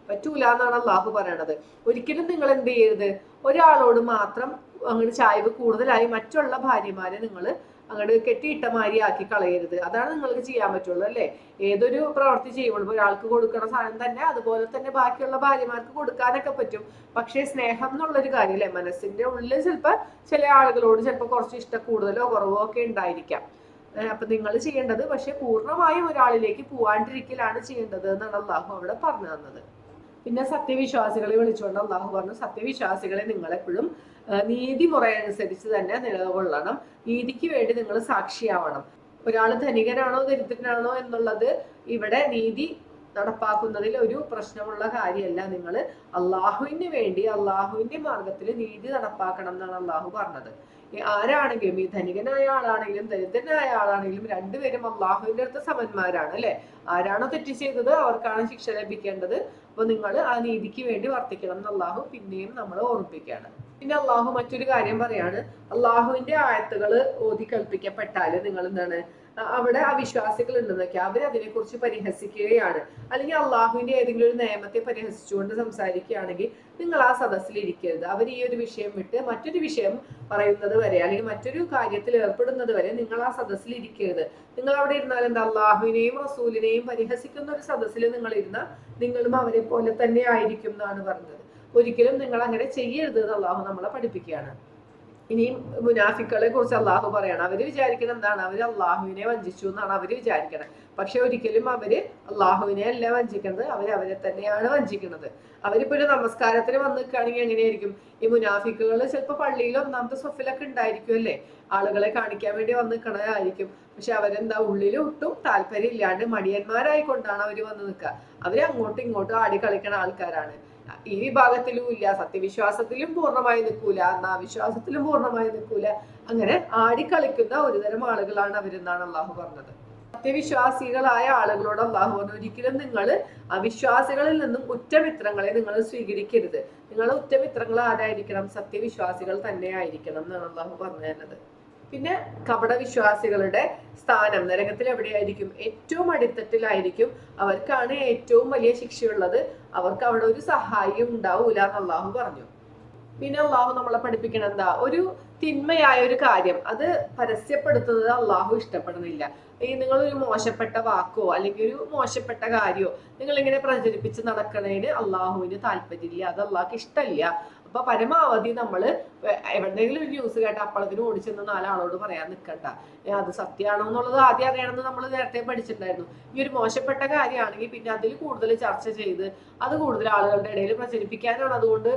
[SPEAKER 2] പറ്റൂല എന്നാണ് അള്ളാഹു പറയണത്. ഒരിക്കലും നിങ്ങൾ എന്ത് ചെയ്യരുത്, ഒരാളോട് മാത്രം അങ്ങോട്ട് ചായ്വ് കൂടുതലായി മറ്റുള്ള ഭാര്യമാരെ നിങ്ങൾ അങ്ങോട്ട് കെട്ടിയിട്ട മാതിരി ആക്കി കളയരുത്. അതാണ് നിങ്ങൾക്ക് ചെയ്യാൻ പറ്റുള്ളൂ അല്ലെ. ഏതൊരു പ്രവൃത്തി ചെയ്യുമ്പോൾ ഒരാൾക്ക് കൊടുക്കുന്ന സാധനം തന്നെ അതുപോലെ തന്നെ ബാക്കിയുള്ള ഭാര്യമാർക്ക് കൊടുക്കാനൊക്കെ പറ്റും. പക്ഷേ സ്നേഹം എന്നുള്ളൊരു കാര്യം അല്ലെ, മനസ്സിന്റെ ഉള്ളിൽ ചിലപ്പോൾ ചില ആളുകളോട് ചിലപ്പോൾ കുറച്ച് ഇഷ്ടം കൂടുതലോ കുറവോ ഒക്കെ ഉണ്ടായിരിക്കാം. അപ്പൊ നിങ്ങൾ ചെയ്യേണ്ടത് പക്ഷെ പൂർണ്ണമായും ഒരാളിലേക്ക് പോവാണ്ടിരിക്കലാണ് ചെയ്യേണ്ടത് എന്നാണ് അള്ളാഹു അവിടെ പറഞ്ഞു തന്നത്. പിന്നെ സത്യവിശ്വാസികളെ വിളിച്ചുകൊണ്ട് അള്ളാഹു പറഞ്ഞു, സത്യവിശ്വാസികളെ നിങ്ങളെപ്പോഴും നീതി മുറയനുസരിച്ച് തന്നെ നിലകൊള്ളണം. നീതിക്ക് വേണ്ടി നിങ്ങൾ സാക്ഷിയാവണം. ഒരാൾ ധനികനാണോ ദരിദ്രനാണോ എന്നുള്ളത് ഇവിടെ നീതി നടപ്പാക്കുന്നതിൽ ഒരു പ്രശ്നമുള്ള കാര്യമല്ല. നിങ്ങൾ അള്ളാഹുവിന് വേണ്ടി അള്ളാഹുവിന്റെ മാർഗത്തിൽ നീതി നടപ്പാക്കണം എന്നാണ് അള്ളാഹു പറഞ്ഞത്. ആരാണെങ്കിലും, ഈ ധനികനായ ആളാണെങ്കിലും ദരിദ്രനായ ആളാണെങ്കിലും രണ്ടുപേരും അള്ളാഹുവിന്റെ അടുത്ത് സമന്മാരാണ് അല്ലെ. ആരാണോ തെറ്റ് ചെയ്തത് അവർക്കാണ് ശിക്ഷ ലഭിക്കേണ്ടത്. അപ്പൊ നിങ്ങൾ ആ നീതിക്ക് വേണ്ടി വർത്തിക്കണം എന്ന് അള്ളാഹു പിന്നെയും നമ്മളെ ഓർമ്മിപ്പിക്കുകയാണ്. പിന്നെ അള്ളാഹു മറ്റൊരു കാര്യം പറയാണ്, അള്ളാഹുവിന്റെ ആയത്തുകൾ ഓതി കൽപ്പിക്കപ്പെട്ടാല് നിങ്ങൾ എന്താണ്, അവിടെ അവിശ്വാസികൾ ഉണ്ടെന്നൊക്കെ അവരതിനെ കുറിച്ച് പരിഹസിക്കുകയാണ്, അല്ലെങ്കിൽ അള്ളാഹുവിന്റെ ഏതെങ്കിലും ഒരു നിയമത്തെ പരിഹസിച്ചുകൊണ്ട് സംസാരിക്കുകയാണെങ്കിൽ നിങ്ങൾ ആ സദസ്സിൽ ഇരിക്കരുത്. അവർ ഈ ഒരു വിഷയം വിട്ട് മറ്റൊരു വിഷയം പറയുന്നത് വരെ അല്ലെങ്കിൽ മറ്റൊരു കാര്യത്തിൽ ഏർപ്പെടുന്നത് വരെ നിങ്ങൾ ആ സദസ്സിൽ ഇരിക്കരുത്. നിങ്ങൾ അവിടെ ഇരുന്നാൽ എന്താ, അള്ളാഹുവിനെയും റസൂലിനെയും പരിഹസിക്കുന്ന ഒരു സദസ്സിൽ നിങ്ങൾ ഇരുന്നാൽ നിങ്ങളും അവരെ പോലെ തന്നെ ആയിരിക്കും എന്നാണ് പറഞ്ഞത്. ഒരിക്കലും നിങ്ങൾ അങ്ങനെ ചെയ്യരുത് എന്ന് അള്ളാഹു നമ്മളെ പഠിപ്പിക്കുകയാണ്. ഇനിയും മുനാഫിക്കുകളെ കുറിച്ച് അള്ളാഹു പറയണം. അവര് വിചാരിക്കണം എന്താണ്, അവര് അള്ളാഹുവിനെ വഞ്ചിച്ചു എന്നാണ് അവര് വിചാരിക്കണം. പക്ഷെ ഒരിക്കലും അവര് അള്ളാഹുവിനെ അല്ല വഞ്ചിക്കുന്നത്, അവരെ തന്നെയാണ് വഞ്ചിക്കുന്നത്. അവരിപ്പോ ഒരു നമസ്കാരത്തിന് വന്ന് നിൽക്കുകയാണെങ്കിൽ എങ്ങനെയായിരിക്കും, ഈ മുനാഫിക്കുകൾ ചിലപ്പോൾ പള്ളിയിൽ ഒന്നാമത്തെ സ്വഫിലൊക്കെ ഉണ്ടായിരിക്കും അല്ലെ, ആളുകളെ കാണിക്കാൻ വേണ്ടി വന്ന് നിൽക്കണതായിരിക്കും. പക്ഷെ അവരെന്താ, ഉള്ളിൽ ഒട്ടും താല്പര്യം ഇല്ലാണ്ട് മടിയന്മാരായിക്കൊണ്ടാണ് അവര് വന്ന് നിൽക്കുക. അവര് അങ്ങോട്ടും ഇങ്ങോട്ടും ആടി കളിക്കണ ആൾക്കാരാണ്. ഈ വിഭാഗത്തിലും ഇല്ല, സത്യവിശ്വാസത്തിലും പൂർണ്ണമായി നിൽക്കൂല, എന്നാ വിശ്വാസത്തിലും പൂർണ്ണമായി നിൽക്കൂല, അങ്ങനെ ആടിക്കളിക്കുന്ന ഒരുതരം ആളുകളാണ് അവരെന്നാണ് അള്ളാഹു പറഞ്ഞത്. സത്യവിശ്വാസികളായ ആളുകളോട് അള്ളാഹു പറഞ്ഞു, ഒരിക്കലും നിങ്ങൾ അവിശ്വാസികളിൽ നിന്നും ഉറ്റമിത്രങ്ങളെ നിങ്ങൾ സ്വീകരിക്കരുത്. നിങ്ങളുടെ ഉറ്റമിത്രങ്ങൾ ആരായിരിക്കണം, സത്യവിശ്വാസികൾ തന്നെ ആയിരിക്കണം എന്നാണ് അള്ളാഹു പറഞ്ഞു തരുന്നത്. പിന്നെ കപടവിശ്വാസികളുടെ സ്ഥാനം നരകത്തിൽ എവിടെയായിരിക്കും, ഏറ്റവും അടിത്തട്ടിലായിരിക്കും. അവർക്കാണ് ഏറ്റവും വലിയ ശിക്ഷയുള്ളത്. അവർക്ക് അവിടെ ഒരു സഹായം ഉണ്ടാവൂല എന്ന് അള്ളാഹു പറഞ്ഞു. പിന്നെ അള്ളാഹു നമ്മളെ പഠിപ്പിക്കണം എന്താ, ഒരു തിന്മയായ ഒരു കാര്യം അത് പരസ്യപ്പെടുത്തുന്നത് അള്ളാഹു ഇഷ്ടപ്പെടുന്നില്ല. ഈ നിങ്ങളൊരു മോശപ്പെട്ട വാക്കോ അല്ലെങ്കിൽ ഒരു മോശപ്പെട്ട കാര്യമോ നിങ്ങൾ ഇങ്ങനെ പ്രചരിപ്പിച്ച് നടക്കണതിന് അള്ളാഹുവിന് താല്പര്യമില്ല, അത് അള്ളാഹ്ക്ക് ഇഷ്ടമില്ല. അപ്പൊ പരമാവധി നമ്മൾ എവിടെയെങ്കിലും ഒരു ന്യൂസ് കേട്ട അപ്പളത്തിന് ഓടിച്ചെന്ന് 4 ആളോട് പറയാൻ നിൽക്കണ്ട. അത് സത്യമാണോ എന്നുള്ളത് ആദ്യം അറിയണമെന്ന് നമ്മൾ നേരത്തെ പഠിച്ചിട്ടുണ്ടായിരുന്നു. ഈ ഒരു മോശപ്പെട്ട കാര്യമാണെങ്കിൽ പിന്നെ അതിൽ കൂടുതൽ ചർച്ച ചെയ്ത് അത് കൂടുതൽ ആളുകളുടെ ഇടയിൽ പ്രചരിപ്പിക്കാനാണ് അതുകൊണ്ട്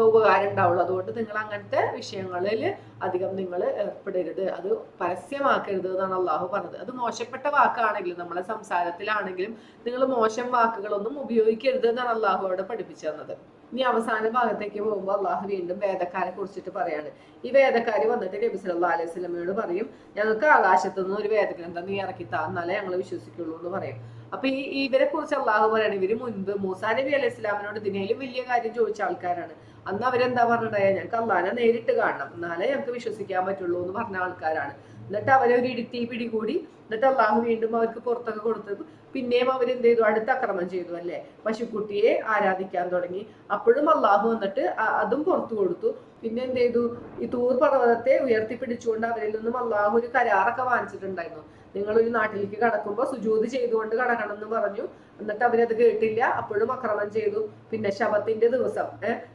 [SPEAKER 2] ഉപകാരം ഉണ്ടാവുള്ളൂ. അതുകൊണ്ട് നിങ്ങൾ അങ്ങനത്തെ വിഷയങ്ങളിൽ അധികം നിങ്ങൾ ഏർപ്പെടരുത്, അത് പരസ്യമാക്കരുത് എന്നാണ് അള്ളാഹു പറഞ്ഞത്. അത് മോശപ്പെട്ട വാക്കാണെങ്കിലും നമ്മളെ സംസാരത്തിലാണെങ്കിലും നിങ്ങൾ മോശം വാക്കുകളൊന്നും ഉപയോഗിക്കരുത് എന്നാണ് അള്ളാഹു അവിടെ പഠിപ്പിച്ചു തന്നത്. ഇനി അവസാന ഭാഗത്തേക്ക് പോകുമ്പോൾ അള്ളാഹു വീണ്ടും വേദക്കാരെ കുറിച്ചിട്ട് പറയാണ്. ഈ വേദക്കാര് വന്നിട്ട് നബി സല്ലല്ലാഹു അലൈഹി വസല്ലമയോട് പറയും, ഞങ്ങൾക്ക് ആകാശത്തു നിന്ന് ഒരു വേദഗ്രന്ഥം നീ ഇറക്കി താ, എന്നാലേ ഞങ്ങൾ വിശ്വസിക്കുള്ളൂ എന്ന് പറയും. അപ്പൊ ഇവരെ കുറിച്ച് അള്ളാഹു പറയാണ്, ഇവര് മുൻപ് മൂസാ നബി അലൈഹി ഇസ്ലാമിനോട് ഇതിനേലും വലിയ കാര്യം ചോദിച്ച ആൾക്കാരാണ്. അന്ന് അവരെന്താ പറഞ്ഞിട്ടുണ്ടായ, ഞങ്ങൾക്ക് അള്ളാഹിനെ നേരിട്ട് കാണണം എന്നാലേ ഞങ്ങൾക്ക് വിശ്വസിക്കാൻ പറ്റുള്ളൂ എന്ന് പറഞ്ഞ ആൾക്കാരാണ്. എന്നിട്ട് അവരെ ഒരു ഇടുത്തി പിടികൂടി, എന്നിട്ട് അള്ളാഹു വീണ്ടും അവർക്ക് പുറത്തൊക്കെ കൊടുത്തത് പിന്നെയും അവരെന്ത് ചെയ്തു, അടുത്ത അക്രമം ചെയ്തു അല്ലെ, പശുക്കുട്ടിയെ ആരാധിക്കാൻ തുടങ്ങി. അപ്പോഴും അള്ളാഹു വന്നിട്ട് അതും പുറത്തു കൊടുത്തു. പിന്നെ എന്ത് ചെയ്തു, ഈ തൂർ പർവ്വതത്തെ ഉയർത്തിപ്പിടിച്ചുകൊണ്ട് അവരിൽ നിന്നും അള്ളാഹു ഒരു കരാറൊക്കെ വാങ്ങിച്ചിട്ടുണ്ടായിരുന്നു. നിങ്ങളൊരു നാട്ടിലേക്ക് കടക്കുമ്പോൾ സുജൂദ് ചെയ്തുകൊണ്ട് കടക്കണം എന്ന് പറഞ്ഞു. എന്നിട്ട് അവരത് കേട്ടില്ല, അപ്പോഴും അക്രമം ചെയ്തു. പിന്നെ ശബത്തിന്റെ ദിവസം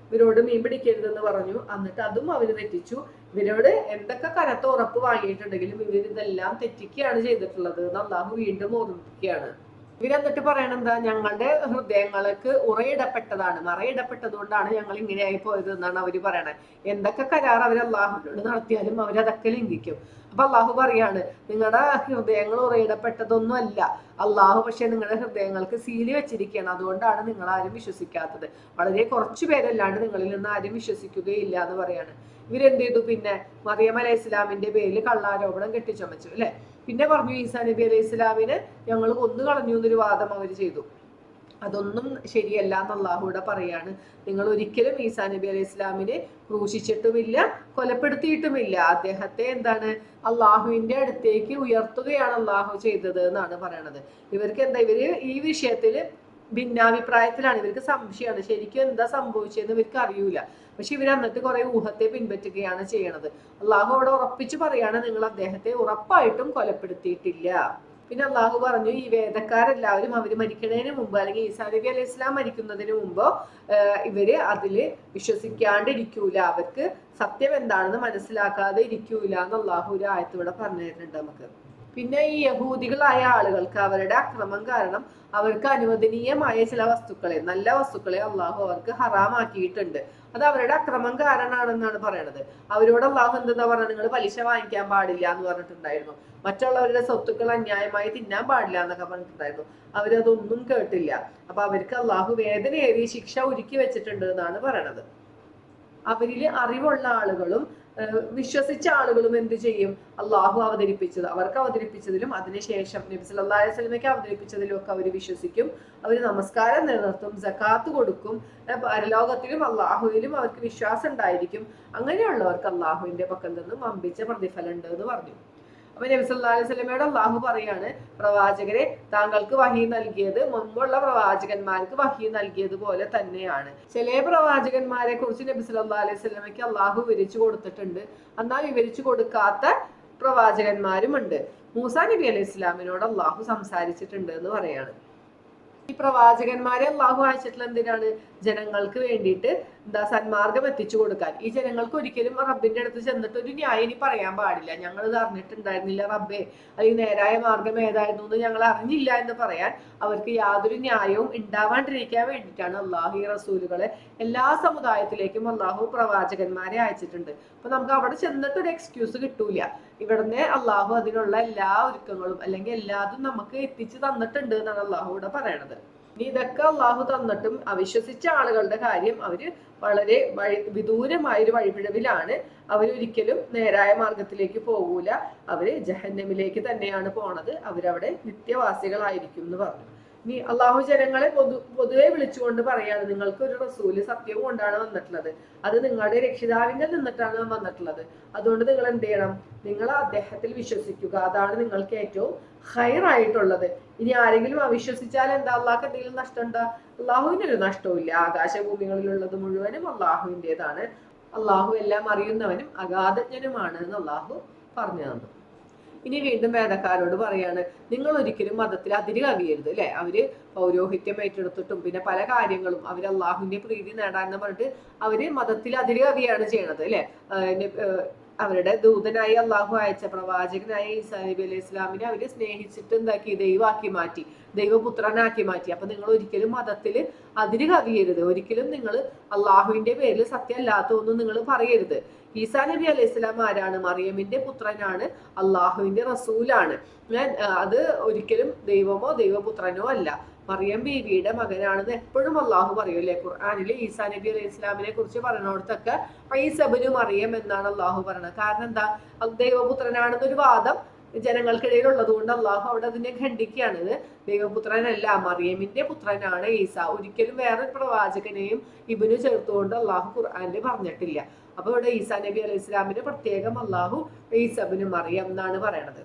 [SPEAKER 2] ഇവരോട് മീൻ പിടിക്കരുതെന്ന് പറഞ്ഞു. എന്നിട്ട് അതും അവര് തെറ്റിച്ചു. ഇവരോട് എന്തൊക്കെ കനത്ത ഉറപ്പ് വാങ്ങിയിട്ടുണ്ടെങ്കിലും ഇവരിതെല്ലാം തെറ്റിക്കുകയാണ് ചെയ്തിട്ടുള്ളത് എന്ന് അള്ളാഹു വീണ്ടും ഓർമ്മിപ്പിക്കുകയാണ്. ഇവരെന്നിട്ട് പറയണെന്താ, ഞങ്ങളുടെ ഹൃദയങ്ങൾക്ക് ഉറയിടപ്പെട്ടതാണ്, മറയിടപ്പെട്ടത് കൊണ്ടാണ് ഞങ്ങൾ ഇങ്ങനെയായി പോയത് എന്നാണ് അവര് പറയണത്. എന്തൊക്കെ കരാർ അവർ അള്ളാഹുവിനോട് നടത്തിയാലും അവരതൊക്കെ ലംഘിക്കും. അപ്പൊ അള്ളാഹു പറയാണ്, നിങ്ങളുടെ ഹൃദയങ്ങൾ ഉറയിടപ്പെട്ടതൊന്നും അല്ല, അള്ളാഹു പക്ഷെ നിങ്ങളുടെ ഹൃദയങ്ങൾക്ക് സീല് വെച്ചിരിക്കുകയാണ്, അതുകൊണ്ടാണ് നിങ്ങൾ ആരും വിശ്വസിക്കാത്തത്. വളരെ കുറച്ചു പേരല്ലാണ്ട് നിങ്ങളിൽ നിന്ന് ആരും വിശ്വസിക്കുകയില്ല എന്ന് പറയാണ്. ഇവരെന്ത് ചെയ്തു? പിന്നെ മറിയം അലൈഹി ഇസ്ലാമിന്റെ പേരിൽ കള്ളാരോപണം കെട്ടിച്ചമച്ചു അല്ലെ. പിന്നെ പറഞ്ഞു ഈസാ നബി അലൈഹി ഇസ്ലാമിനെ ഞങ്ങൾ കൊന്നു കളഞ്ഞു എന്നൊരു വാദം അവർ ചെയ്തു. അതൊന്നും ശരിയല്ല എന്ന് അള്ളാഹുവിടെ പറയാണ്. നിങ്ങൾ ഒരിക്കലും ഈസാ നബി അലൈഹി ഇസ്ലാമിനെ ക്രൂശിച്ചിട്ടുമില്ല, കൊലപ്പെടുത്തിയിട്ടുമില്ല. അദ്ദേഹത്തെ എന്താണ് അള്ളാഹുവിന്റെ അടുത്തേക്ക് ഉയർത്തുകയാണ് അള്ളാഹു ചെയ്തത് എന്നാണ് പറയണത്. ഇവർക്ക് എന്താ, ഇവര് ഈ വിഷയത്തിൽ ഭിന്നാഭിപ്രായത്തിലാണ്, ഇവർക്ക് സംശയമാണ് ശരിക്കും എന്താ സംഭവിച്ചതെന്ന് ഇവർക്ക് അറിയൂല. പക്ഷെ ഇവർ എന്നിട്ട് കുറെ ഊഹത്തെ പിൻപറ്റുകയാണ് ചെയ്യണത്. അള്ളാഹു അവിടെ ഉറപ്പിച്ചു പറയാണ്, നിങ്ങൾ അദ്ദേഹത്തെ ഉറപ്പായിട്ടും കൊലപ്പെടുത്തിയിട്ടില്ല. പിന്നെ അള്ളാഹു പറഞ്ഞു, ഈ വേദക്കാരെല്ലാവരും അവര് മരിക്കുന്നതിന് മുമ്പ് അല്ലെങ്കിൽ ഈസാ നബി അലൈഹി ഇസ്ലാം മരിക്കുന്നതിന് മുമ്പോ ഇവര് അതില് വിശ്വസിക്കാണ്ടിരിക്കൂല, അവർക്ക് സത്യം എന്താണെന്ന് മനസ്സിലാക്കാതെ ഇരിക്കൂല എന്ന് അള്ളാഹു ഒരു ആയത്തിലൂടെ പറഞ്ഞു തരുന്നുണ്ട് നമുക്ക്. പിന്നെ ഈ യഹൂദികളായ ആളുകൾക്ക് അവരുടെ അക്രമം കാരണം അവർക്ക് അനുവദനീയമായ ചില വസ്തുക്കളെ, നല്ല വസ്തുക്കളെ അള്ളാഹു അവർക്ക് ഹറാമാക്കിയിട്ടുണ്ട്. അത് അവരുടെ അക്രമം കാരണമാണെന്നാണ് പറയണത്. അവരോട് അള്ളാഹു എന്താ പറഞ്ഞത്, നിങ്ങൾ പലിശ വാങ്ങിക്കാൻ പാടില്ല എന്ന് പറഞ്ഞിട്ടുണ്ടായിരുന്നു, മറ്റുള്ളവരുടെ സ്വത്തുക്കൾ അന്യായമായി തിന്നാൻ പാടില്ല എന്നൊക്കെ പറഞ്ഞിട്ടുണ്ടായിരുന്നു. അവരതൊന്നും കേട്ടില്ല. അപ്പൊ അവർക്ക് അള്ളാഹു വേദനയേറിയ ശിക്ഷ ഒരുക്കി വെച്ചിട്ടുണ്ട് എന്നാണ് പറയണത്. അവരില് അറിവുള്ള ആളുകളും വിശ്വസിച്ച ആളുകളും എന്ത് ചെയ്യും? അള്ളാഹു അവതരിപ്പിച്ചത്, അവർക്ക് അവതരിപ്പിച്ചതിലും അതിനുശേഷം നബി സല്ലല്ലാഹു അലൈഹി വസല്ലമയ്ക്ക് അവതരിപ്പിച്ചതിലും ഒക്കെ അവർ വിശ്വസിക്കും. അവർ നമസ്കാരം നിലനിർത്തും, സകാത്ത് കൊടുക്കും, പരലോകത്തിലും അള്ളാഹുവിലും അവർക്ക് വിശ്വാസം ഉണ്ടായിരിക്കും. അങ്ങനെയുള്ളവർക്ക് അള്ളാഹുവിന്റെ പക്കൽ നിന്നും വമ്പിച്ച പ്രതിഫലം ഉണ്ട് എന്ന് പറഞ്ഞു. അപ്പൊ നബി സല്ലല്ലാഹു അലൈഹി വസല്ലമയോട് അള്ളാഹു പറയാണ്, പ്രവാചകരെ താങ്കൾക്ക് വഹി നൽകിയത് മുൻപുള്ള പ്രവാചകന്മാർക്ക് വഹി നൽകിയതുപോലെ തന്നെയാണ്. ചില പ്രവാചകന്മാരെ കുറിച്ച് നബി സല്ലല്ലാഹു അലൈഹി വസല്ലമയ്ക്ക് അള്ളാഹു വിവരിച്ചു കൊടുത്തിട്ടുണ്ട്, എന്നാൽ വിവരിച്ചു കൊടുക്കാത്ത പ്രവാചകന്മാരുമുണ്ട്. മൂസാ നബി അലൈഹി ഇസ്ലാമിനോട് അള്ളാഹു സംസാരിച്ചിട്ടുണ്ട് എന്ന് പറയാണ്. ഈ പ്രവാചകന്മാരെ അള്ളാഹു അയച്ചിട്ടുള്ള എന്തിനാണ്? ജനങ്ങൾക്ക് വേണ്ടിയിട്ട് എന്താ സന്മാർഗം എത്തിച്ചു കൊടുക്കാൻ. ഈ ജനങ്ങൾക്ക് ഒരിക്കലും റബ്ബിന്റെ അടുത്ത് ചെന്നിട്ട് ഒരു ന്യായം ഇനി പറയാൻ പാടില്ല, ഞങ്ങൾ ഇത് അറിഞ്ഞിട്ടുണ്ടായിരുന്നില്ല റബ്ബേ, അല്ലെങ്കിൽ നേരായ മാർഗം ഏതായിരുന്നു എന്ന് ഞങ്ങൾ അറിഞ്ഞില്ല എന്ന് പറയാൻ അവർക്ക് യാതൊരു ന്യായവും ഉണ്ടാവാണ്ടിരിക്കാൻ വേണ്ടിയിട്ടാണ് അള്ളാഹു ഈ റസൂലുകളെ എല്ലാ സമുദായത്തിലേക്കും അള്ളാഹു പ്രവാചകന്മാരെ അയച്ചിട്ടുണ്ട്. അപ്പൊ നമുക്ക് അവിടെ ചെന്നിട്ട് ഒരു എക്സ്ക്യൂസ് കിട്ടൂല. ഇവിടുന്ന് അള്ളാഹു അതിനുള്ള എല്ലാ ഒരുക്കങ്ങളും അല്ലെങ്കിൽ എല്ലാതും നമുക്ക് എത്തിച്ചു തന്നിട്ടുണ്ട് എന്നാണ് അള്ളാഹു ഇവിടെ പറയണത്. ഇനി ഇതൊക്കെ അള്ളാഹു തന്നിട്ടും അവിശ്വസിച്ച ആളുകളുടെ കാര്യം അവര് വളരെ വിദൂരമായ ഒരു വഴിപിഴവിലാണ്. അവരൊരിക്കലും നേരായ മാർഗത്തിലേക്ക് പോകൂല, അവര് ജഹന്നമിലേക്ക് തന്നെയാണ് പോണത്, അവരവിടെ നിത്യവാസികളായിരിക്കും എന്ന് പറഞ്ഞു. ഇനി അള്ളാഹു ജനങ്ങളെ പൊതുവെ വിളിച്ചുകൊണ്ട് പറയാണ്, നിങ്ങൾക്ക് ഒരു റസൂല് സത്യവും കൊണ്ടാണ് വന്നിട്ടുള്ളത്, അത് നിങ്ങളുടെ രക്ഷിതാവിന്റെ നിന്നിട്ടാണ് വന്നിട്ടുള്ളത്. അതുകൊണ്ട് നിങ്ങൾ എന്ത് ചെയ്യണം? നിങ്ങൾ അദ്ദേഹത്തിൽ വിശ്വസിക്കുക, അതാണ് നിങ്ങൾക്ക് ഏറ്റവും ഹൈറായിട്ടുള്ളത്. ഇനി ആരെങ്കിലും അവിശ്വസിച്ചാൽ എന്താ? അള്ളാഹ്ക്ക് എന്തെങ്കിലും നഷ്ടമുണ്ടോ? അള്ളാഹുവിനൊരു നഷ്ടവും ഇല്ല. ആകാശഭൂമികളിലുള്ളത് മുഴുവനും അള്ളാഹുവിൻ്റെതാണ്. അള്ളാഹു എല്ലാം അറിയുന്നവനും അഗാധജ്ഞനുമാണ് എന്ന് അള്ളാഹു പറഞ്ഞു തന്നു. ഇനി വീണ്ടും വേദക്കാരോട് പറയാണ്, നിങ്ങൾ ഒരിക്കലും മതത്തിൽ അതിര് കവിയരുത് അല്ലെ. അവര് പൗരോഹിത്യം ഏറ്റെടുത്തിട്ടും പിന്നെ പല കാര്യങ്ങളും അവർ അള്ളാഹുവിന്റെ പ്രീതി നേടാന്ന് പറഞ്ഞിട്ട് അവര് മതത്തിൽ അതിര് കവിയാണ് ചെയ്യണത് അല്ലെ. അവരുടെ ദൂതനായി അള്ളാഹു അയച്ച പ്രവാചകനായ ഈസാ നബി അലൈഹി ഇസ്ലാമിനെ അവര് സ്നേഹിച്ചിട്ട് എന്താക്കി? ദൈവമാക്കി മാറ്റി, ദൈവപുത്രനാക്കി മാറ്റി. അപ്പൊ നിങ്ങൾ ഒരിക്കലും മതത്തിൽ അതിര് കവിയരുത്. ഒരിക്കലും നിങ്ങൾ അള്ളാഹുവിന്റെ പേരിൽ സത്യമല്ലാത്തൊന്നും നിങ്ങൾ പറയരുത്. ഈസാ നബി അലൈഹി ഇസ്ലാം ആരാണ്? മറിയമിന്റെ പുത്രനാണ്, അള്ളാഹുവിന്റെ റസൂലാണ്. അത് ഒരിക്കലും ദൈവമോ ദൈവപുത്രനോ അല്ല, മറിയം ബീവിയുടെ മകനാണെന്ന് എപ്പോഴും അള്ളാഹു പറയൂല്ലേ ഖുർആനിൽ. ഈസാ നബി അലൈഹി ഇസ്ലാമിനെ കുറിച്ച് പറയുന്നിടത്തൊക്കെ ഈസബിനു മറിയം എന്നാണ് അള്ളാഹു പറയുന്നത്. കാരണം എന്താ? ദൈവപുത്രനാണെന്നൊരു വാദം ജനങ്ങൾക്കിടയിൽ ഉള്ളത് കൊണ്ട് അള്ളാഹു അവിടെ അതിനെ ഖണ്ഡിക്കുകയാണ്. ഇത് ദൈവപുത്രനല്ല, മറിയമിന്റെ പുത്രനാണ് ഈസ. ഒരിക്കലും വേറൊരു പ്രവാചകനെയും ഇബിനു ചേർത്തുകൊണ്ട് അള്ളാഹു ഖുർആനിൽ പറഞ്ഞിട്ടില്ല. അപ്പൊ ഇവിടെ ഈസാ നബി അലൈഹി ഇസ്ലാമിന് പ്രത്യേകം അള്ളാഹു ഈസബിനു മറിയം എന്നാണ് പറയണത്.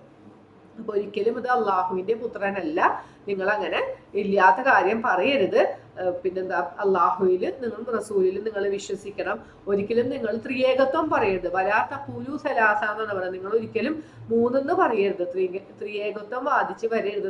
[SPEAKER 2] അപ്പൊ ഒരിക്കലും ഇത് അള്ളാഹുവിന്റെ പുത്രനല്ല, നിങ്ങൾ അങ്ങനെ ഇല്ലാത്ത കാര്യം പറയരുത്. പിന്നെന്താ? അള്ളാഹുവിൽ നിങ്ങൾ റസൂലിൽ നിങ്ങൾ വിശ്വസിക്കണം. ഒരിക്കലും നിങ്ങൾ ത്രിയേകത്വം പറയരുത്. വലാത്ത കുലു സലാസ എന്നാണ് പറയുന്നത്. നിങ്ങൾ ഒരിക്കലും മൂന്നെന്ന് പറയരുത്. ത്രിയേകത്വം വാദിച്ച് വരരുത്.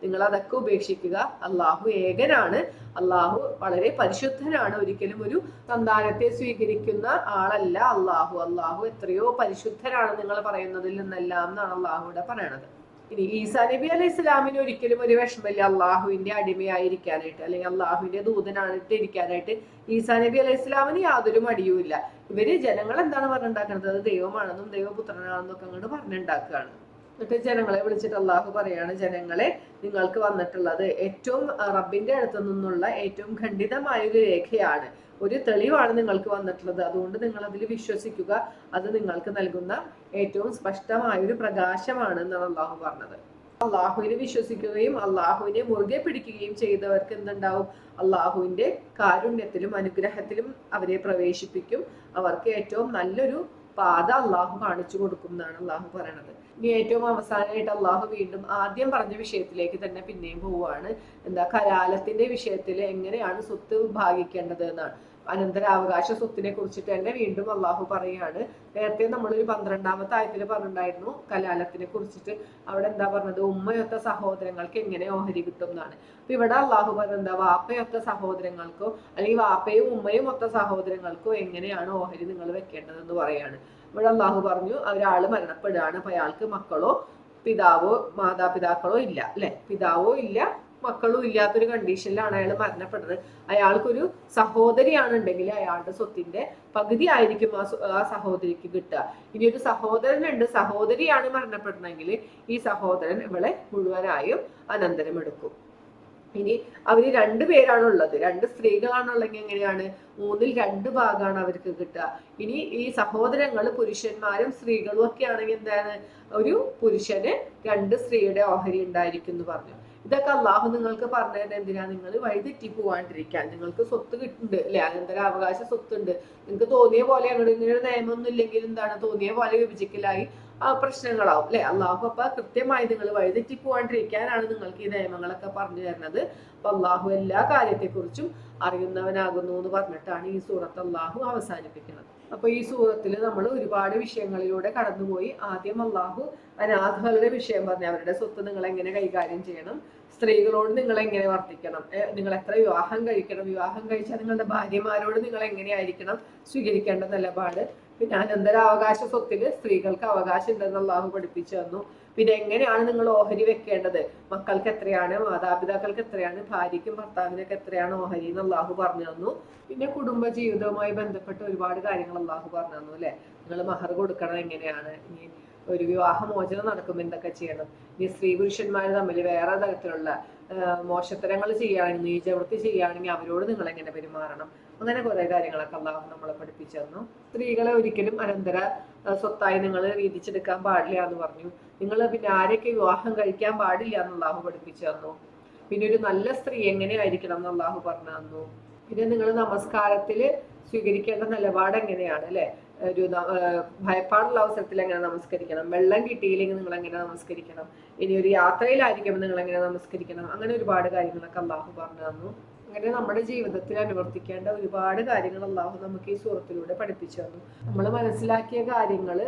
[SPEAKER 2] നിങ്ങൾ അതൊക്കെ ഉപേക്ഷിക്കുക. അള്ളാഹു ഏകനാണ്, അള്ളാഹു വളരെ പരിശുദ്ധനാണ്. ഒരിക്കലും ഒരു സന്താനത്തെ സ്വീകരിക്കുന്ന ആളല്ല അള്ളാഹു. അള്ളാഹു എത്രയോ പരിശുദ്ധനാണ് നിങ്ങൾ പറയുന്നതിൽ നിന്നെല്ലാം എന്നാണ് അള്ളാഹുവിടെ പറയണത്. ഇനി ഈസാ നബി അലൈഹി ഇസ്ലാമിന് ഒരിക്കലും ഒരു വിഷമമില്ല അള്ളാഹുവിന്റെ അടിമയായിരിക്കാനായിട്ട്, അല്ലെങ്കിൽ അള്ളാഹുവിന്റെ ദൂതനായിട്ട് ഇരിക്കാനായിട്ട്. ഈസാ നബി അലൈഹി ഇസ്ലാമിന് യാതൊരു മടിയുമില്ല. ഇവര് ജനങ്ങൾ എന്താണ് പറഞ്ഞുണ്ടാക്കുന്നത്, അത് ദൈവമാണെന്നും ദൈവപുത്രനാണെന്നും ഒക്കെ അങ്ങോട്ട് പറഞ്ഞുണ്ടാക്കുകയാണ്. എന്നിട്ട് ജനങ്ങളെ വിളിച്ചിട്ട് അള്ളാഹു പറയാണ്, ജനങ്ങളെ, നിങ്ങൾക്ക് വന്നിട്ടുള്ളത് ഏറ്റവും റബ്ബിന്റെ അടുത്ത് നിന്നുള്ള ഏറ്റവും ഖണ്ഡിതമായ ഒരു രേഖയാണ്, ഒരു തെളിവാണ് നിങ്ങൾക്ക് വന്നിട്ടുള്ളത്. അതുകൊണ്ട് നിങ്ങൾ അതിൽ വിശ്വസിക്കുക. അത് നിങ്ങൾക്ക് നൽകുന്ന ഏറ്റവും സ്പഷ്ടമായ ഒരു പ്രകാശമാണ് എന്നാണ് അള്ളാഹു പറഞ്ഞത്. അള്ളാഹുവിനെ വിശ്വസിക്കുകയും അള്ളാഹുവിനെ മുറുകെ പിടിക്കുകയും ചെയ്തവർക്ക് എന്തുണ്ടാവും? അള്ളാഹുവിന്റെ കാരുണ്യത്തിലും അനുഗ്രഹത്തിലും അവരെ പ്രവേശിപ്പിക്കും. അവർക്ക് ഏറ്റവും നല്ലൊരു പാത അള്ളാഹു കാണിച്ചു കൊടുക്കും എന്നാണ് അള്ളാഹു പറയണത്. ഇനി ഏറ്റവും അവസാനമായിട്ട് അള്ളാഹു വീണ്ടും ആദ്യം പറഞ്ഞ വിഷയത്തിലേക്ക് തന്നെ പിന്നെയും പോവുകയാണ്. കലാലത്തിന്റെ വിഷയത്തിൽ എങ്ങനെയാണ് സ്വത്ത് ഭാഗിക്കേണ്ടത് എന്നാണ്. അനന്തരാവകാശ സ്വത്തിനെ കുറിച്ചിട്ട് തന്നെ വീണ്ടും അള്ളാഹു പറയുകയാണ്. നേരത്തെ നമ്മളൊരു 12-ാമത്തെ ആയത്തിൽ പറഞ്ഞിട്ടുണ്ടായിരുന്നു കലാലത്തിനെ കുറിച്ചിട്ട്. അവിടെ എന്താ പറഞ്ഞത്? ഉമ്മയൊത്ത സഹോദരങ്ങൾക്ക് എങ്ങനെ ഓഹരി കിട്ടും എന്നാണ്. അപ്പൊ ഇവിടെ അള്ളാഹു പറഞ്ഞത് വാപ്പയൊത്ത സഹോദരങ്ങൾക്കോ അല്ലെങ്കിൽ വാപ്പയും ഉമ്മയും ഒത്ത സഹോദരങ്ങൾക്കോ എങ്ങനെയാണ് ഓഹരി നിങ്ങൾ വെക്കേണ്ടതെന്ന് പറയാണ്. ഇവിടെ അള്ളാഹു പറഞ്ഞു, ഒരാള് മരണപ്പെടുകയാണ്, അപ്പൊ അയാൾക്ക് മക്കളോ പിതാവോ മാതാപിതാക്കളോ ഇല്ല, അല്ലെ? പിതാവോ ഇല്ല, മക്കളും ഇല്ലാത്തൊരു കണ്ടീഷനിലാണ് അയാൾ മരണപ്പെടുന്നത്. അയാൾക്കൊരു സഹോദരിയാണുണ്ടെങ്കിൽ അയാളുടെ സ്വത്തിന്റെ പകുതി ആയിരിക്കും ആ സഹോദരിക്ക് കിട്ടുക. ഇനി ഒരു സഹോദരനുണ്ട്, സഹോദരിയാണ് മരണപ്പെടുന്നെങ്കിൽ ഈ സഹോദരൻ ഇവളെ മുഴുവനായും അനന്തരം എടുക്കും. ഇനി അവര് 2 പേരാണുള്ളത്, 2 സ്ത്രീകളാണുള്ളെങ്കിൽ എങ്ങനെയാണ്? 3/2 ഭാഗമാണ് അവർക്ക് കിട്ടുക. ഇനി ഈ സഹോദരങ്ങൾ പുരുഷന്മാരും സ്ത്രീകളും ഒക്കെ ആണെങ്കിൽ എന്താണ്? ഒരു പുരുഷന് 2 സ്ത്രീയുടെ ഓഹരി ഉണ്ടായിരിക്കും എന്ന് പറഞ്ഞു. ഇതൊക്കെ അള്ളാഹു നിങ്ങൾക്ക് പറഞ്ഞത് എന്തിനാ? നിങ്ങൾ വഴിതെറ്റി പോവാണ്ടിരിക്കാൻ. നിങ്ങൾക്ക് സ്വത്ത് കിട്ടുന്നുണ്ട്, അല്ലെ? അനന്തരാവകാശ സ്വത്തുണ്ട്. നിങ്ങൾക്ക് തോന്നിയ പോലെ അങ്ങോട്ട് ഇങ്ങനെ ഒരു നിയമമൊന്നും ഇല്ലെങ്കിൽ എന്താണ്? തോന്നിയ പോലെ വിഭജിക്കലായി പ്രശ്നങ്ങളാവും, അല്ലെ? അള്ളാഹു അപ്പൊ കൃത്യമായി നിങ്ങൾ വഴിതെറ്റി പോവാണ്ടിരിക്കാനാണ് നിങ്ങൾക്ക് ഈ നിയമങ്ങളൊക്കെ പറഞ്ഞു തരുന്നത്. അപ്പൊ അള്ളാഹു എല്ലാ കാര്യത്തെക്കുറിച്ചും അറിയുന്നവനാകുന്നു എന്ന് പറഞ്ഞിട്ടാണ് ഈ സൂറത്ത് അള്ളാഹു അവസാനിപ്പിക്കുന്നത്. അപ്പൊ ഈ സൂറത്തിൽ നമ്മൾ ഒരുപാട് വിഷയങ്ങളിലൂടെ കടന്നുപോയി. ആദ്യം അള്ളാഹു അനാഥകളുടെ വിഷയം പറഞ്ഞു, അവരുടെ സ്വത്ത് നിങ്ങൾ എങ്ങനെ കൈകാര്യം ചെയ്യണം, സ്ത്രീകളോട് നിങ്ങൾ എങ്ങനെ വർത്തിക്കണം, നിങ്ങൾ എത്ര വിവാഹം കഴിക്കണം, വിവാഹം കഴിച്ചാൽ നിങ്ങളുടെ ഭാര്യമാരോട് നിങ്ങൾ എങ്ങനെയായിരിക്കണം സ്വീകരിക്കേണ്ട നിലപാട്, പിന്നെ അനന്തരാവകാശ സ്വത്തിൽ സ്ത്രീകൾക്ക് അവകാശം ഉണ്ടെന്ന് അള്ളാഹു പഠിപ്പിച്ചു തന്നു. പിന്നെ എങ്ങനെയാണ് നിങ്ങൾ ഓഹരി വെക്കേണ്ടത്, മക്കൾക്ക് എത്രയാണ്, മാതാപിതാക്കൾക്ക് എത്രയാണ്, ഭാര്യയ്ക്കും ഭർത്താവിനൊക്കെ എത്രയാണ് ഓഹരി എന്ന് അള്ളാഹു പറഞ്ഞു തന്നു. പിന്നെ കുടുംബ ജീവിതവുമായി ബന്ധപ്പെട്ട് ഒരുപാട് കാര്യങ്ങൾ അള്ളാഹു പറഞ്ഞു തന്നു, അല്ലെ? നിങ്ങൾ മഹർ കൊടുക്കണം എങ്ങനെയാണ്, ഇനി ഒരു വിവാഹമോചനം നടക്കുമ്പോൾ എന്തൊക്കെ ചെയ്യണം, ഇനി സ്ത്രീ പുരുഷന്മാർ തമ്മിൽ വേറെ തരത്തിലുള്ള മോശത്തരങ്ങൾ ചെയ്യുകയാണെങ്കിൽ, നീചവൃത്തി ചെയ്യുകയാണെങ്കിൽ അവരോട് നിങ്ങൾ എങ്ങനെ പെരുമാറണം, അങ്ങനെ കുറെ കാര്യങ്ങളൊക്കെ അള്ളാഹു നമ്മളെ പഠിപ്പിച്ചു തന്നു. സ്ത്രീകളെ ഒരിക്കലും അനന്തര സ്വത്തായി നിങ്ങൾ വീതിച്ചെടുക്കാൻ പാടില്ല എന്ന് പറഞ്ഞു. നിങ്ങൾ പിന്നെ ആരെയൊക്കെ വിവാഹം കഴിക്കാൻ പാടില്ല എന്ന് അള്ളാഹു പഠിപ്പിച്ചു തന്നു. പിന്നെ ഒരു നല്ല സ്ത്രീ എങ്ങനെയായിരിക്കണം എന്ന് അള്ളാഹു പറഞ്ഞു തന്നു. പിന്നെ നിങ്ങൾ നമസ്കാരത്തിൽ സ്വീകരിക്കേണ്ട നിലപാട് എങ്ങനെയാണ്, അല്ലെ? ഒരു ഭയപ്പാടുള്ള അവസരത്തിൽ എങ്ങനെ നമസ്കരിക്കണം, വെള്ളം കിട്ടിയില്ലെങ്കിൽ നിങ്ങൾ എങ്ങനെ നമസ്കരിക്കണം, ഇനി ഒരു യാത്രയിലായിരിക്കുമ്പോൾ നിങ്ങൾ എങ്ങനെ നമസ്കരിക്കണം, അങ്ങനെ ഒരുപാട് കാര്യങ്ങളൊക്കെ അള്ളാഹു പറഞ്ഞു തന്നു. അങ്ങനെ നമ്മുടെ ജീവിതത്തിൽ അനുവർത്തിക്കേണ്ട ഒരുപാട് കാര്യങ്ങൾ അള്ളാഹു നമുക്ക് ഈ സൂറത്തിലൂടെ പഠിപ്പിച്ചു തന്നു. നമ്മൾ മനസ്സിലാക്കിയ കാര്യങ്ങൾ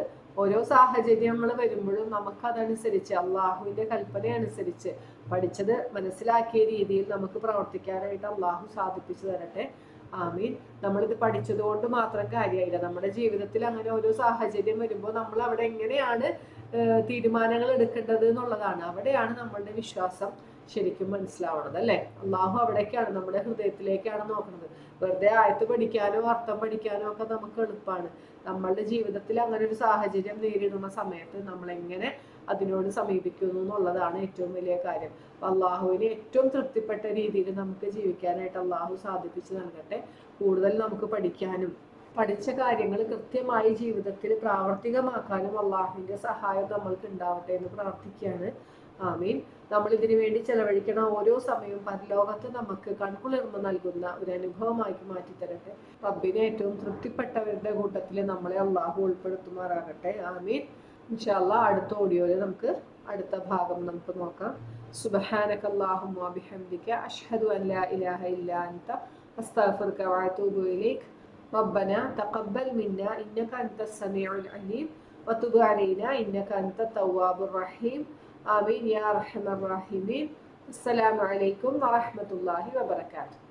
[SPEAKER 2] ഓരോ സാഹചര്യങ്ങൾ വരുമ്പോഴും നമുക്കതനുസരിച്ച് അള്ളാഹുവിന്റെ കൽപ്പന അനുസരിച്ച് പഠിച്ചത് മനസ്സിലാക്കിയ രീതിയിൽ നമുക്ക് പ്രവർത്തിക്കാനായിട്ട് അള്ളാഹു സാധിപ്പിച്ചു തരട്ടെ. ആമീൻ. നമ്മളിത് പഠിച്ചത് കൊണ്ട് മാത്രം കാര്യമായില്ല. നമ്മുടെ ജീവിതത്തിൽ അങ്ങനെ ഓരോ സാഹചര്യം വരുമ്പോൾ നമ്മൾ അവിടെ എങ്ങനെയാണ് തീരുമാനങ്ങൾ എടുക്കേണ്ടത് എന്നുള്ളതാണ്. അവിടെയാണ് നമ്മളുടെ വിശ്വാസം ശരിക്കും മനസ്സിലാവണത്, അല്ലെ? അള്ളാഹു അവിടേക്കാണ്, നമ്മുടെ ഹൃദയത്തിലേക്കാണ് നോക്കുന്നത്. വെറുതെ ആയത്ത് പഠിക്കാനോ അർത്ഥം പഠിക്കാനോ ഒക്കെ നമുക്ക് എളുപ്പമാണ്. നമ്മളുടെ ജീവിതത്തിൽ അങ്ങനെ ഒരു സാഹചര്യം നേരിടുന്ന സമയത്ത് നമ്മൾ എങ്ങനെ അതിനോട് സമീപിക്കുന്നു എന്നുള്ളതാണ് ഏറ്റവും വലിയ കാര്യം. അള്ളാഹുവിന് ഏറ്റവും തൃപ്തിപ്പെട്ട രീതിയിൽ നമുക്ക് ജീവിക്കാനായിട്ട് അള്ളാഹു സാധിപ്പിച്ചു നൽകട്ടെ. കൂടുതൽ നമുക്ക് പഠിക്കാനും പഠിച്ച കാര്യങ്ങൾ കൃത്യമായി ജീവിതത്തിൽ പ്രാവർത്തികമാക്കാനും അള്ളാഹുവിന്റെ സഹായം നമ്മൾക്ക് ഉണ്ടാവട്ടെ എന്ന് പ്രാർത്ഥിക്കുകയാണ്. ആമീൻ. നമ്മൾ ഇതിനു വേണ്ടി ചെലവഴിക്കണ ഓരോ സമയവും പരലോകത്ത് നമുക്ക് കൺകുളിർമ നൽകുന്ന ഒരു അനുഭവമായി മാറ്റി തരട്ടെ. റബ്ബിനെ ഏറ്റവും തൃപ്തിപ്പെട്ടവരുടെ കൂട്ടത്തിൽ നമ്മളെ അള്ളാഹു ഉൾപ്പെടുത്തുമാറാകട്ടെ. ആമീൻ. ഇൻഷാ അല്ലാഹ് അടുത്ത ഓഡിയോയിൽ നമുക്ക് അടുത്ത ഭാഗം നമുക്ക് നോക്കാം. സുബ്ഹാനക അല്ലാഹുമ്മ വബിഹംദിക അഷ്ഹദു അൻ ലാ ഇലാഹ ഇല്ലാ അൻത അസ്തഗ്ഫിറുക വഅതൂബു ഇലൈക്. റബ്ബനാ തഖബ്ബൽ മിന്നാ ഇന്നക അൻതസ് സമീഉൽ അലീം വതുബ് അലൈനാ ഇന്നക അൻതത് തവ്വാബുർ റഹീം. ആമീൻ യാ അർഹമർ റഹീമീൻ. അസ്സലാമു അലൈക്കും വറഹ്മത്തുള്ളാഹി വബറകാതുഹു.